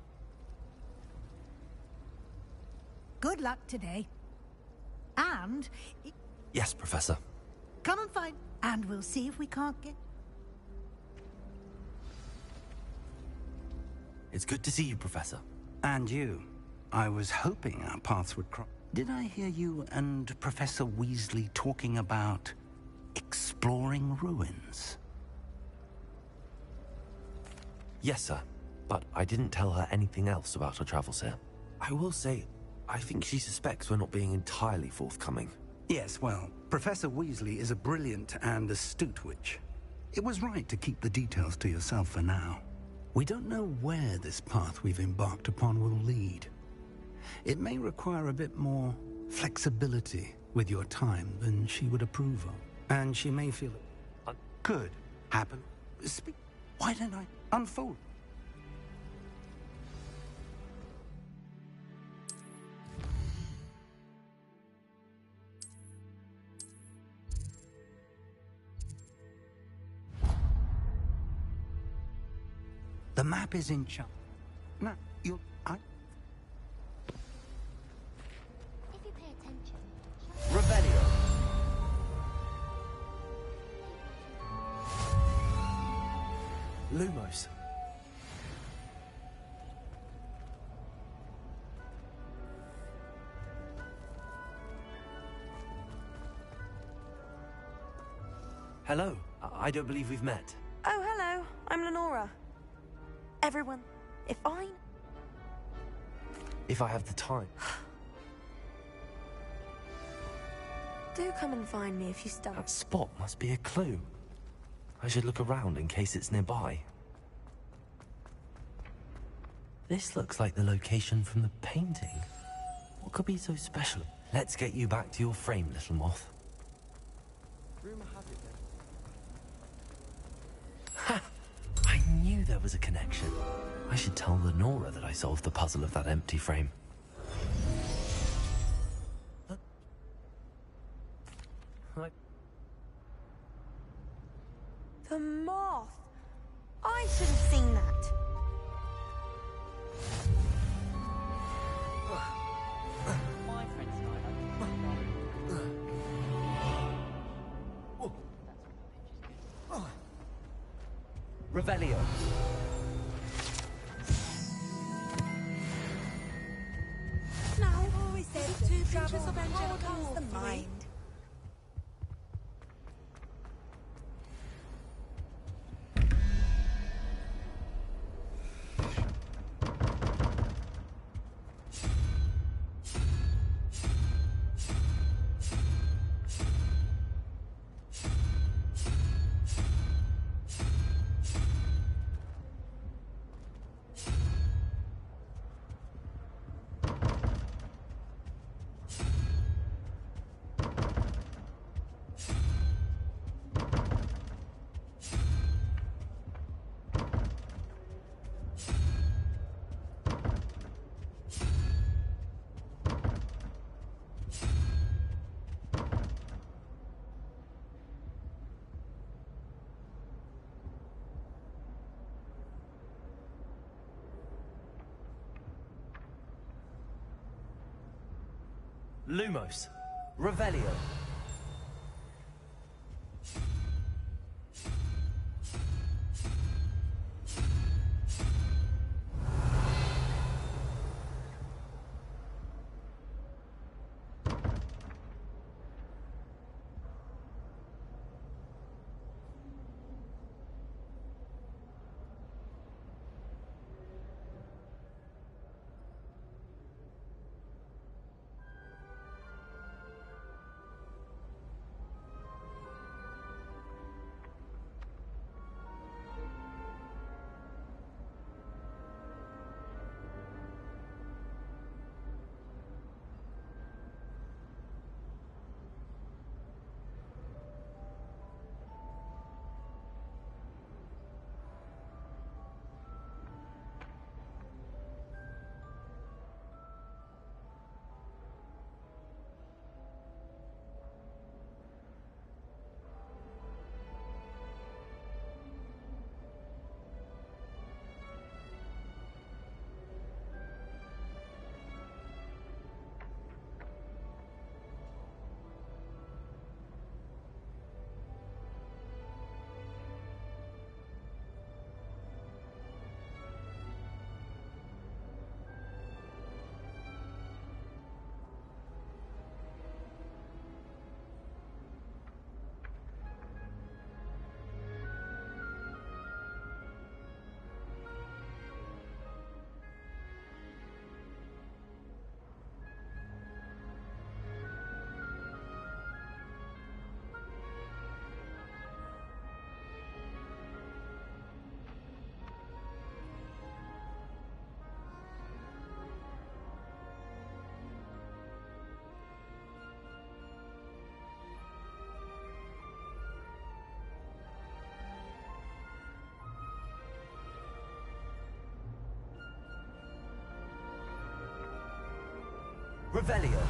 Good luck today. And... Yes, Professor. Come and find... And we'll see if we can't get... It's good to see you, Professor. And you. I was hoping our paths would cross. Did I hear you and Professor Weasley talking about exploring ruins? Yes, sir. But I didn't tell her anything else about our travels here. I will say, I think she suspects we're not being entirely forthcoming. Yes, well, Professor Weasley is a brilliant and astute witch. It was right to keep the details to yourself for now. We don't know where this path we've embarked upon will lead. It may require a bit more flexibility with your time than she would approve of. And she may feel it could happen. Speak. Why don't I unfold? The map is in charge. No, you'll... If you pay attention... Revelio. Lumos. Hello. I don't believe we've met. Oh, hello. I'm Lenora. Everyone, if I have the time. Do come and find me if you stumble. That spot must be a clue. I should look around in case it's nearby. This looks like the location from the painting. What could be so special? Let's get you back to your frame, little moth. Rumor has it then. Ha! I knew there was a connection. I should tell Lenora that I solved the puzzle of that empty frame. The moth! I should have seen that. My friends and I Revelio. Now, always said that two pinches of angelic calms the mind. Lumos. Revelio. Revelio.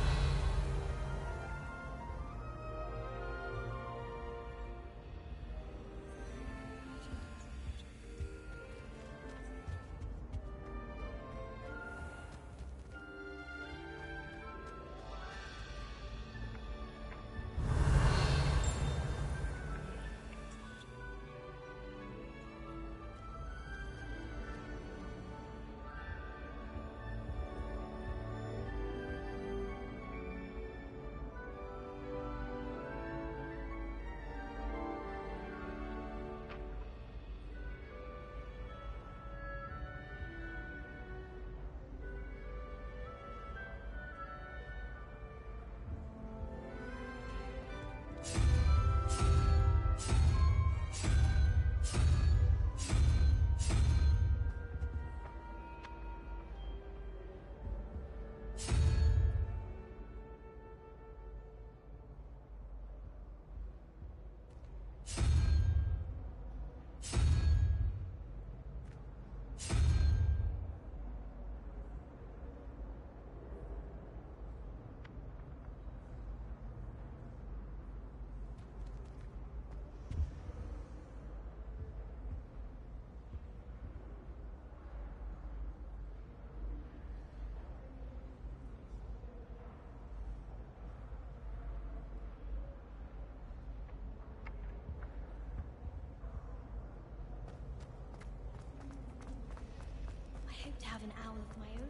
hope to have an owl of my own.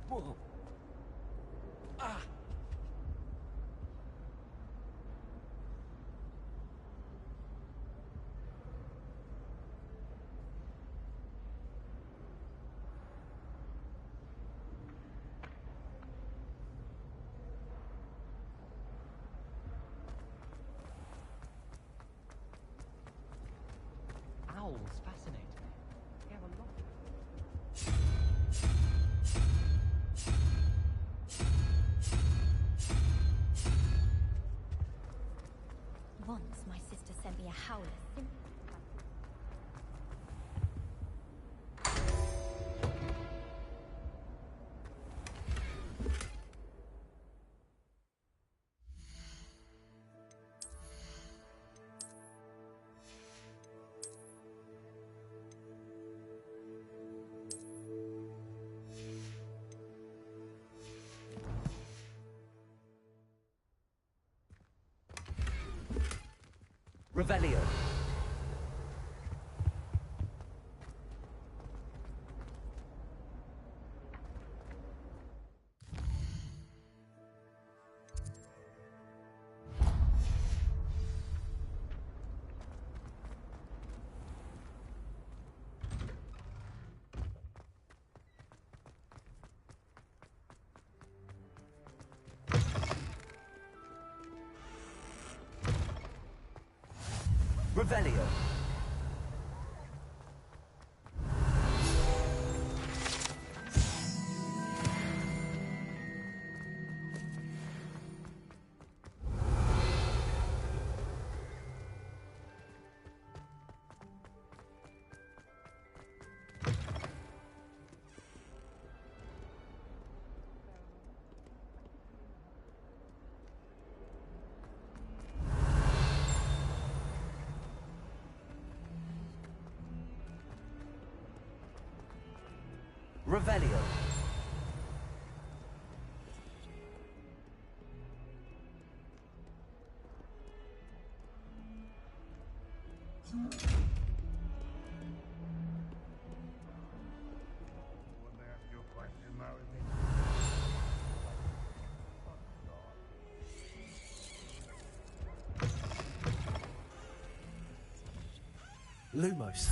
Whoa. Ah. Owls fascinate me. They have a lot. Once my sister sent me a howler simply. Revelio. Revelio. Revelio. Lumos.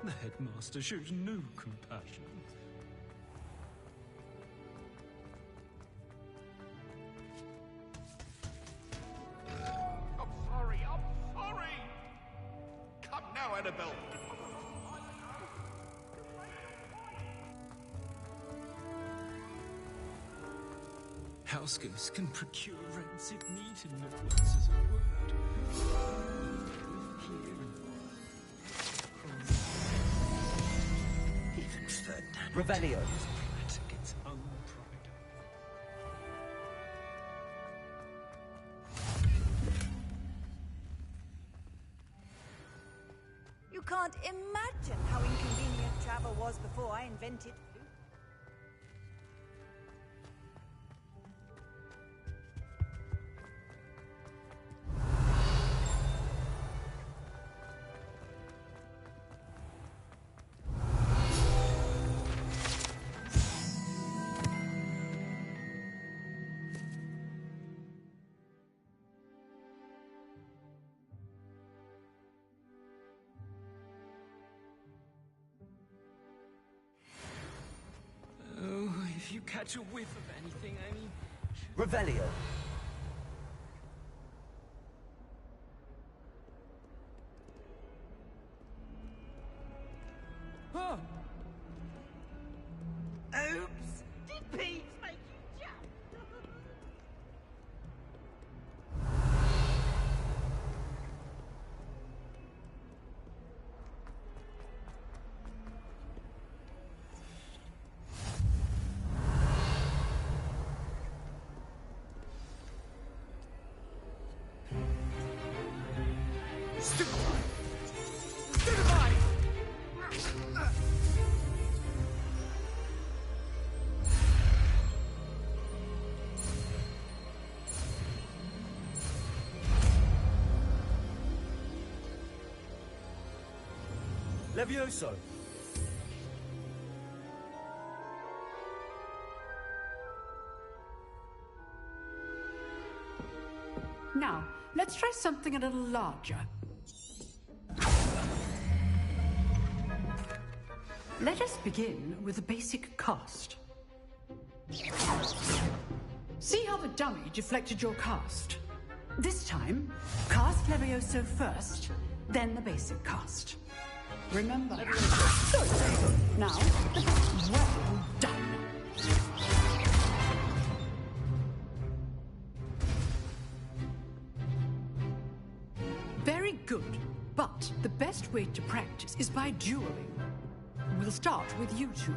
The headmaster shows no compassion. I'm sorry. Come now, Annabelle. House ghosts can procure rancid meat and not once as a word. Even Ferdinand Revelio. against own pride. You can't imagine how inconvenient travel was before I invented flu. Oh, if you catch a whiff of anything, I mean... Revelio. Huh. Oops! Did Pete make you jump? Levioso! Now, let's try something a little larger. Let us begin with the basic cast. See how the dummy deflected your cast? This time, cast Levioso first, then the basic cast. Remember. Good. Now, well done. Very good. But the best way to practice is by dueling. We'll start with you two.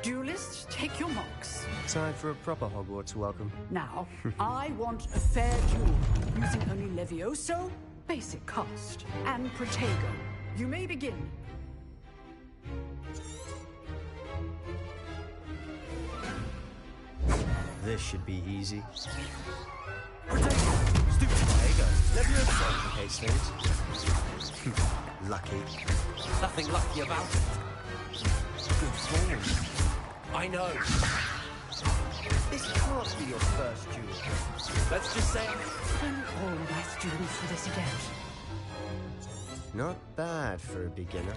Duelists, take your marks. Time for a proper Hogwarts welcome. Now, I want a fair duel, using only Levioso, basic cast, and Protego. You may begin. This should be easy. Protego! Levioso! Okay, Snape. Lucky. Nothing lucky about it. Good form. I know. This can't be your first duel. Let's just say When all my students for this again. Not bad for a beginner.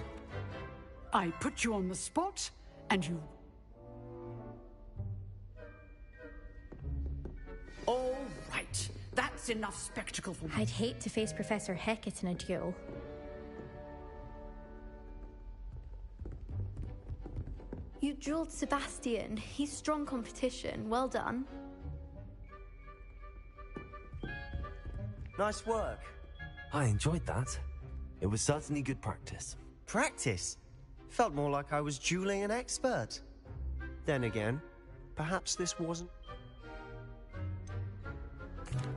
I put you on the spot, and you... All right. That's enough spectacle for me. I'd hate to face Professor Hecat in a duel. You dueled Sebastian. He's strong competition. Well done. Nice work. I enjoyed that. It was certainly good practice. Practice? Felt more like I was dueling an expert. Then again, perhaps this wasn't...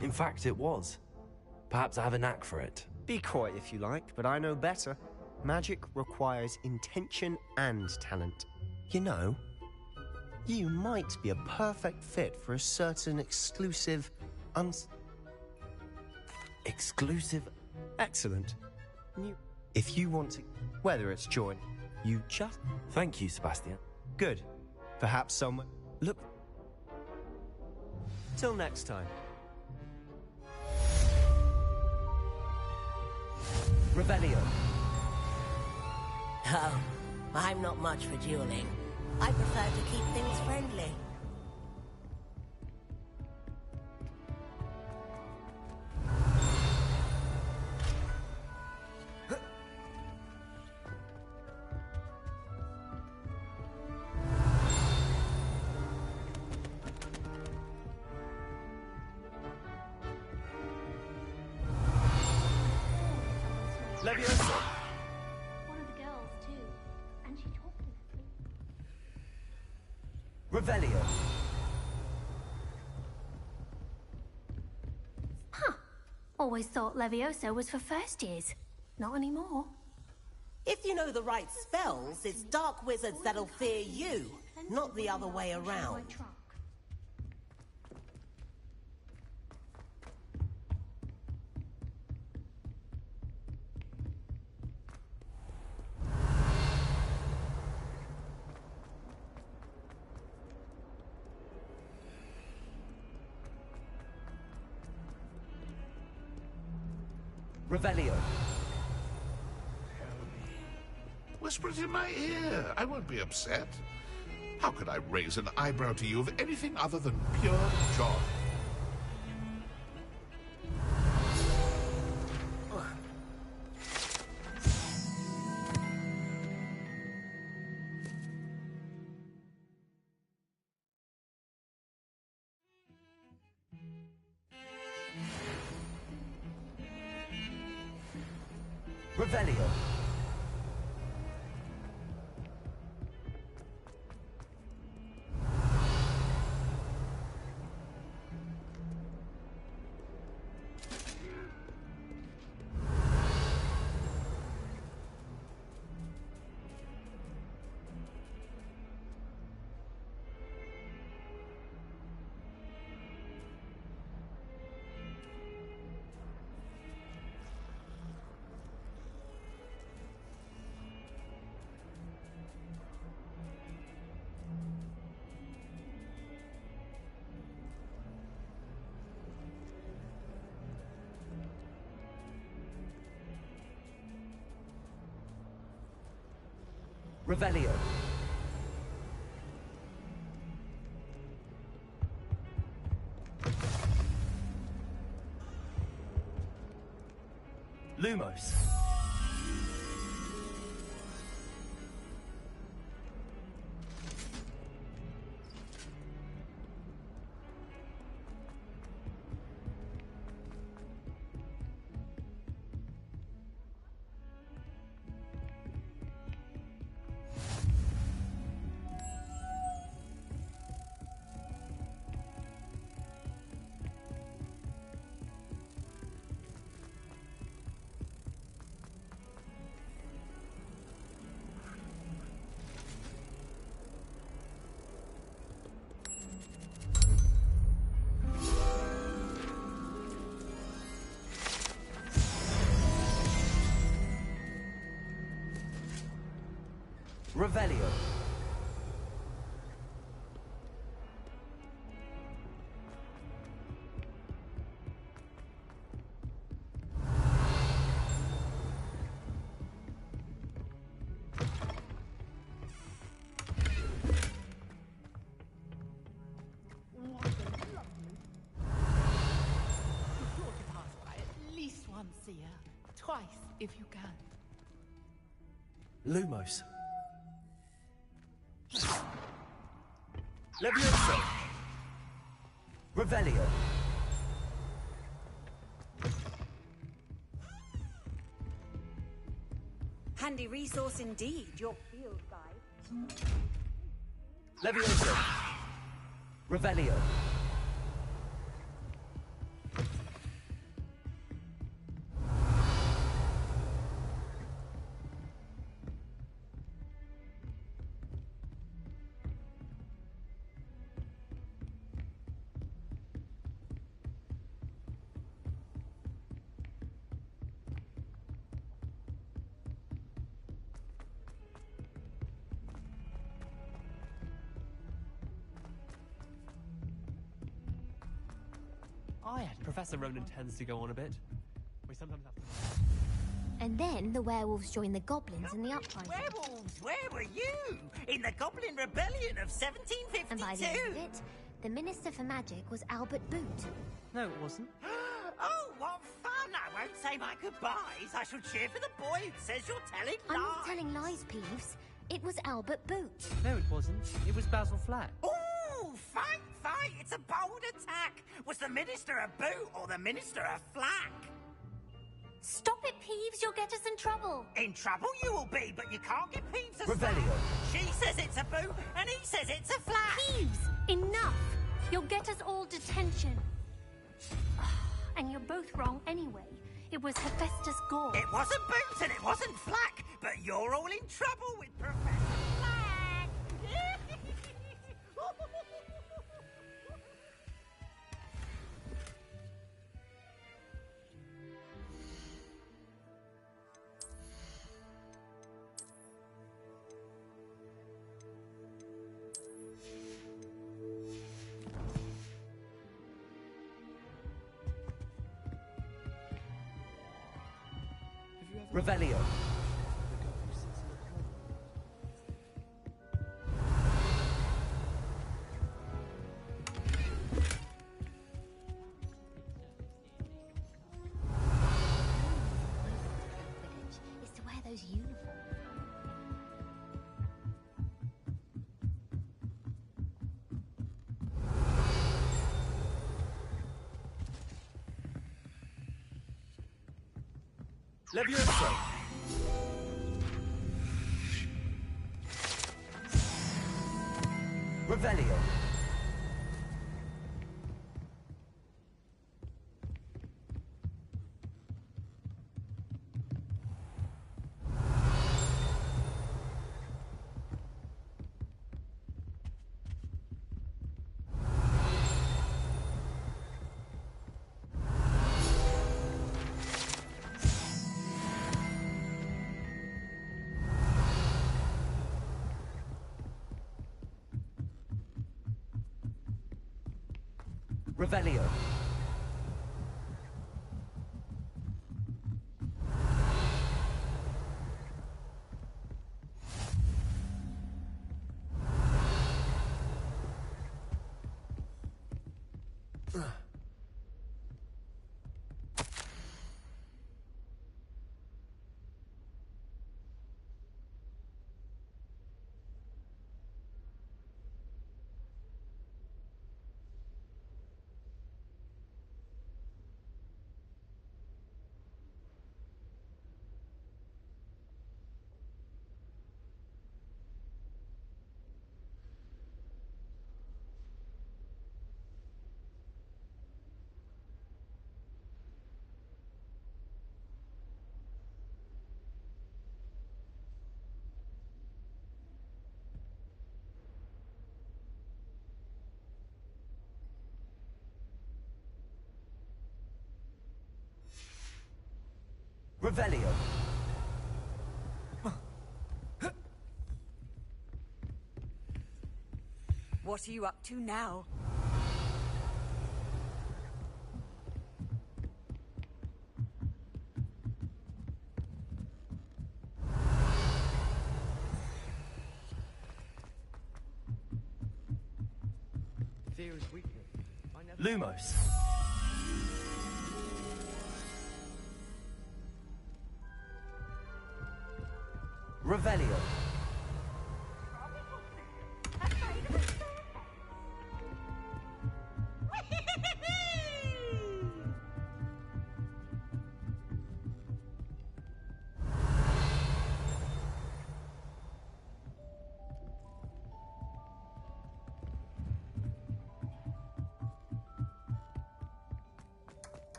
In fact, it was. Perhaps I have a knack for it. Be quiet if you like, but I know better. Magic requires intention and talent. You know, you might be a perfect fit for a certain exclusive, Exclusive? Excellent. If you want to... Whether it's join, you just... Thank you, Sebastian. Good. Perhaps someone... Look... Till next time. Revelio. Oh, I'm not much for dueling. I prefer to keep things friendly. Levioso. One of the girls, too. And she talked to me. Revelio. Huh. Always thought Levioso was for first years. Not anymore. If you know the right spells, it's dark wizards that'll fear you, not the other way around. Revelio. Whisper it in my ear. I won't be upset. How could I raise an eyebrow to you of anything other than pure joy? Revelio. Revelio. Lumos. Revelio. At least once a year. Twice, if you can. Lumos. Levioso. Revelio. Handy resource indeed, your field guide. Levioso. Revelio. Professor Ronan tends to go on a bit. We sometimes have to... And then the werewolves joined the goblins in the uprising. Werewolves, where were you? In the Goblin Rebellion of 1752? And by the end of it, the Minister for Magic was Albert Boot. No, it wasn't. Oh, what fun! I won't say my goodbyes. I shall cheer for the boy who says you're telling lies. I'm not telling lies, Peeves. It was Albert Boot. No, it wasn't. It was Basil Flack. Ooh, fight, fight! It's a bold attack! Was the Minister a boot or the Minister a flack? Stop it, Peeves. You'll get us in trouble. In trouble you will be, but you can't get Peeves a Revelio. flack. She says it's a boot, and he says it's a flack. Peeves, enough. You'll get us all detention. And you're both wrong anyway. It was Hephaestus Gore. It wasn't boot and it wasn't flack, but you're all in trouble with Professor Flack. Revelio. Is to wear those uniforms. Levioso. Revelio. Revelio. Revelio. What are you up to now? Fear is weakness. Lumos. Revelio.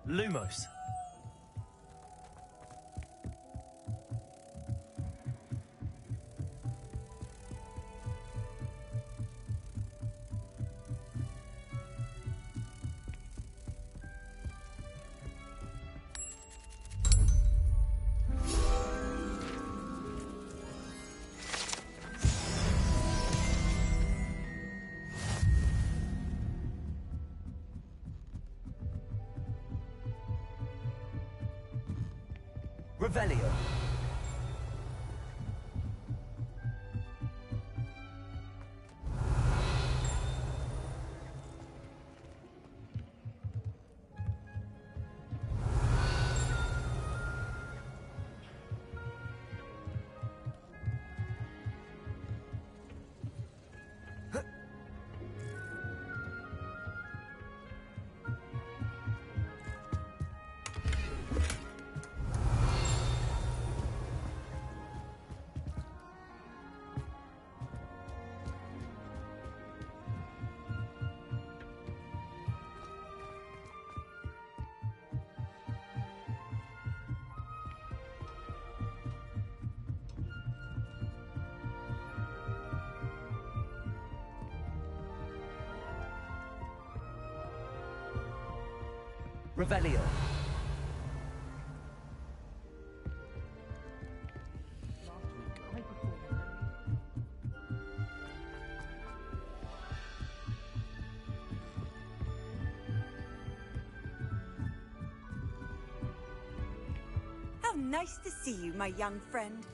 Lumos. Revelio. Revelio. How nice to see you, my young friend.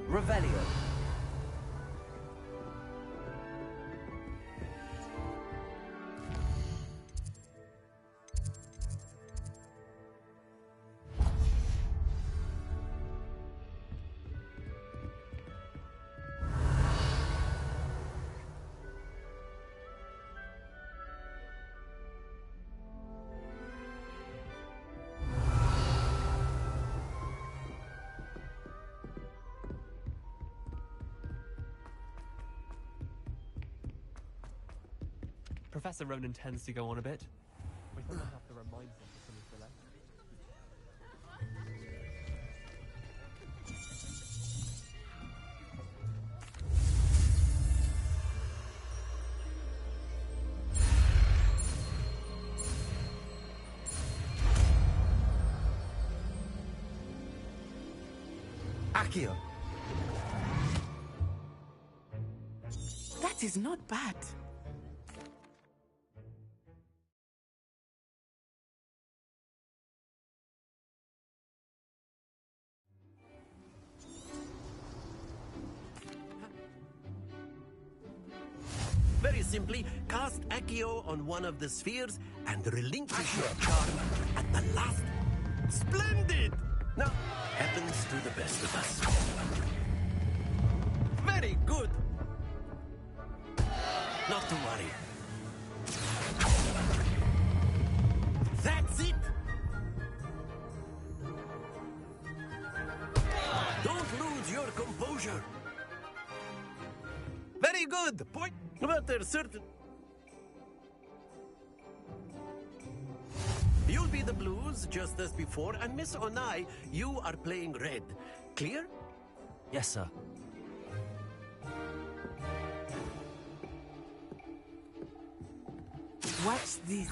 Revelio. Professor Ronan tends to go on a bit. We thought I'd have to remind him to finish the lesson. Accio. That is not bad. Very simply, cast Accio on one of the spheres and relinquish your charm at the last. Splendid! Now, happens to the best of us. Very good. Not to worry. That's it! Don't lose your composure. Very good. Point. But there's certain... You'll be the blues, just as before, and Miss Onai, you are playing red. Clear? Yes, sir. Watch this.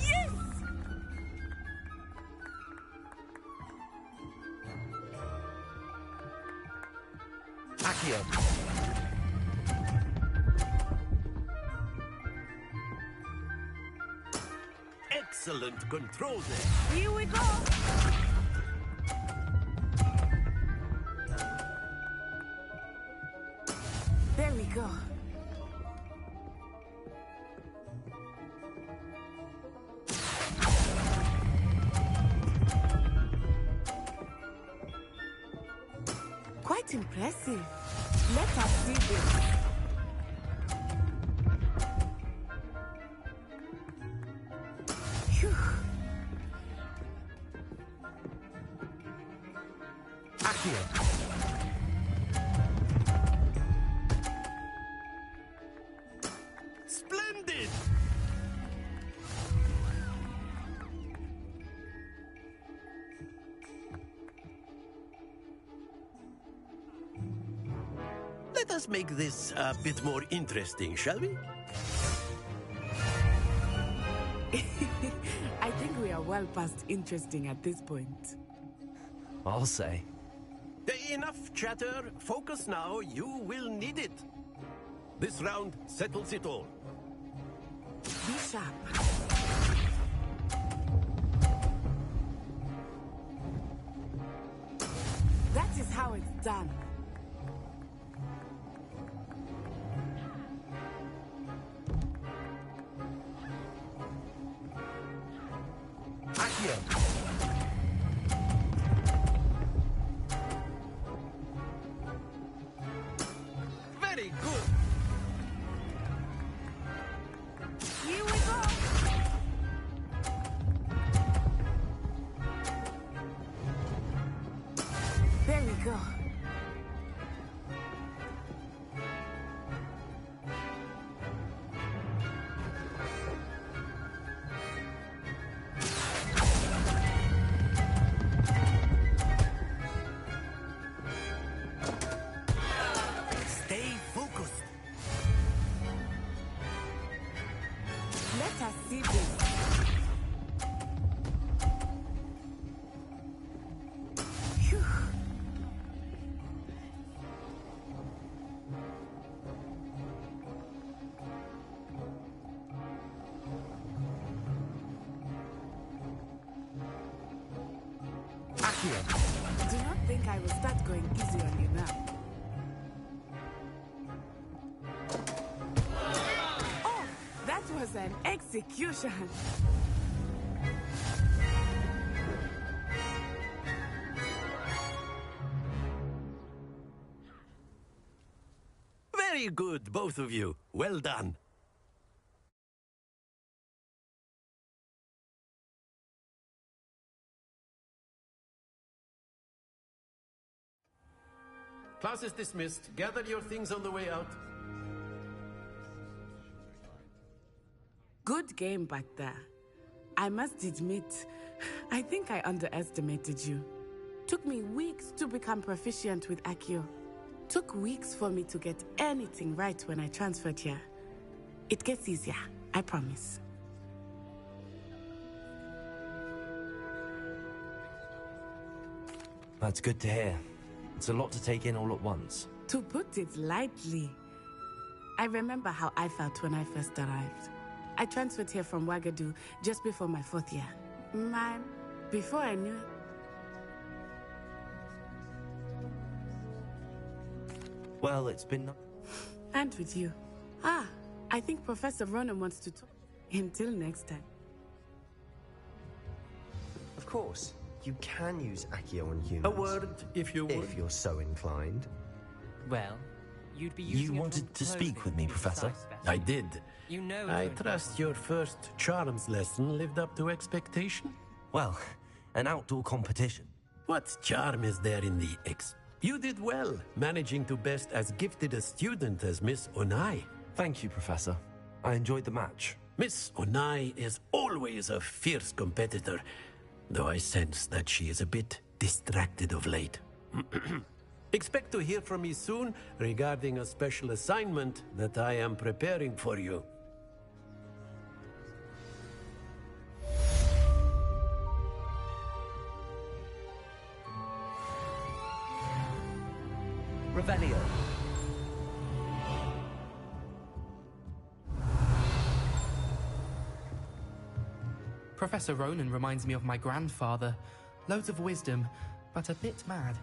Yes! Accio. Excellent control there. Here we go! There we go. Quite impressive. Let us see this. Phew. Accio. Splendid! Let us make this a bit more interesting, shall we? I think we are well past interesting at this point. I'll say. Enough chatter. Focus now. You will need it. This round settles it all. Be sharp. That is how it's done. Accio. Very good. Here we go. There we go. Stay focused. Let us see this. Phew. Accio. Do not think I will start going easy on you now. Oh, that was an execution. Very good, both of you. Well done. Class is dismissed. Gather your things on the way out. Good game back there. I must admit, I think I underestimated you. Took me weeks to become proficient with Accio. Took weeks for me to get anything right when I transferred here. It gets easier, I promise. That's good to hear. It's a lot to take in all at once. To put it lightly, I remember how I felt when I first arrived. I transferred here from Wagadu just before my 4th year. Man, before I knew it... Well, it's been... And with you. I think Professor Ronan wants to talk. Until next time. Of course, you can use Accio on humans. A word, if you would. If you're so inclined. Well, you'd be using You wanted to speak with me, Professor? I did. You know I trust your first charms lesson lived up to expectation? Well, an outdoor competition. What charm is there in the You did well, managing to best as gifted a student as Miss Onai. Thank you, Professor. I enjoyed the match. Miss Onai is always a fierce competitor, though I sense that she is a bit distracted of late. Expect to hear from me soon regarding a special assignment that I am preparing for you. Revelio. Professor Ronan reminds me of my grandfather. Loads of wisdom, but a bit mad.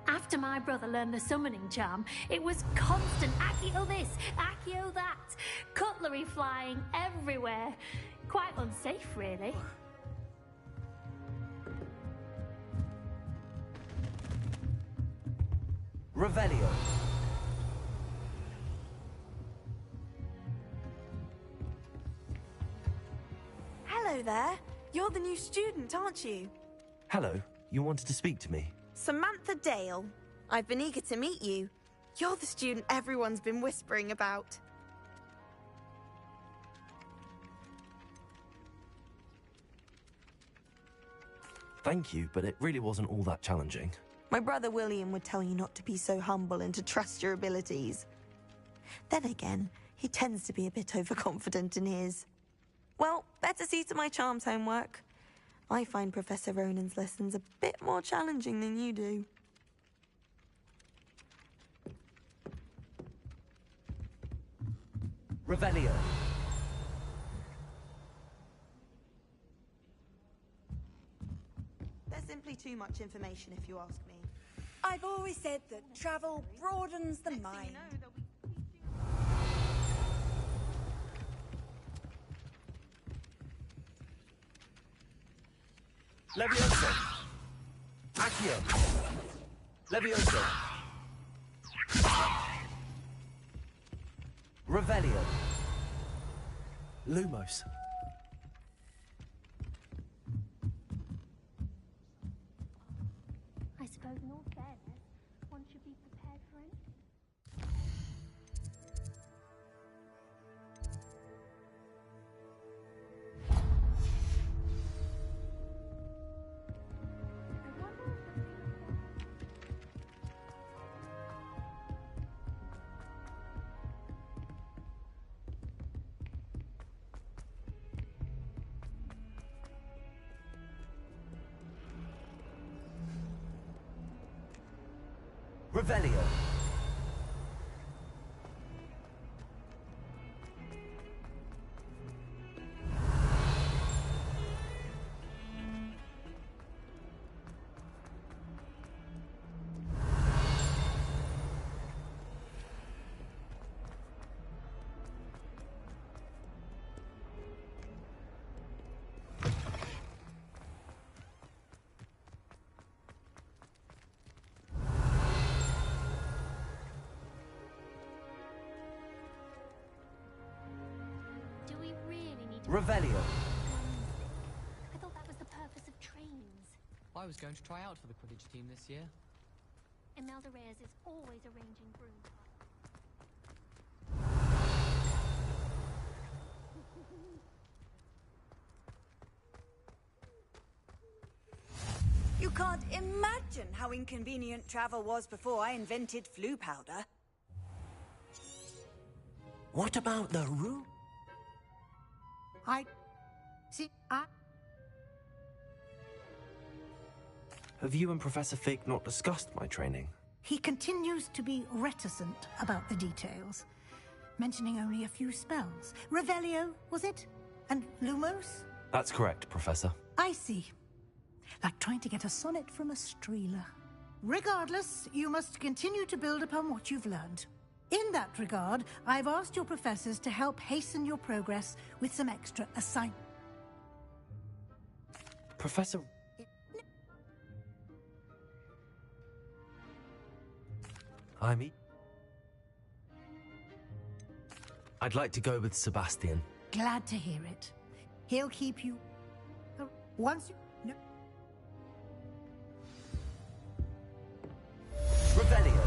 After my brother learned the summoning charm, it was constant Accio this, Accio that. Cutlery flying everywhere. Quite unsafe, really. Revelio. Hello there. You're the new student, aren't you? Hello. You wanted to speak to me? Samantha Dale. I've been eager to meet you. You're the student everyone's been whispering about. Thank you, but it really wasn't all that challenging. My brother William would tell you not to be so humble and to trust your abilities. Then again, he tends to be a bit overconfident in his. Well, better see to my charms homework. I find Professor Ronan's lessons a bit more challenging than you do. Revelio. There's simply too much information if you ask me. I've always said that travel broadens the mind. Levioso. Accio. Levioso. Revelio. Lumos. I suppose in all fairness, one should be prepared for anything. Revelio. Do we really need to... Revelio. I thought that was the purpose of trains. I was going to try out for the Quidditch team this year. Imelda Reyes is always arranging broom parties. You can't imagine how inconvenient travel was before I invented flu powder. What about the room? Have you and Professor Fig not discussed my training? He continues to be reticent about the details, mentioning only a few spells. Revelio, was it? And Lumos? That's correct, Professor. I see. Like trying to get a sonnet from a streeler. Regardless, you must continue to build upon what you've learned. In that regard, I've asked your professors to help hasten your progress with some extra assignments. Professor... I'd like to go with Sebastian. Glad to hear it. He'll keep you... once you... No. Revelio.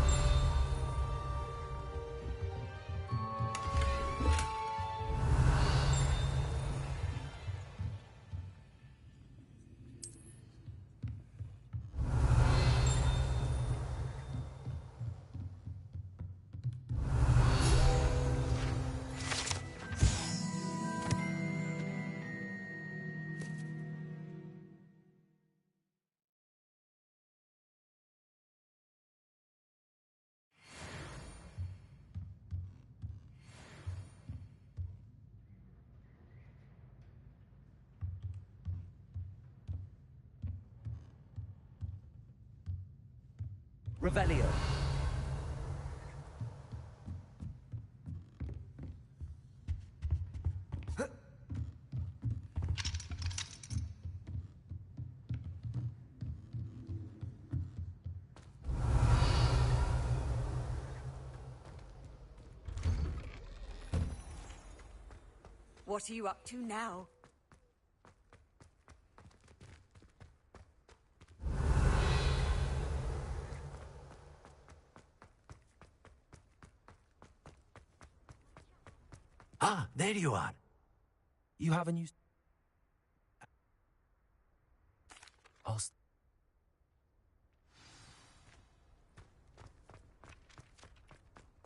Revelio. What are you up to now? Ah, there you are. You haven't used...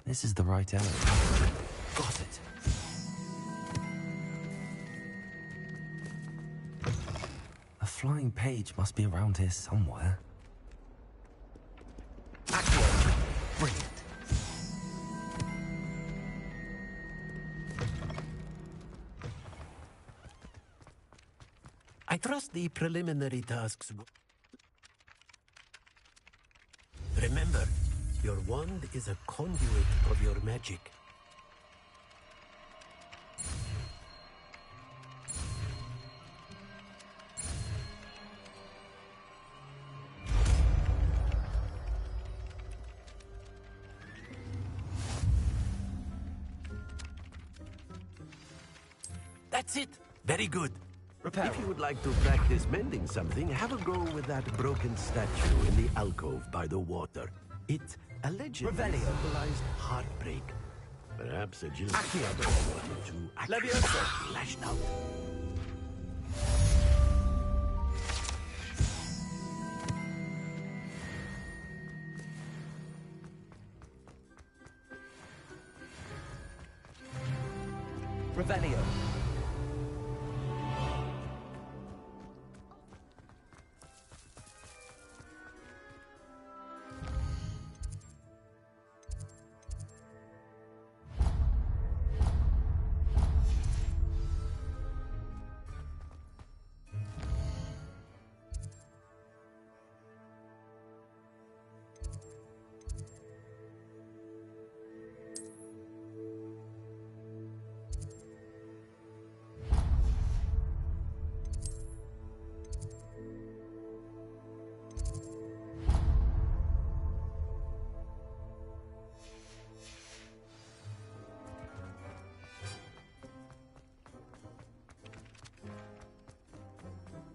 This is the right element. Got it. A flying page must be around here somewhere. Accio. Brilliant. I trust the preliminary tasks. Remember, your wand is a conduit of your magic. That's it. Very good. Repair. If you would like to practice mending something, have a go with that broken statue in the alcove by the water. It allegedly symbolized heartbreak. Perhaps a Jill wanted to actually lashed out. Revelio.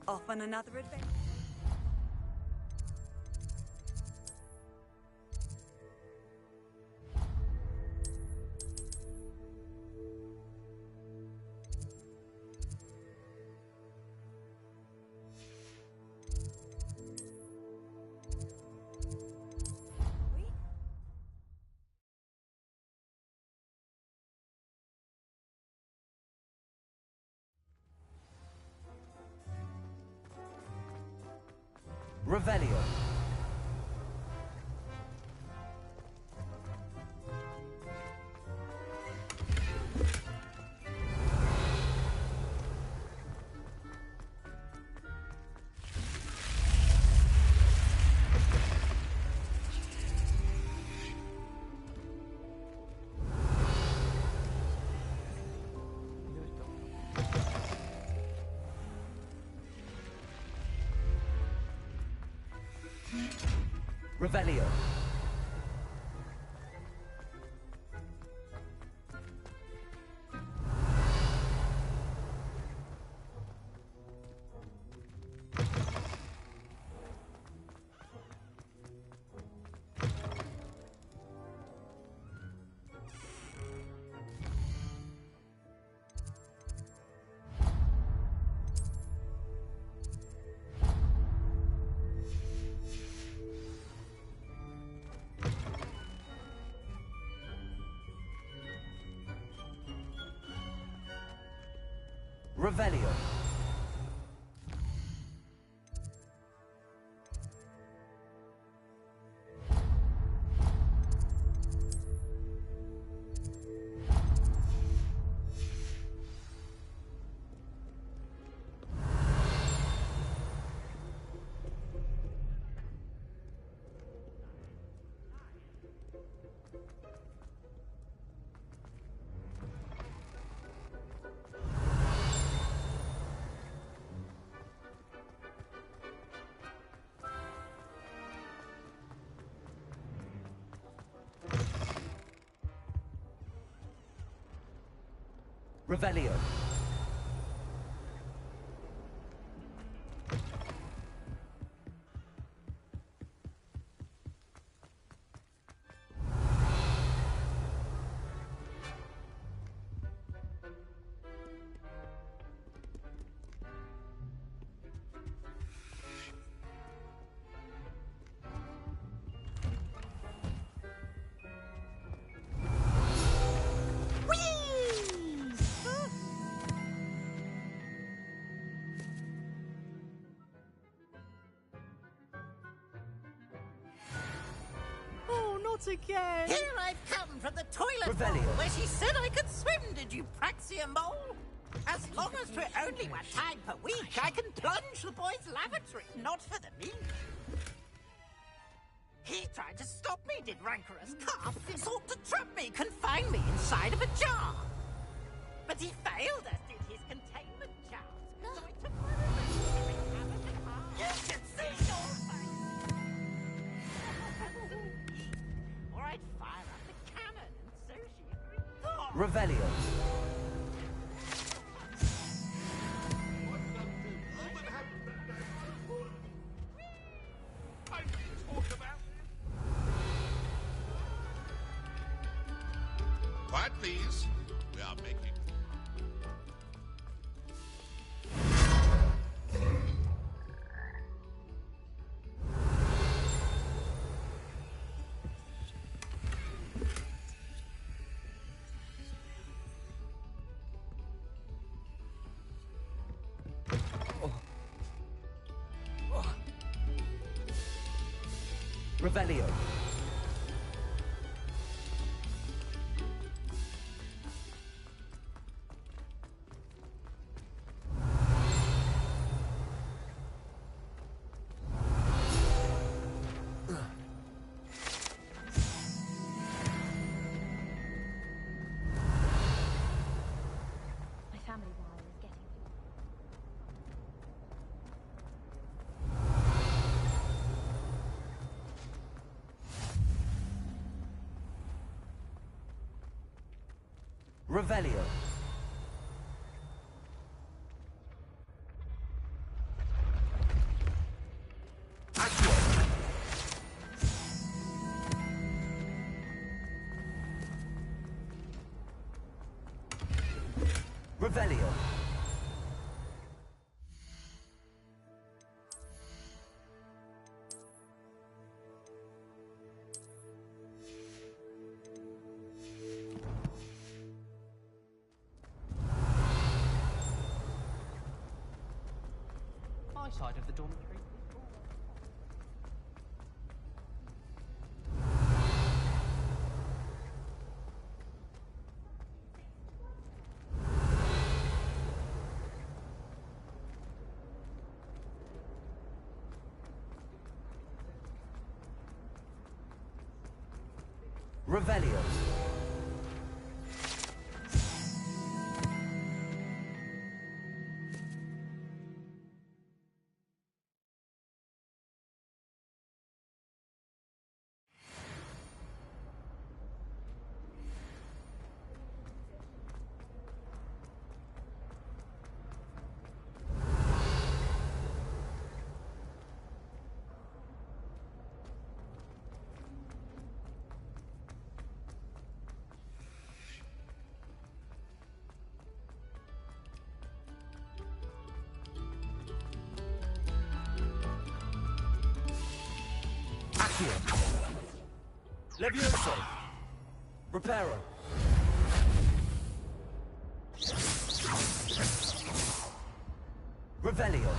Off on another adventure. Revelio. Revelio. Revelio. Revelio. Not again! Here I've come from the toilet bowl where she said I could swim, did you Praxia mole? As long as 'twere only 1 time per week, I can plunge the boy's lavatory, not for the meat. He tried to stop me, did rancorous calf. Sought to trap me, confine me inside of a jar. But he failed, as did his containment jars. So it took my revenge to have You should see your face! Or I'd fire up the cannon, and so she agreed. Revelio. Quiet, please. We are making... Revelio. My family wire is getting... Revelio. Revelio. My side of the dormitory. Revelio. Levioso. Reparo. Revelio.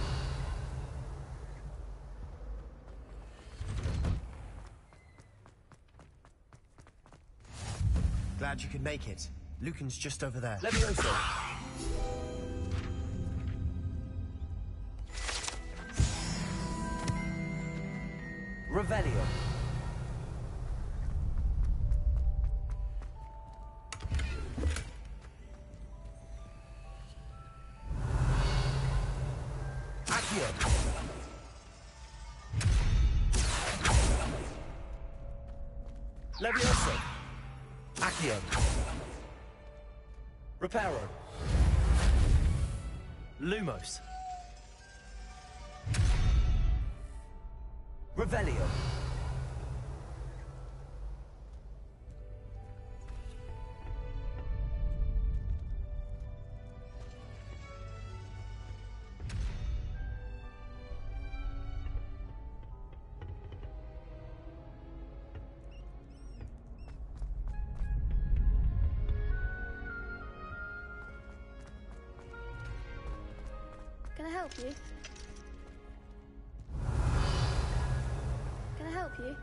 Glad you could make it. Lucan's just over there. Levioso. Revelio. Levioso. Accio. Reparo. Lumos. Revelio. Can I help you? Can I help you?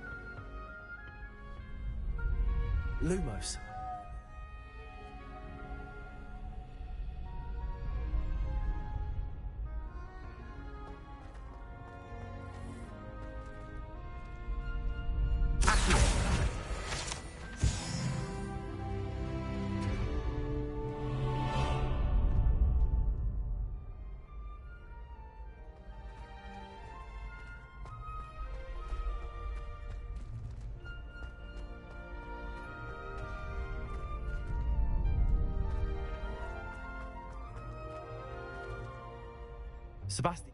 Lumos. Sebastian.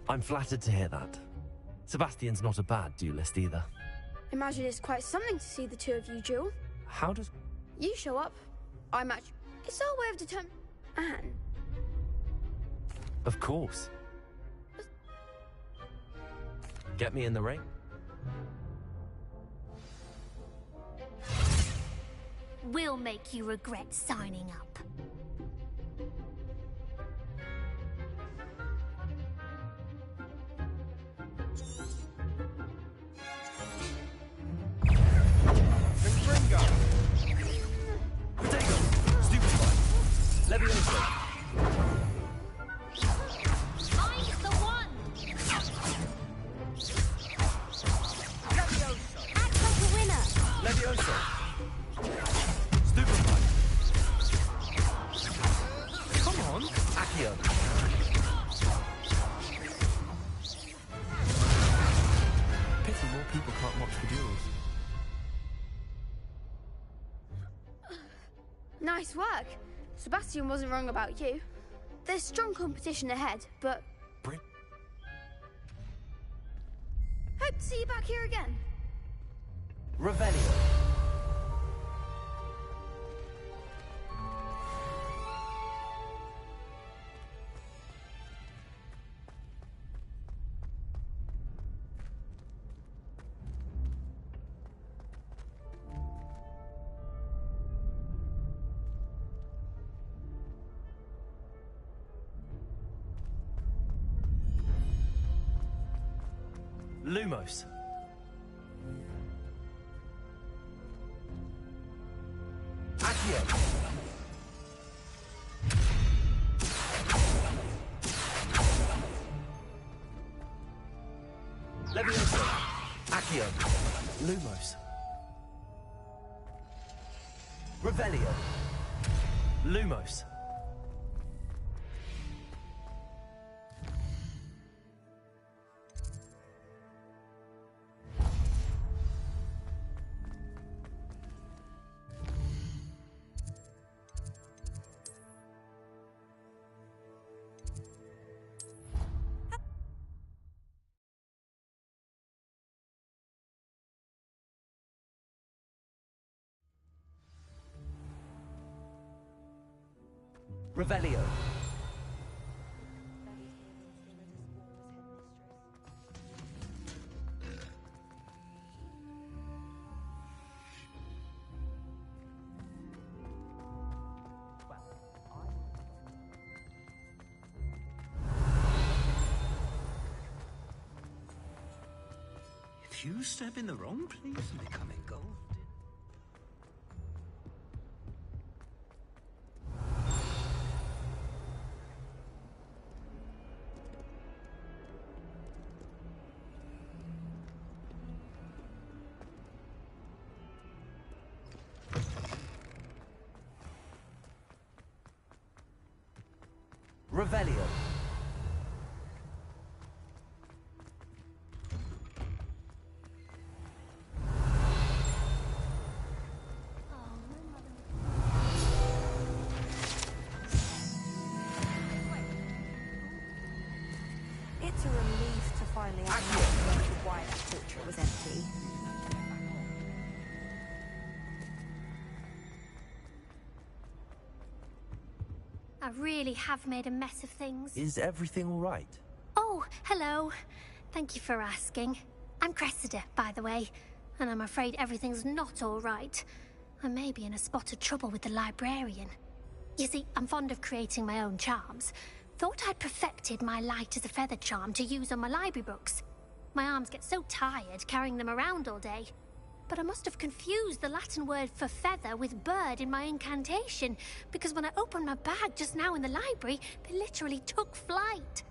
I'm flattered to hear that. Sebastian's not a bad duelist either. Imagine it's quite something to see the two of you duel. How does... You show up, I match. It's our way of determining. Anne. Of course. Get me in the ring. We'll make you regret signing up. Levioso. Find the one! Levioso. Act like a winner! Levioso. Stupefy. Come on. Accio. Pity more people can't watch the duels. Nice work. Sebastian wasn't wrong about you. There's strong competition ahead, but... Hope to see you back here again. Revelio. Lumos. Accio. Levioso. Accio. Lumos. Revelio. Lumos. Revelio. If you step in the wrong place and become engulfed. Revelio. It's a relief to finally understand why that portrait was empty. I really have made a mess of things. Is everything all right? Oh, hello. Thank you for asking. I'm Cressida, by the way, and I'm afraid everything's not all right. I may be in a spot of trouble with the librarian. You see, I'm fond of creating my own charms. Thought I'd perfected my light as a feather charm to use on my library books. My arms get so tired carrying them around all day. But I must have confused the Latin word for feather with bird in my incantation, because when I opened my bag just now in the library, they literally took flight.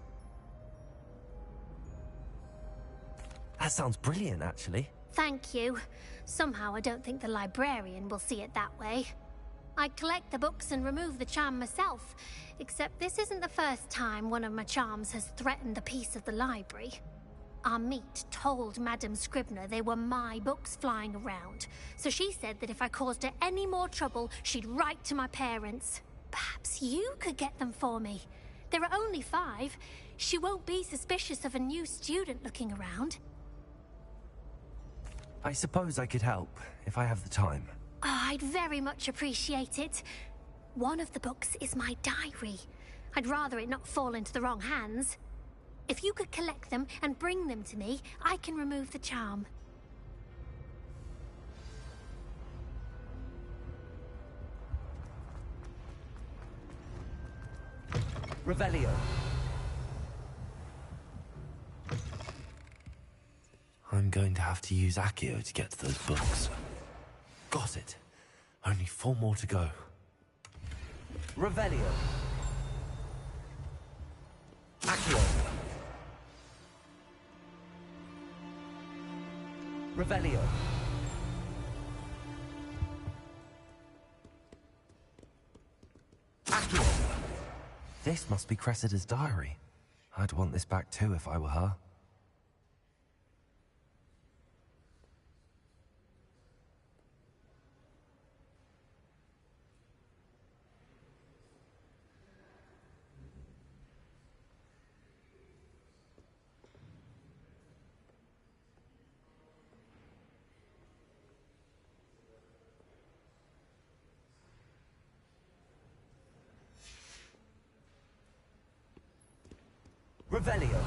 That sounds brilliant, actually. Thank you. Somehow I don't think the librarian will see it that way. I collect the books and remove the charm myself, except this isn't the first time one of my charms has threatened the peace of the library. Our meet told Madame Scribner they were my books flying around, so she said that if I caused her any more trouble, she'd write to my parents. Perhaps you could get them for me. There are only 5. She won't be suspicious of a new student looking around. I suppose I could help, if I have the time. Oh, I'd very much appreciate it. One of the books is my diary. I'd rather it not fall into the wrong hands. If you could collect them and bring them to me, I can remove the charm. Revelio. I'm going to have to use Accio to get to those books. Got it. Only 4 more to go. Revelio. Accio. Revelio. Accio. This must be Cressida's diary. I'd want this back too if I were her. Revelio.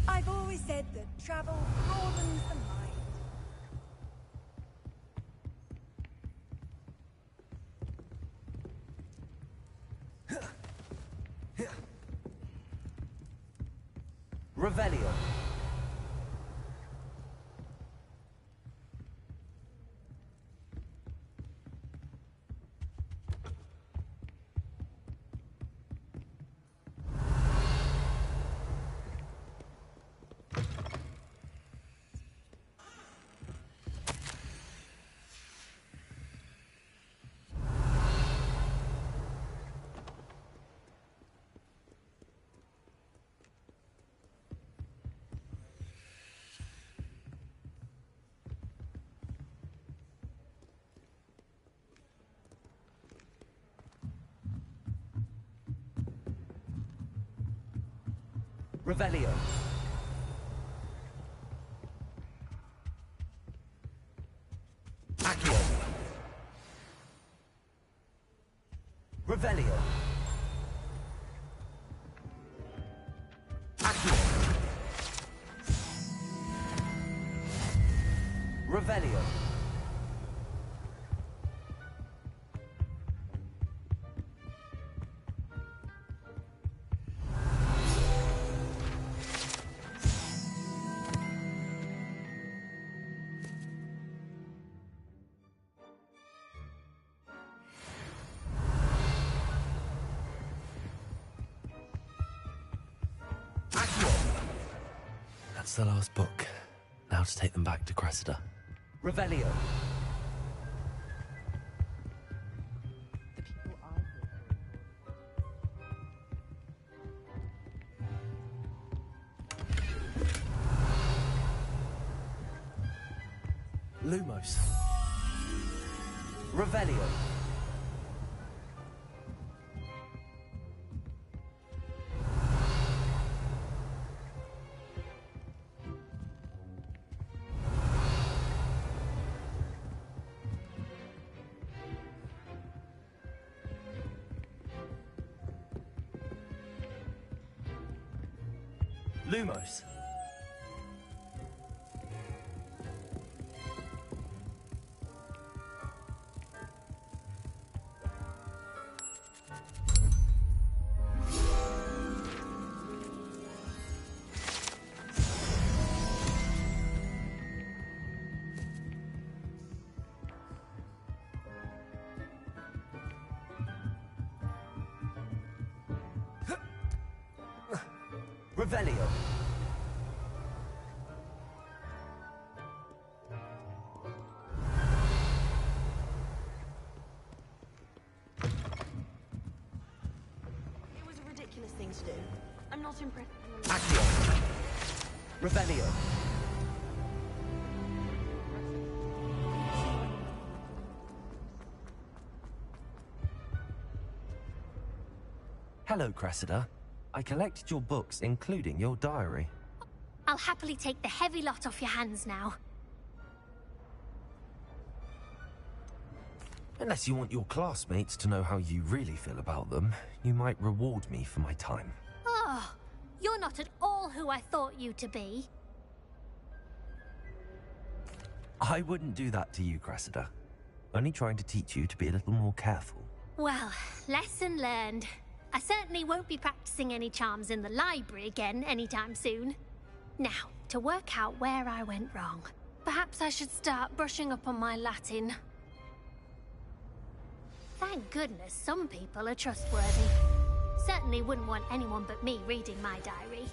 I've always said that travel broadens the mind. Revelio. Revelio. Accio. Revelio. Accio. Revelio. That's the last book. Now to take them back to Cressida. Revelio. Lumos. Revelio. Lumos. Revelio. It was a ridiculous thing to do. I'm not impressed. Accio. Revelio. Hello, Cressida. I collected your books, including your diary. I'll happily take the heavy lot off your hands now. Unless you want your classmates to know how you really feel about them, you might reward me for my time. Oh, you're not at all who I thought you to be. I wouldn't do that to you, Cressida. Only trying to teach you to be a little more careful. Well, lesson learned. I certainly won't be practicing any charms in the library again anytime soon. Now, to work out where I went wrong. Perhaps I should start brushing up on my Latin. Thank goodness some people are trustworthy. Certainly wouldn't want anyone but me reading my diary.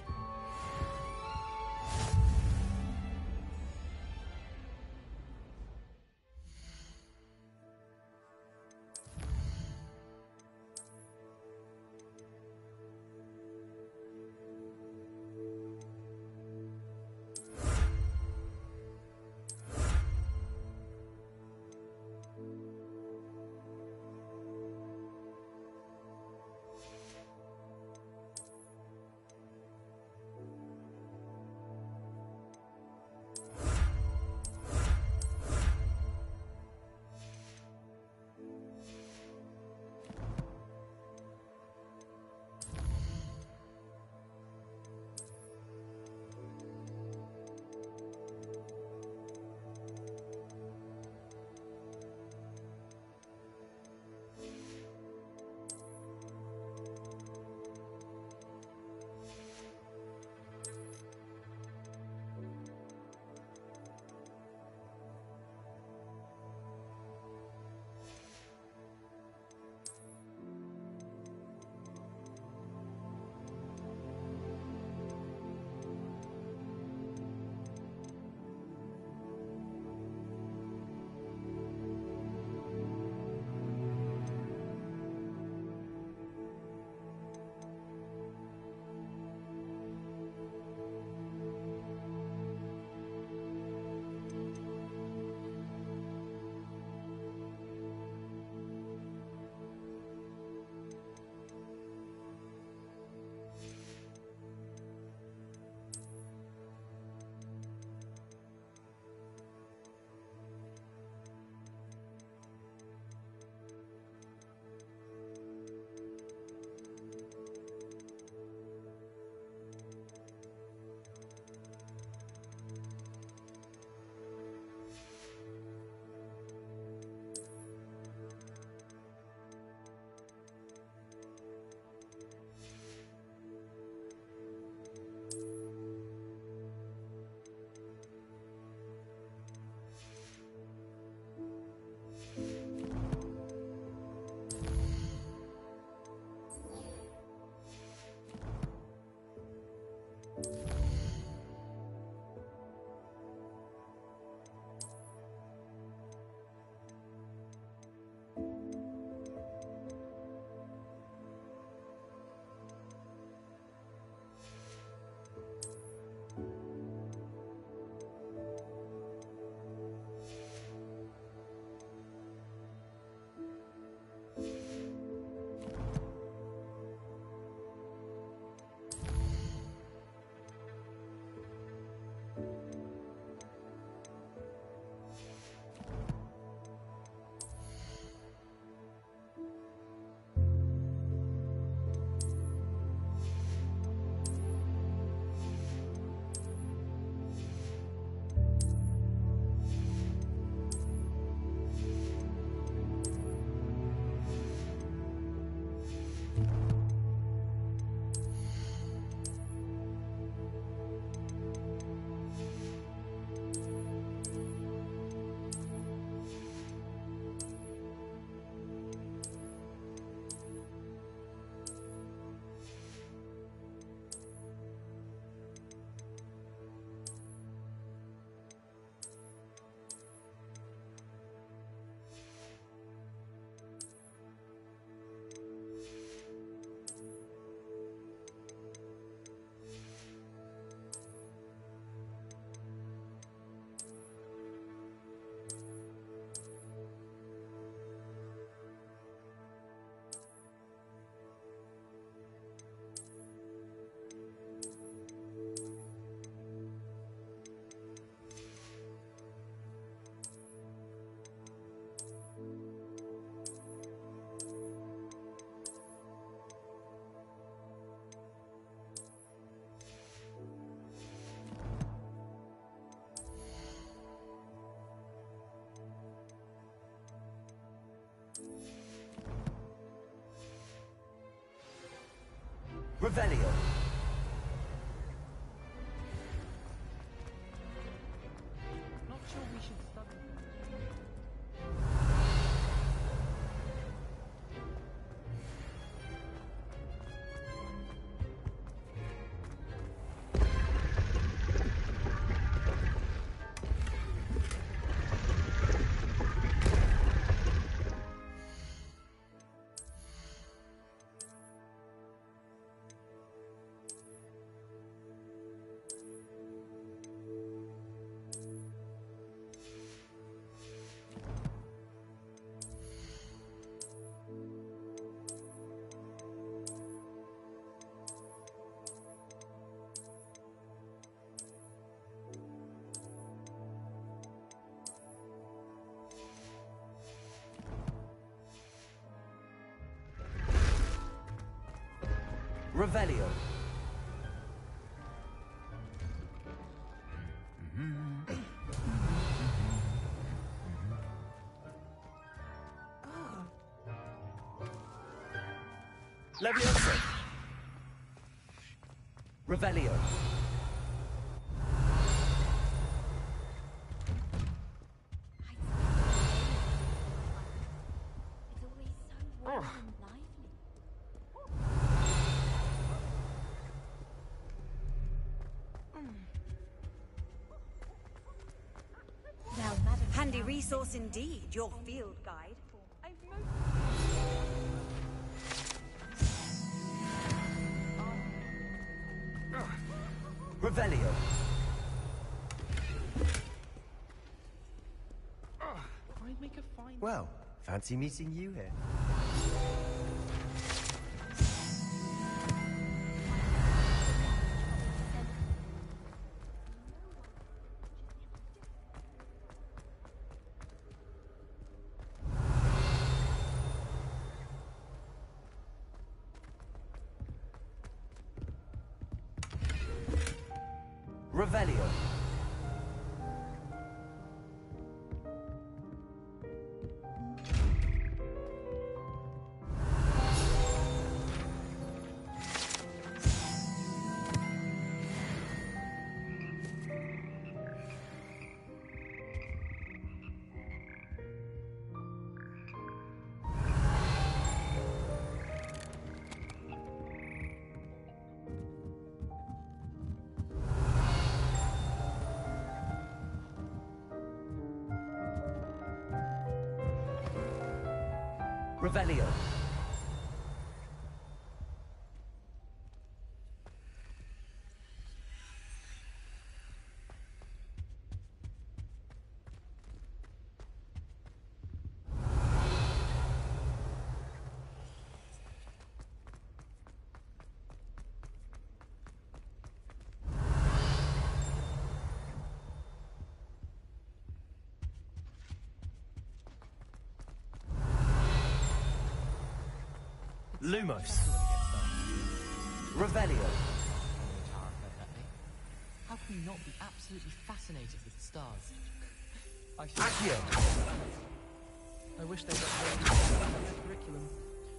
Revelio. Not sure we should study. Revelio. Leviosa. Revelio. Handy resource indeed, your field guide. Revelio. I'd make a fine. Well, fancy meeting you here. Revelio. Revelio. Lumos. Revelio. How can you not be absolutely fascinated with the stars? Accio. I wish they got rid of the curriculum.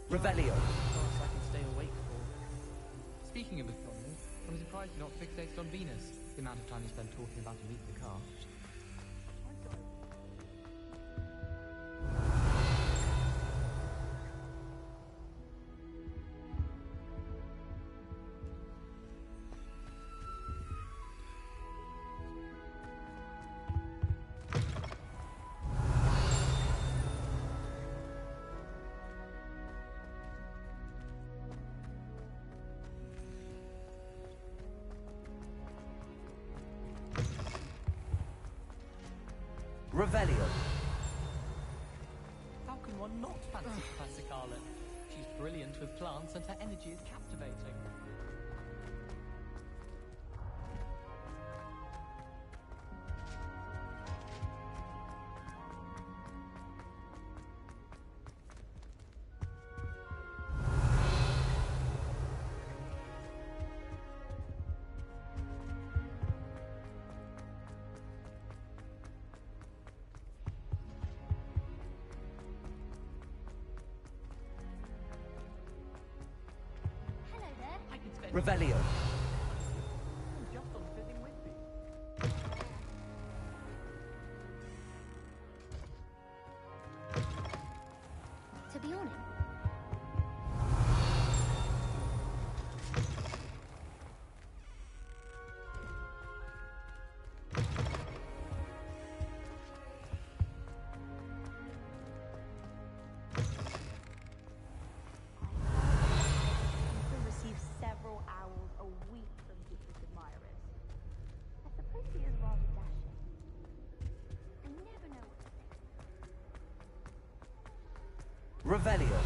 Revelio. Class I can stay awake for. Speaking of astronomy, I'm surprised you're not fixated on Venus. The amount of time you spend talking about to meet the car. Revelio. How can one not fancy Professor Carlin? She's brilliant with plants and her energy is captivating. Revelio. Just on fizzing Whitby. To be honest. Receive several owls a week from secret admirers. I suppose he is rather dashing. I never know what to think. Revelio.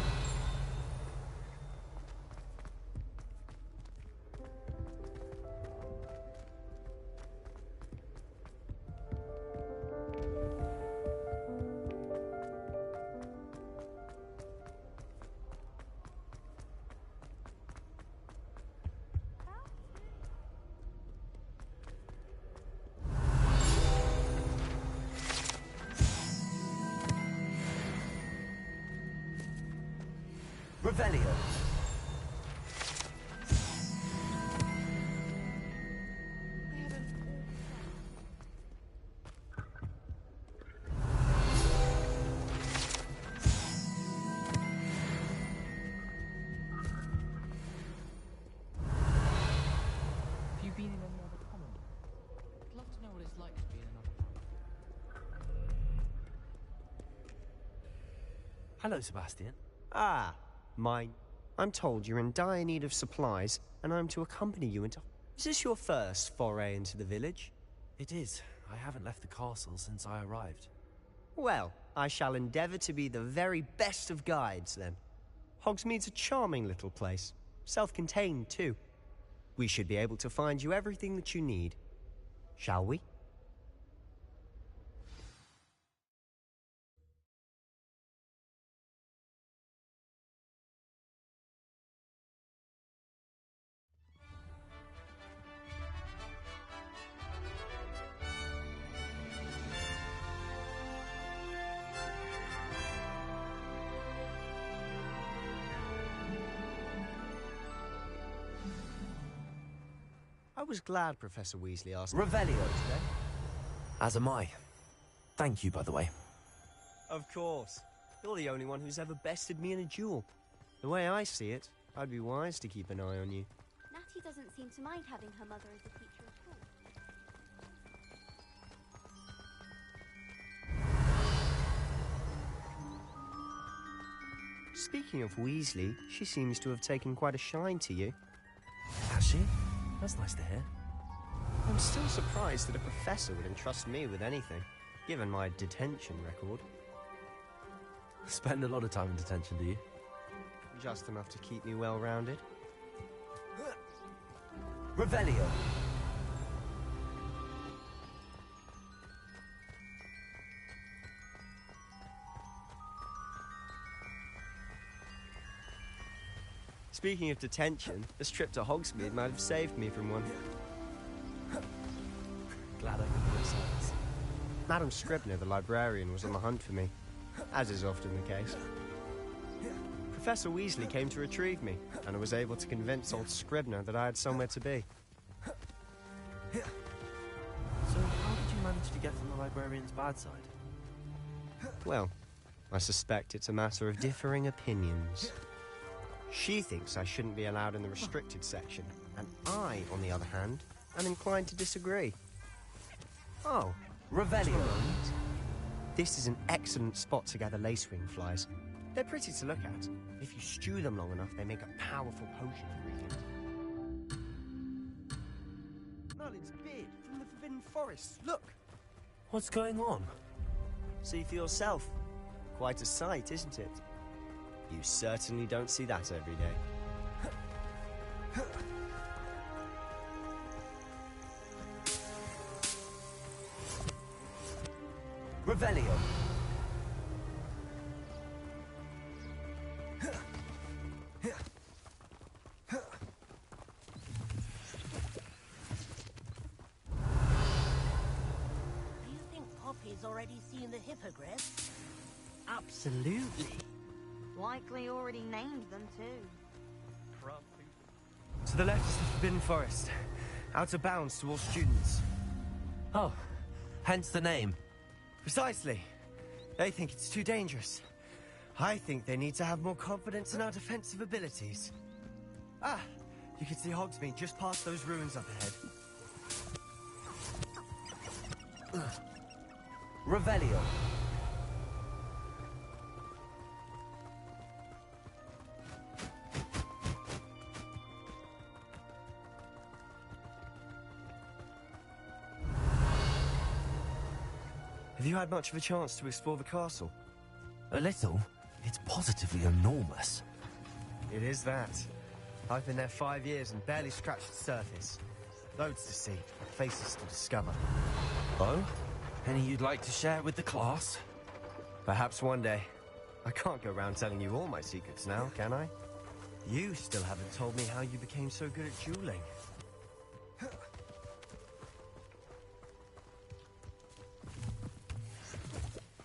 Revelio. Have you been in any other common? I'd love to know what it's like to be in another common. Hello, Sebastian. Ah, mine. I'm told you're in dire need of supplies, and I'm to accompany you into... Is this your first foray into the village? It is. I haven't left the castle since I arrived. Well, I shall endeavour to be the very best of guides, then. Hogsmeade's a charming little place. Self-contained, too. We should be able to find you everything that you need. Shall we? I was glad Professor Weasley asked me Revelio. today. As am I. Thank you, by the way. Of course. You're the only one who's ever bested me in a duel. The way I see it, I'd be wise to keep an eye on you. Natty doesn't seem to mind having her mother as a teacher at all. Speaking of Weasley, she seems to have taken quite a shine to you. Has she? That's nice to hear. I'm still surprised that a professor would entrust me with anything, given my detention record. Spend a lot of time in detention, do you? Just enough to keep me well-rounded. Revelio. Speaking of detention, this trip to Hogsmeade might have saved me from one. Glad I could be of service. Madam Scribner, the librarian, was on the hunt for me, as is often the case. Professor Weasley came to retrieve me, and I was able to convince old Scribner that I had somewhere to be. So how did you manage to get on the librarian's bad side? Well, I suspect it's a matter of differing opinions. She thinks I shouldn't be allowed in the restricted section, and I, on the other hand, am inclined to disagree. Oh, Revelio. This is an excellent spot to gather lacewing flies. They're pretty to look at. If you stew them long enough, they make a powerful potion ingredient. Merlin's beard from the Forbidden Forest. Look! What's going on? See for yourself. Quite a sight, isn't it? You certainly don't see that every day. Revelio. Do you think Poppy's already seen the hippogriff? Absolutely. Likely already named them too. To the left is the Forbidden Forest. Out of bounds to all students. Oh, hence the name. Precisely. They think it's too dangerous. I think they need to have more confidence in our defensive abilities. Ah, you can see Hogsmeade just past those ruins up ahead. Revelio. Have you had much of a chance to explore the castle? A little. It's positively enormous. It is that. I've been there 5 years and barely scratched the surface. Loads to see, faces to discover. Oh? Any you'd like to share with the class? Perhaps one day. I can't go around telling you all my secrets now, can I? You still haven't told me how you became so good at dueling.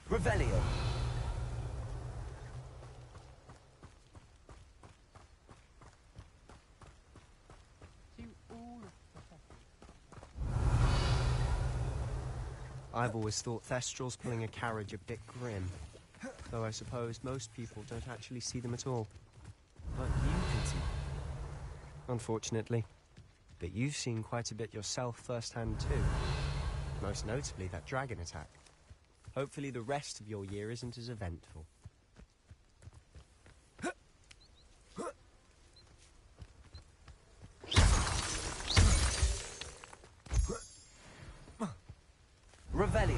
Revelio. I've always thought Thestrals pulling a carriage a bit grim. Though I suppose most people don't actually see them at all. But you can see. Unfortunately. But you've seen quite a bit yourself firsthand too. Most notably that dragon attack. Hopefully the rest of your year isn't as eventful. Revelio.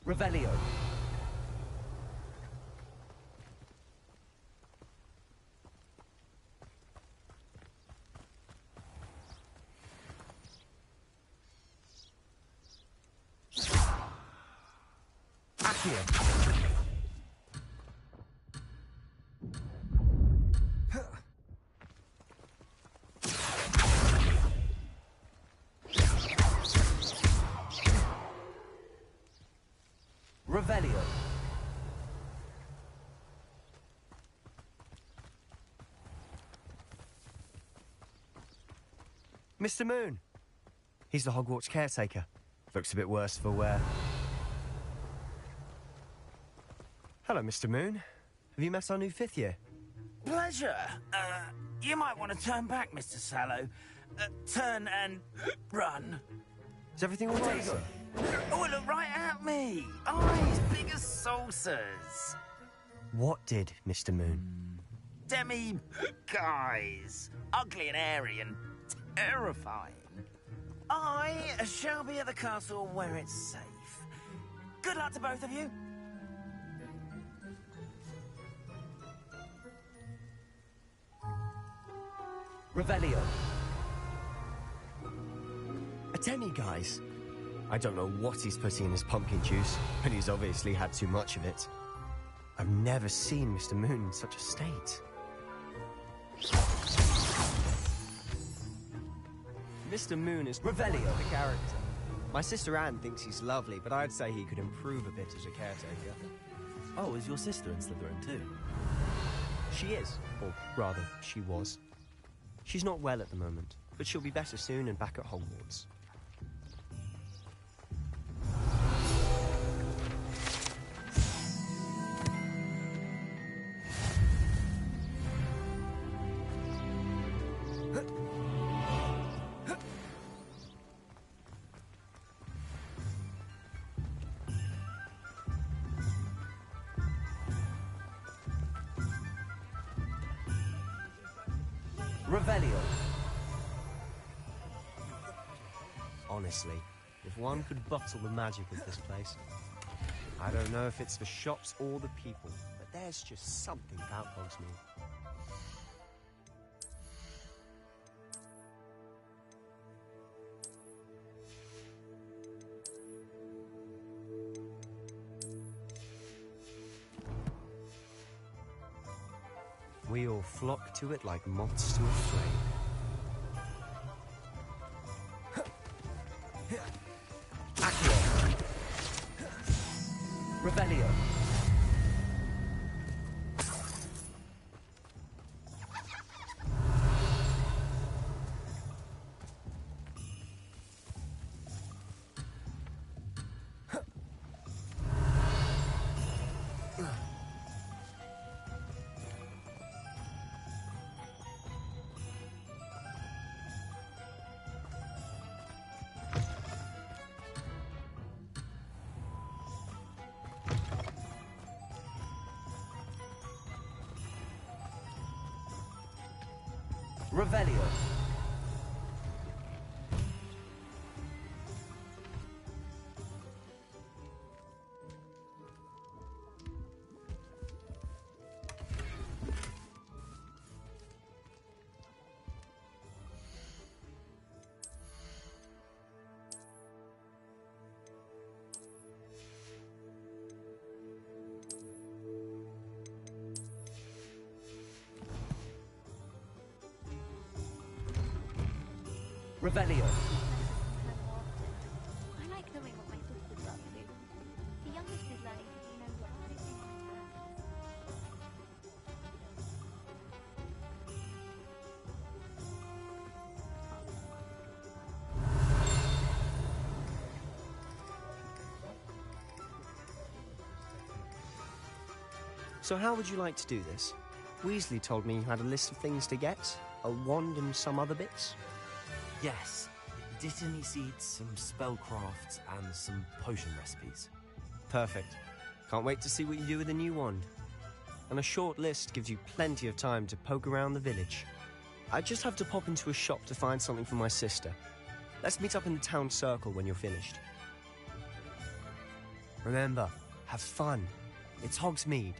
Revelio. Accio. Revelio. Mr. Moon. He's the Hogwarts caretaker. Looks a bit worse for wear. Hello, Mr. Moon. Have you met our new 5th year? Pleasure. You might want to turn back, Mr. Sallow. Turn and run. Is everything all right, sir? Oh, look right at me. Eyes big as saucers. What did, Mr. Moon? Guys. Ugly and hairy and terrifying. I shall be at the castle where it's safe. Good luck to both of you. Revelio. A demi-guise. I don't know what he's putting in his pumpkin juice, but he's obviously had too much of it. I've never seen Mr. Moon in such a state. Mr. Moon is Revelio, the character. My sister Anne thinks he's lovely, but I'd say he could improve a bit as a caretaker. Oh, is your sister in Slytherin too? She is, or rather, she was. She's not well at the moment, but she'll be better soon and back at Hogwarts. Revelio. Honestly, if one could bottle the magic of this place, I don't know if it's the shops or the people, but there's just something about Hogsmeade. We all flock to it like moths to a flame. Accio. Revelio. Revelio. Revelio. I like knowing what my sister's up to. The youngest is learning to do no So how would you like to do this? Weasley told me you had a list of things to get, a wand and some other bits. Yes. Dittany seeds, some spellcrafts, and some potion recipes. Perfect. Can't wait to see what you do with the new wand. And a short list gives you plenty of time to poke around the village. I just have to pop into a shop to find something for my sister. Let's meet up in the town circle when you're finished. Remember, have fun. It's Hogsmeade.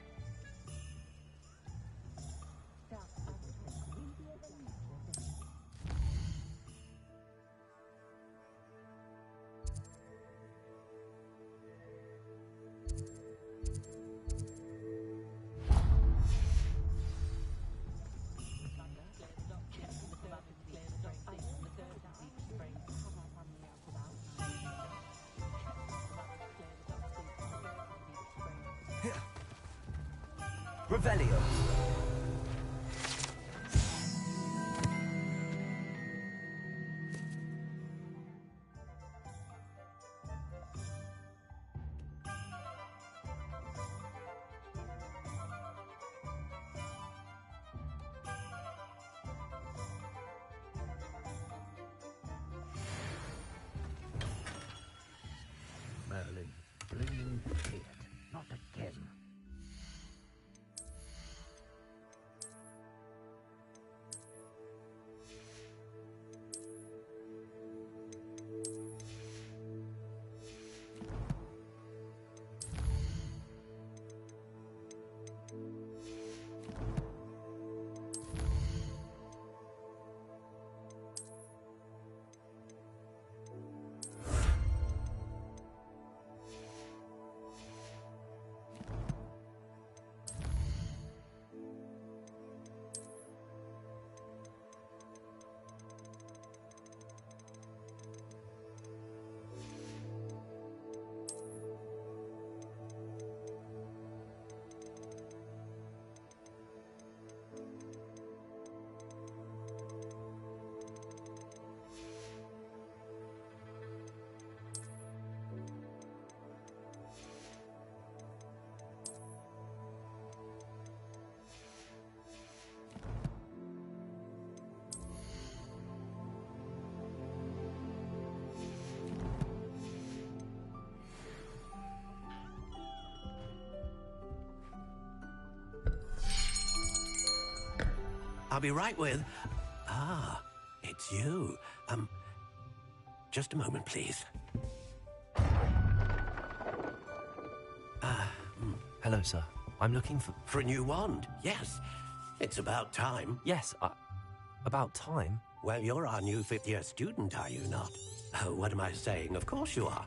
Revelio. Merlin, bring it. Not again. I'll be right with... Ah, it's you. Just a moment, please. Hello, sir. I'm looking for... For a new wand, yes. It's about time. Yes, about time? Well, you're our new fifth-year student, are you not? Oh, what am I saying? Of course you are.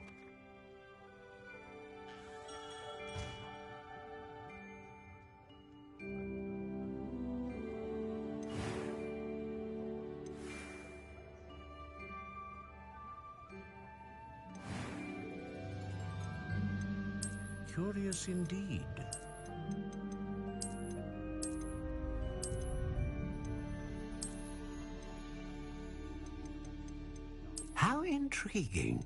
Curious indeed. How intriguing.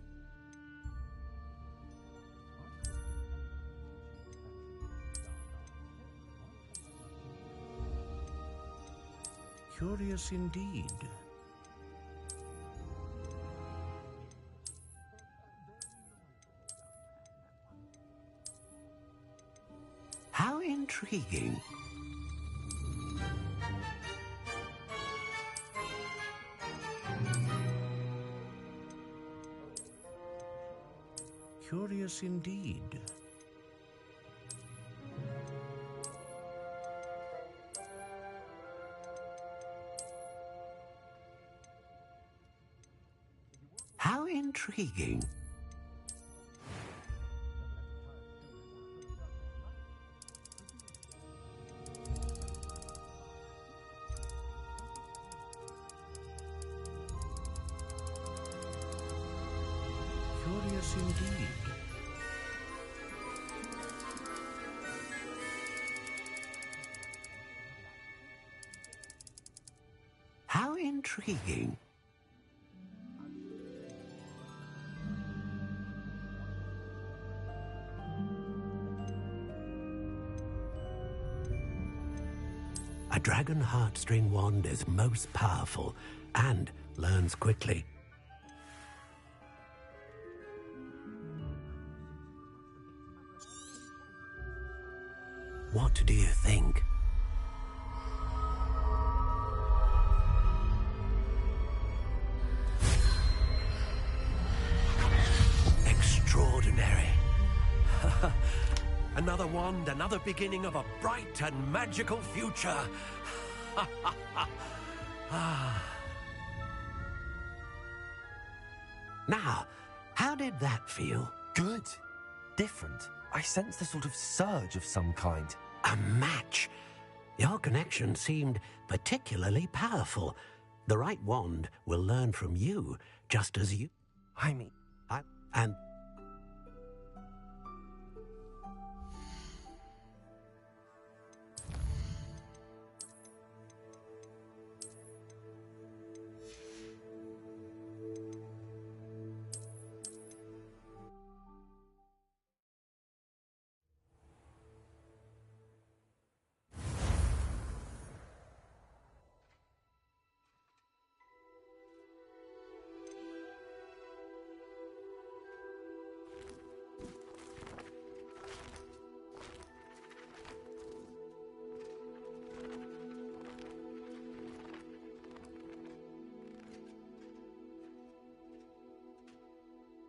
Curious indeed. How intriguing. Curious indeed. How intriguing. Curious indeed. How intriguing. A dragon heartstring wand is most powerful and learns quickly. What do you think? Extraordinary. Another wand, another beginning of a bright and magical future. Now, how did that feel? Good. Different. I sensed a sort of surge of some kind. A match. Your connection seemed particularly powerful. The right wand will learn from you, just as you... I mean... And